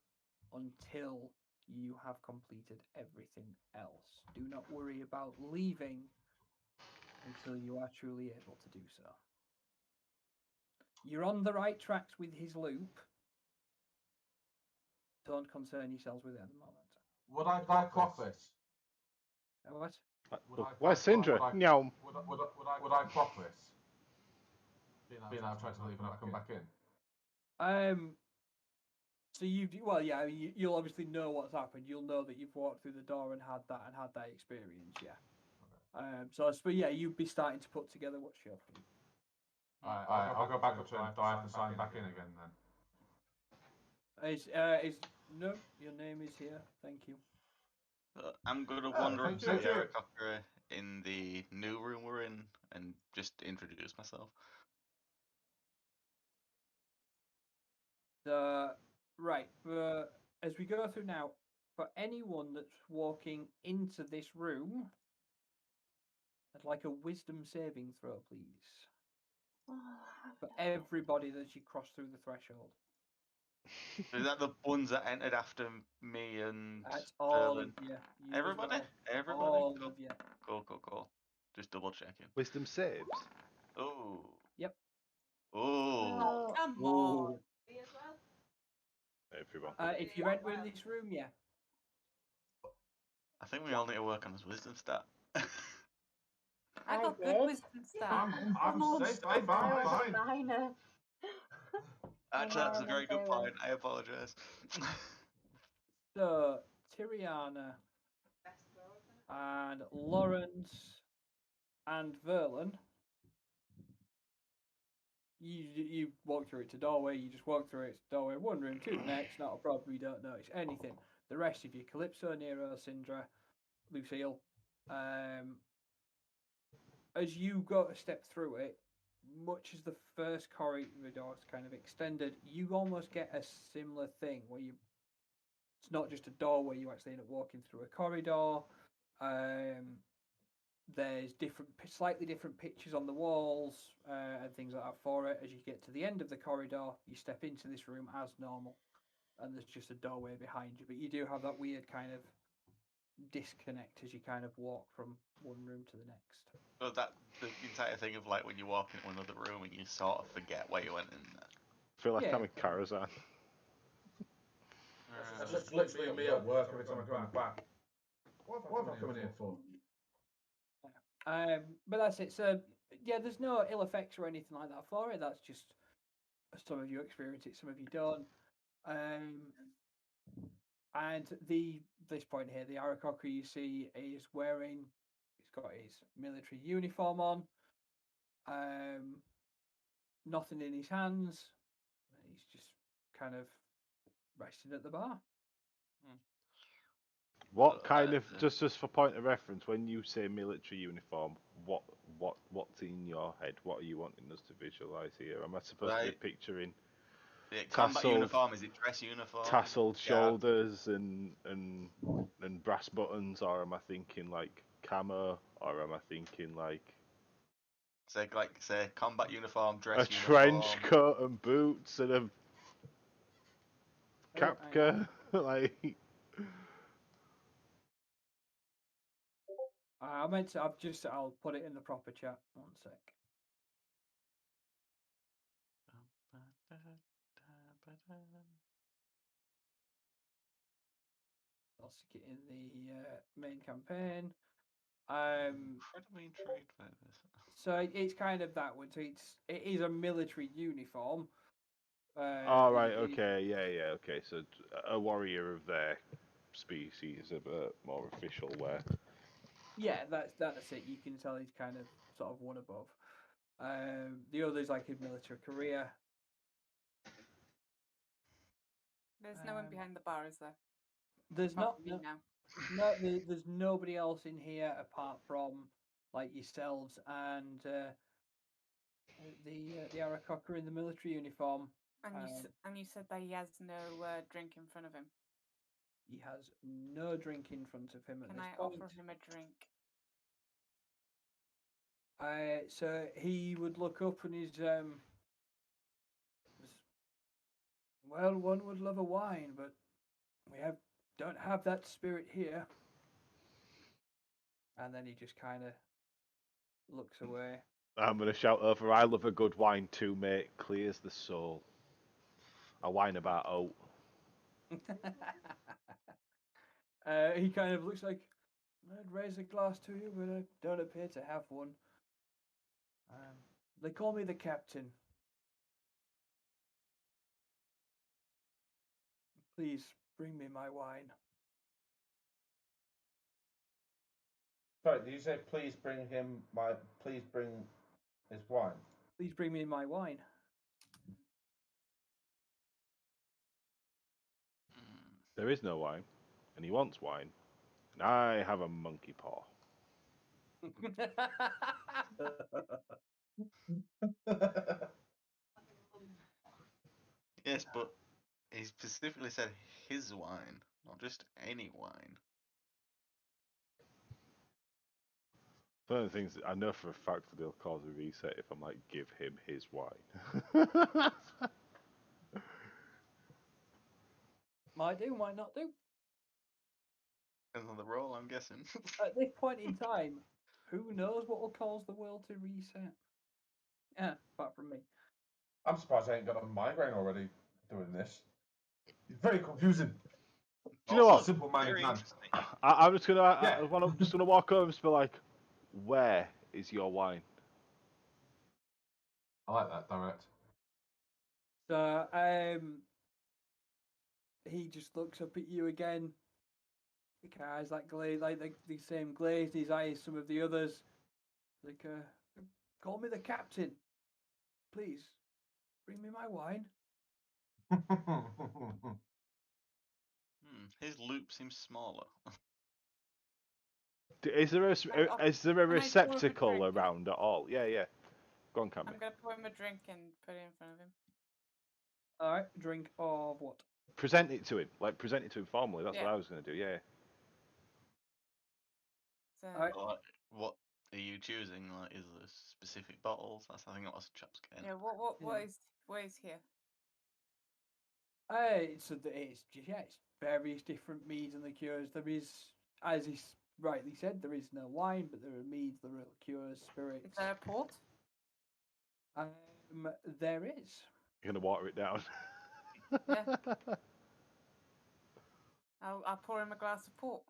until you have completed everything else. Do not worry about leaving until you are truly able to do so. You're on the right tracks with his loop. Don't concern yourselves with it at the moment. Would I clock this? What? Where's Syndra? Nyam. Would I clock this? Being out trying to leave and I come back in. So you'll obviously know what's happened. You'll know that you've walked through the door and had that experience. Yeah. Okay. Yeah, you'd be starting to put together what's your fleet. Alright, I'll go back up to him. Do I have to sign back in again then? No, your name is here. Thank you. I'm gonna wander up to Aarakocra in the new room we're in and just introduce myself. Right. As we go through now, for anyone that's walking into this room, I'd like a wisdom saving throw, please. For everybody that you cross through the threshold. Is that the ones that entered after me and That's all Verlin? of you. Everybody? Everybody? All Cool. of you. Cool. Just double checking. Wisdom saves? Oh. Yep. Oh. Come on. Everyone. If you're entering this room, yeah. I think we all need to work on this wisdom stat. I got good wisdom stat. I'm safe. I'm fine. Actually, that's a very good point. I apologize. So, Tiriana and Lawrence and Verlin, you walk through it to doorway, you just walk through it to doorway, one room, two next, not a problem, you don't notice anything. The rest of you, Calypso, Nero, Syndra, Lucille, as you go to step through it, much as the first corridor is kind of extended, you almost get a similar thing where it's not just a doorway, you actually end up walking through a corridor. There's slightly different pictures on the walls and things like that for it. As you get to the end of the corridor, you step into this room as normal, and there's just a doorway behind you. But you do have that weird kind of disconnect as you kind of walk from one room to the next. So the entire thing of like when you walk into another room and you sort of forget why you went in there. I feel like I'm a Karazhan. That's just literally me at work every time I come back. What am I coming here for? But that's it. So yeah, there's no ill effects or anything like that for it. That's just some of you experience it, some of you don't. And this point here, the Aarakocra you see is wearing, he's got his military uniform on, nothing in his hands. He's just kind of resting at the bar. What kind of, just for point of reference, when you say military uniform, what's in your head? What are you wanting us to visualize here? Am I supposed to be picturing Combat Tasseled- uniform, is it dress uniform? Tasseled Yeah. shoulders and brass buttons, or am I thinking like camo, or am I thinking like Say combat uniform, dress a uniform. trench coat and boots and a Oh, hang on. kapka? Like, I meant to. I'll put it in the proper chat. 1 sec. I'll stick it in the main campaign. Incredibly intrigued by this. So it's kind of that one. So it is a military uniform. all right, it- okay, yeah, okay. So a warrior of their species, a bit more official wear. Yeah, that's it. You can tell he's kind of sort of one above. The other's like his military career. There's no one Um, behind the bar, is there? There's Apart not from me no, now. there's nobody else in here apart from like yourselves and the Arakoka in the military uniform. And you said that he has no drink in front of him. He has no drink in front of him at Can this I point. offer him a drink? So he would look up and he's well, one would love a wine, but we don't have that spirit here. And then he just kind of looks away. I'm gonna shout over. I love a good wine too, mate. Clears the soul. A wine about oat. He kind of looks like I'd raise a glass to you, but I don't appear to have one. They call me the captain. Please bring me my wine. Sorry, did you say please bring his wine? Please bring me my wine. There is no wine, and he wants wine, and I have a monkey paw. Yes, but he specifically said his wine, not just any wine. One of the things I know for a fact that he'll cause a reset if I'm like, give him his wine. Might do, might not do. Depends on the role, I'm guessing. At this point in time, who knows what will cause the world to reset? Yeah, apart from me. I'm surprised I ain't got a migraine already doing this. It's very confusing. Do you know what? Simple-minded Very man. interesting. I'm just gonna, Yeah. I'm just gonna walk over and just be like, where is your wine? I like that, direct. So, he just looks up at you again. The eyes like glaze, like the same glazed his eyes. Some of the others, like, call me the captain, please. Bring me my wine. His loop seems smaller. Is there a Can I pour him a receptacle drink? around at all? Yeah. Go on, Cammy. I'm gonna pour him a drink and put it in front of him. All right, drink of what? Present it to him, like present it to him formally. That's what Yeah. I was gonna do. Yeah. So, All right. Like, what are you choosing? Like, is there specific bottles? That's I think lots of chaps getting. yeah, what is here? It's various different meads and liqueurs. There is, as he rightly said, there is no wine, but there are meads, there are liqueurs, spirits. Is there a port? There is. You're gonna water it down. Yeah. I'll pour him a glass of port.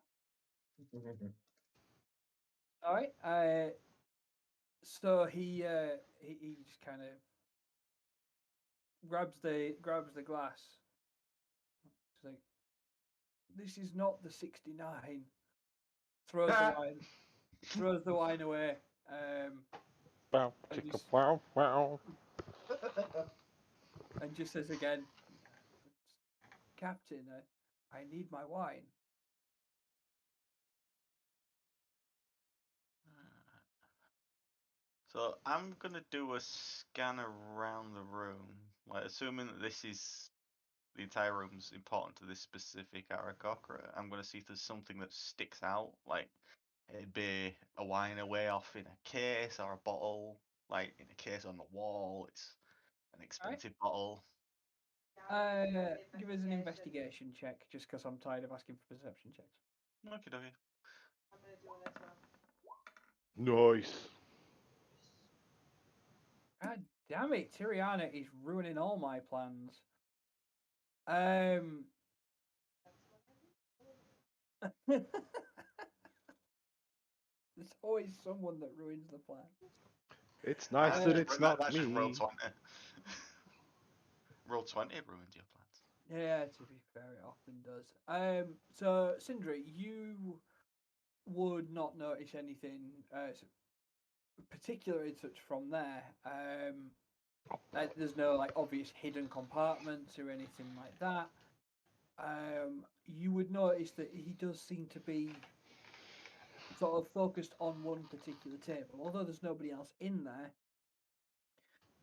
All right. So he just kind of grabs the glass. He's like, "This is not the 69." Throws the wine away. Bow, And chicka, just- wow, wow. And just says again, "Captain, I need my wine." So I'm gonna do a scan around the room. Like, assuming that this is the entire room's important to this specific Aarakocra, I'm gonna see if there's something that sticks out. Like, it'd be a wine away off in a case or a bottle, like in a case on the wall. It's an expensive bottle. Give us an investigation check, just because I'm tired of asking for perception checks. Okay, okay. I'm gonna do one as well. Nice. God damn it, Tiriana is ruining all my plans. There's always someone that ruins the plan. It's nice that it's not That's just roll me. 20. Roll 20 ruined your plans. Yeah, to be fair, it often does. So Sindri, you would not notice anything particular as such from there. There's no like obvious hidden compartments or anything like that. You would notice that he does seem to be sort of focused on one particular table, although there's nobody else in there.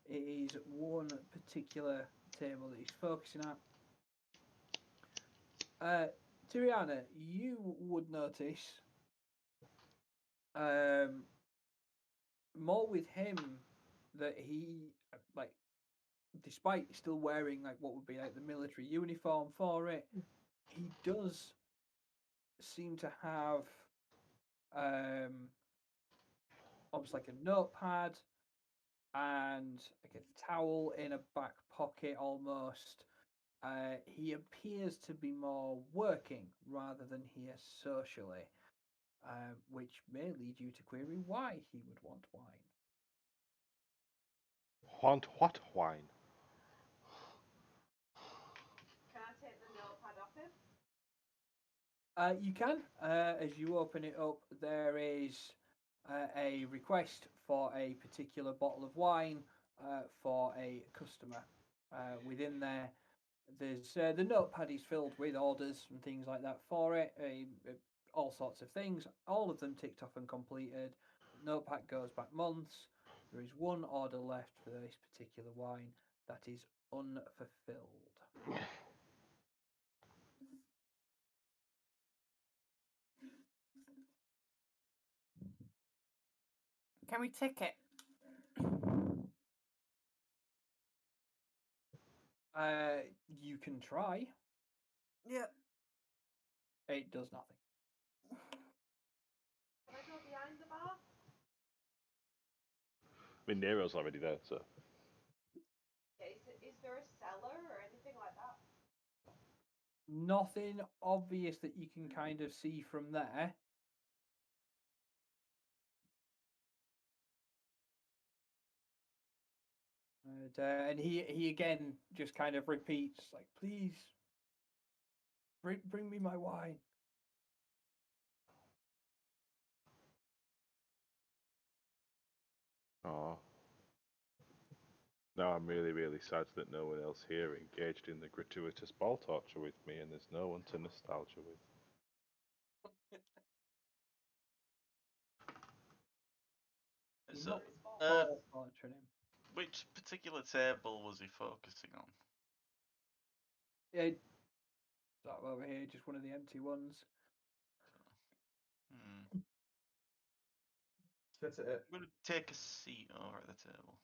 It is one particular table that he's focusing at. Tiriana, you would notice more with him that he, like, despite still wearing like what would be like the military uniform for it, he does seem to have almost like a notepad and like a towel in a back pocket almost. He appears to be more working rather than here socially, which may lead you to query why he would want wine. Want what wine? Can I take the notepad off him? You can. As you open it up, there is a request for a particular bottle of wine for a customer. Within there, there's the notepad is filled with orders and things like that for it, all sorts of things. All of them ticked off and completed. The notepad goes back months. There is one order left for this particular wine that is unfulfilled. Can we tick it? You can try. Yeah. It does nothing. Can I go behind the bar? I mean, Nero's already there, so. Yeah, is there a cellar or anything like that? Nothing obvious that you can kind of see from there. And he again just kind of repeats like, "Please, bring me my wine." Oh. Now I'm really, really sad that no one else here engaged in the gratuitous ball torture with me, and there's no one to nostalgia with. You're So, not ball torturing him. which particular table was he focusing on? That over here, just one of the empty ones. Sit at it. I'm gonna take a seat over at the table.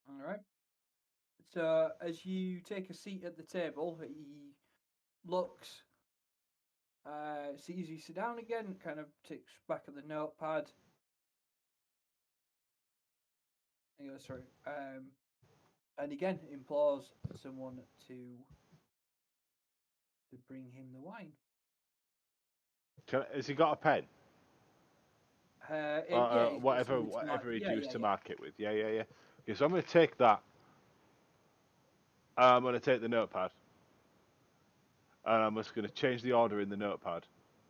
All right. So as you take a seat at the table, he looks, sees you sit down again, kind of ticks back at the notepad. And goes through. And again implores someone to bring him the wine. Has he got a pen? Whatever he'd used to mark it with. Yeah. Okay, so I'm going to take that. I'm going to take the notepad. And I'm just going to change the order in the notepad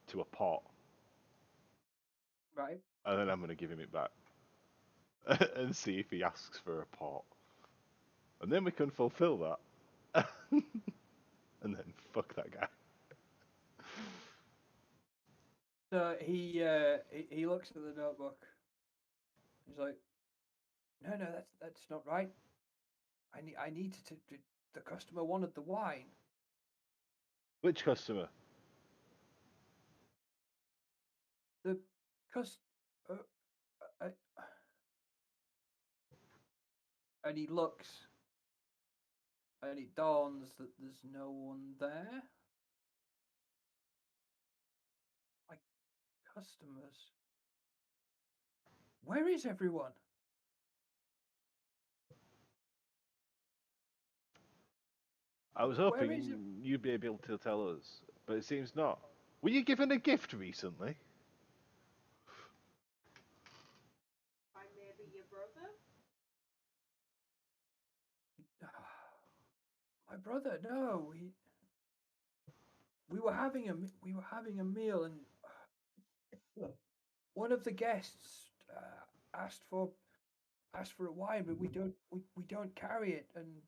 to a pot. Right. And then I'm going to give him it back. And see if he asks for a pot. And then we can fulfill that. And then fuck that guy. So he looks at the notebook He's like, no, that's not right. I need to. The customer wanted the wine. Which customer? The cus. Uh, and he looks, and it dawns that there's no one there. My customers. Where is everyone? I was Where hoping is it? you'd be able to tell us, but it seems not. Were you given a gift recently? By maybe your brother? My brother, no, we were having a meal, and one of the guests asked for a wine, but we don't carry it, and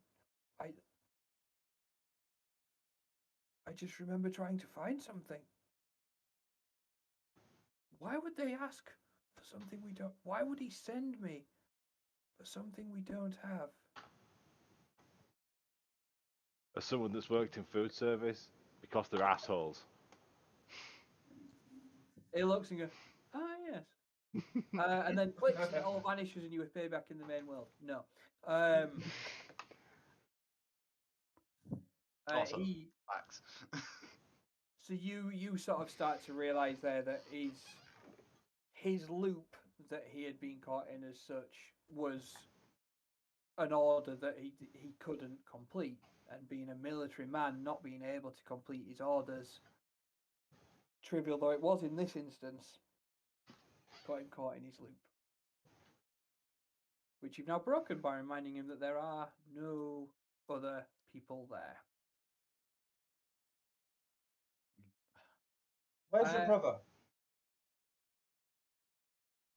I just remember trying to find something. Why would they ask for something we don't? Why would he send me for something we don't have? As someone that's worked in food service, because they're assholes. He looks and goes, "Ah, yes," and then clicks, and it all vanishes, and you appear back in the main world. No. Also, He. facts. So you sort of start to realise there that his loop that he had been caught in as such was an order that he couldn't complete, and being a military man, not being able to complete his orders, trivial though it was in this instance, got him caught in his loop. Which you've now broken by reminding him that there are no other people there. Where's your brother?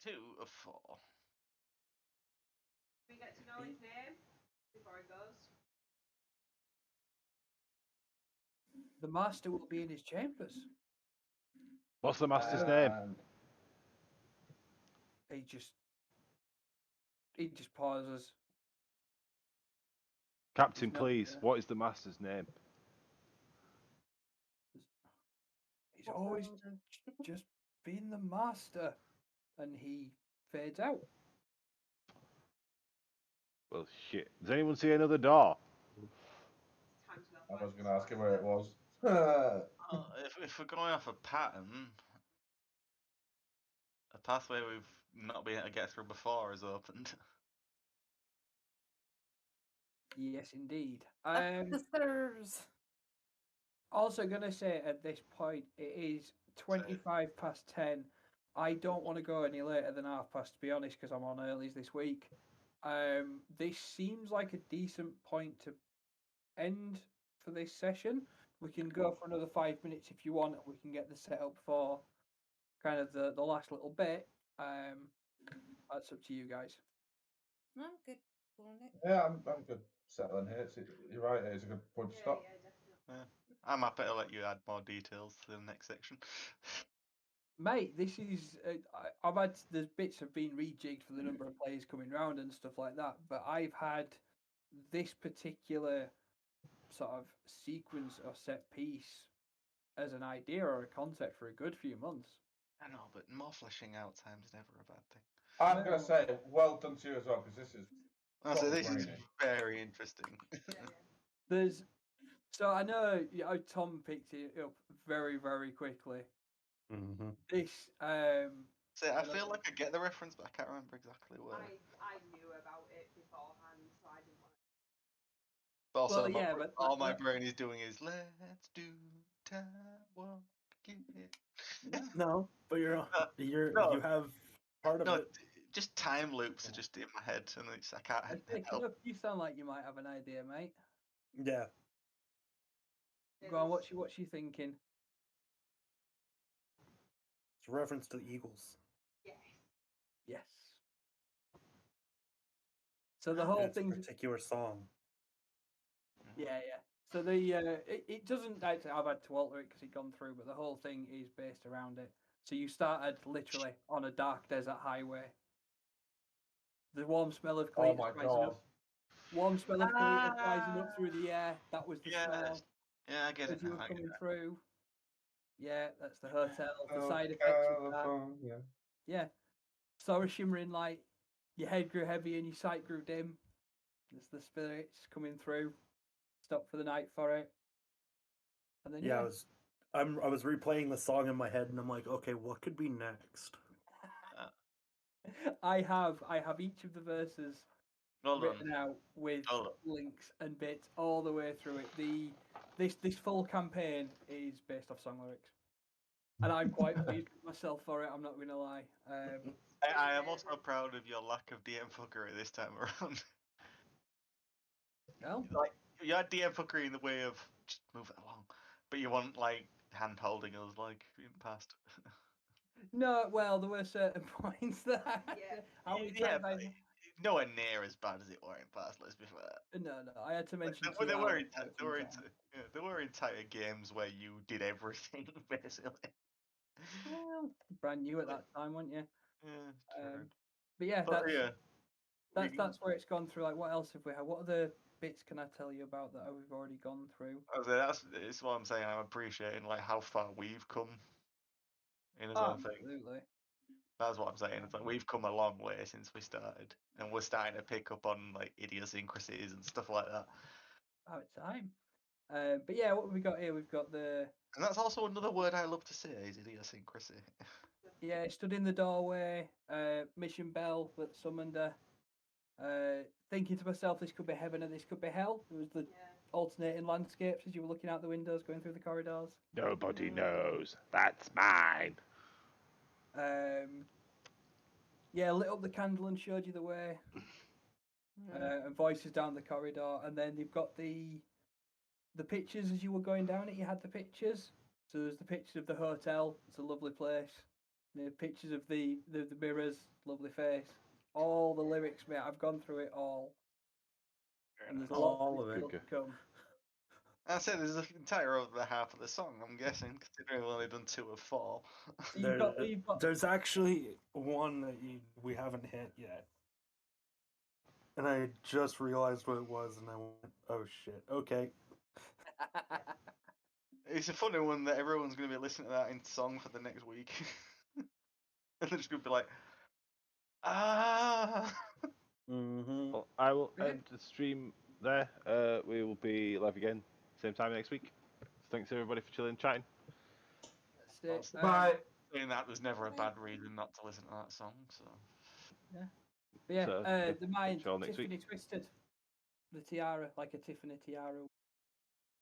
2 of 4. We get to know his name before he goes. The master will be in his chambers. What's the master's name? He just pauses. Captain, no, please. What is the master's name? He's always just been the master, and he fades out. Well, shit. Does anyone see another door? I was going to ask him where it was. If we're going off a pattern, a pathway we've not been able to get through before is opened. Yes, indeed. The stairs. Also, going to say at this point, it is 25 past 10. I don't want to go any later than past, to be honest, because I'm on earlies this week. This seems like a decent point to end for this session. We can go for another 5 minutes if you want. We can get the setup for kind of the last little bit. That's up to you guys. I'm good. Pulling it. Yeah, I'm good settling here. You're right, it's a good point to stop. Yeah. I'm happy to let you add more details to the next section. Mate, this is I've had the bits have been rejigged for the number of players coming round and stuff like that, but I've had this particular sort of sequence or set piece as an idea or a concept for a good few months. I know, but more fleshing out time is never a bad thing. I'm going to say well done to you as well, because this is So this is brainy. very interesting. So I know Tom picked it up very, very quickly. Mm-hmm. This So I feel like I get the reference, but I can't remember exactly where. I knew about it beforehand, so I didn't want to. But also, Well, yeah, but all my brain is doing is let's do time walk it. No, but you have part of it. Just time loops are just in my head, and it's I can't help. Look, you sound like you might have an idea, mate. Yeah. Go on, what's you thinking? It's a reference to the Eagles. Yes. So the whole It's a thing. particular song. Yeah. So the it doesn't actually. I've had to alter it because it gone through, but the whole thing is based around it. So you started literally on a dark desert highway, The warm smell of Oh cleatures my rising god. up. Warm smell of cleatures rising up through the air. That was the Yes. smell Yeah, I get as it you now. were I get coming it. through. Yeah, that's the hotel. The Oh, side effects of that. California. Yeah. Saw a shimmering light. Your head grew heavy and your sight grew dim. There's the spirits coming through. Stop for the night for it. And then Yeah, I was replaying the song in my head, and I'm like, okay, what could be next? I have each of the verses Hold on. written out with Hold on. links and bits all the way through it. This full campaign is based off song lyrics, and I'm quite pleased with myself for it. I'm not going to lie. I am also proud of your lack of DM fuckery this time around. Well, Like, you had DM fuckery in the way of just move it along, but you want like hand holding us like in the past. no, well, there were certain points that how many Yeah, times but nowhere near as bad as it were in past. Let's be fair. no, I had to mention There Tiara were a few times. there were entire games where you did everything basically. Well, brand new at that time, weren't you? Yeah, true. But yeah, But yeah, that's where it's gone through. Like, what else have we had? What other bits can I tell you about that we've already gone through? that's what I'm saying. I'm appreciating like how far we've come in his own thing. Absolutely. That's what I'm saying. It's like we've come a long way since we started, and we're starting to pick up on like idiosyncrasies and stuff like that. About time. But yeah, what have we got here? We've got the And that's also another word I love to say is idiosyncrasy. stood in the doorway. Mission bell that summoned her. Thinking to myself, this could be heaven and this could be hell. There was the alternating landscapes as you were looking out the windows, going through the corridors. Nobody knows. That's mine. Yeah, lit up the candle and showed you the way. And voices down the corridor, and then you've got the pictures as you were going down it. You had the pictures. So there's the pictures of the hotel. It's a lovely place. The pictures of the mirrors, lovely face. All the lyrics, mate. I've gone through it all. And there's a lot All of it. still to come. I said there's an entire other half of the song. I'm guessing, considering we've only done 2 of 4. So you've got There's actually one that we haven't hit yet. And I just realized what it was, and I went, oh shit, okay. It's a funny one that everyone's going to be listening to that in song for the next week. And they're just going to be like, ah. Mm-hmm. Well, I will end the stream there. We will be live again same time next week. So thanks everybody for chilling, chatting. Bye. Saying that, there's never a bad reason not to listen to that song. So. Yeah. But yeah, So, the mind, catch you all next week. Tiffany Twisted. The tiara, like a Tiffany tiara.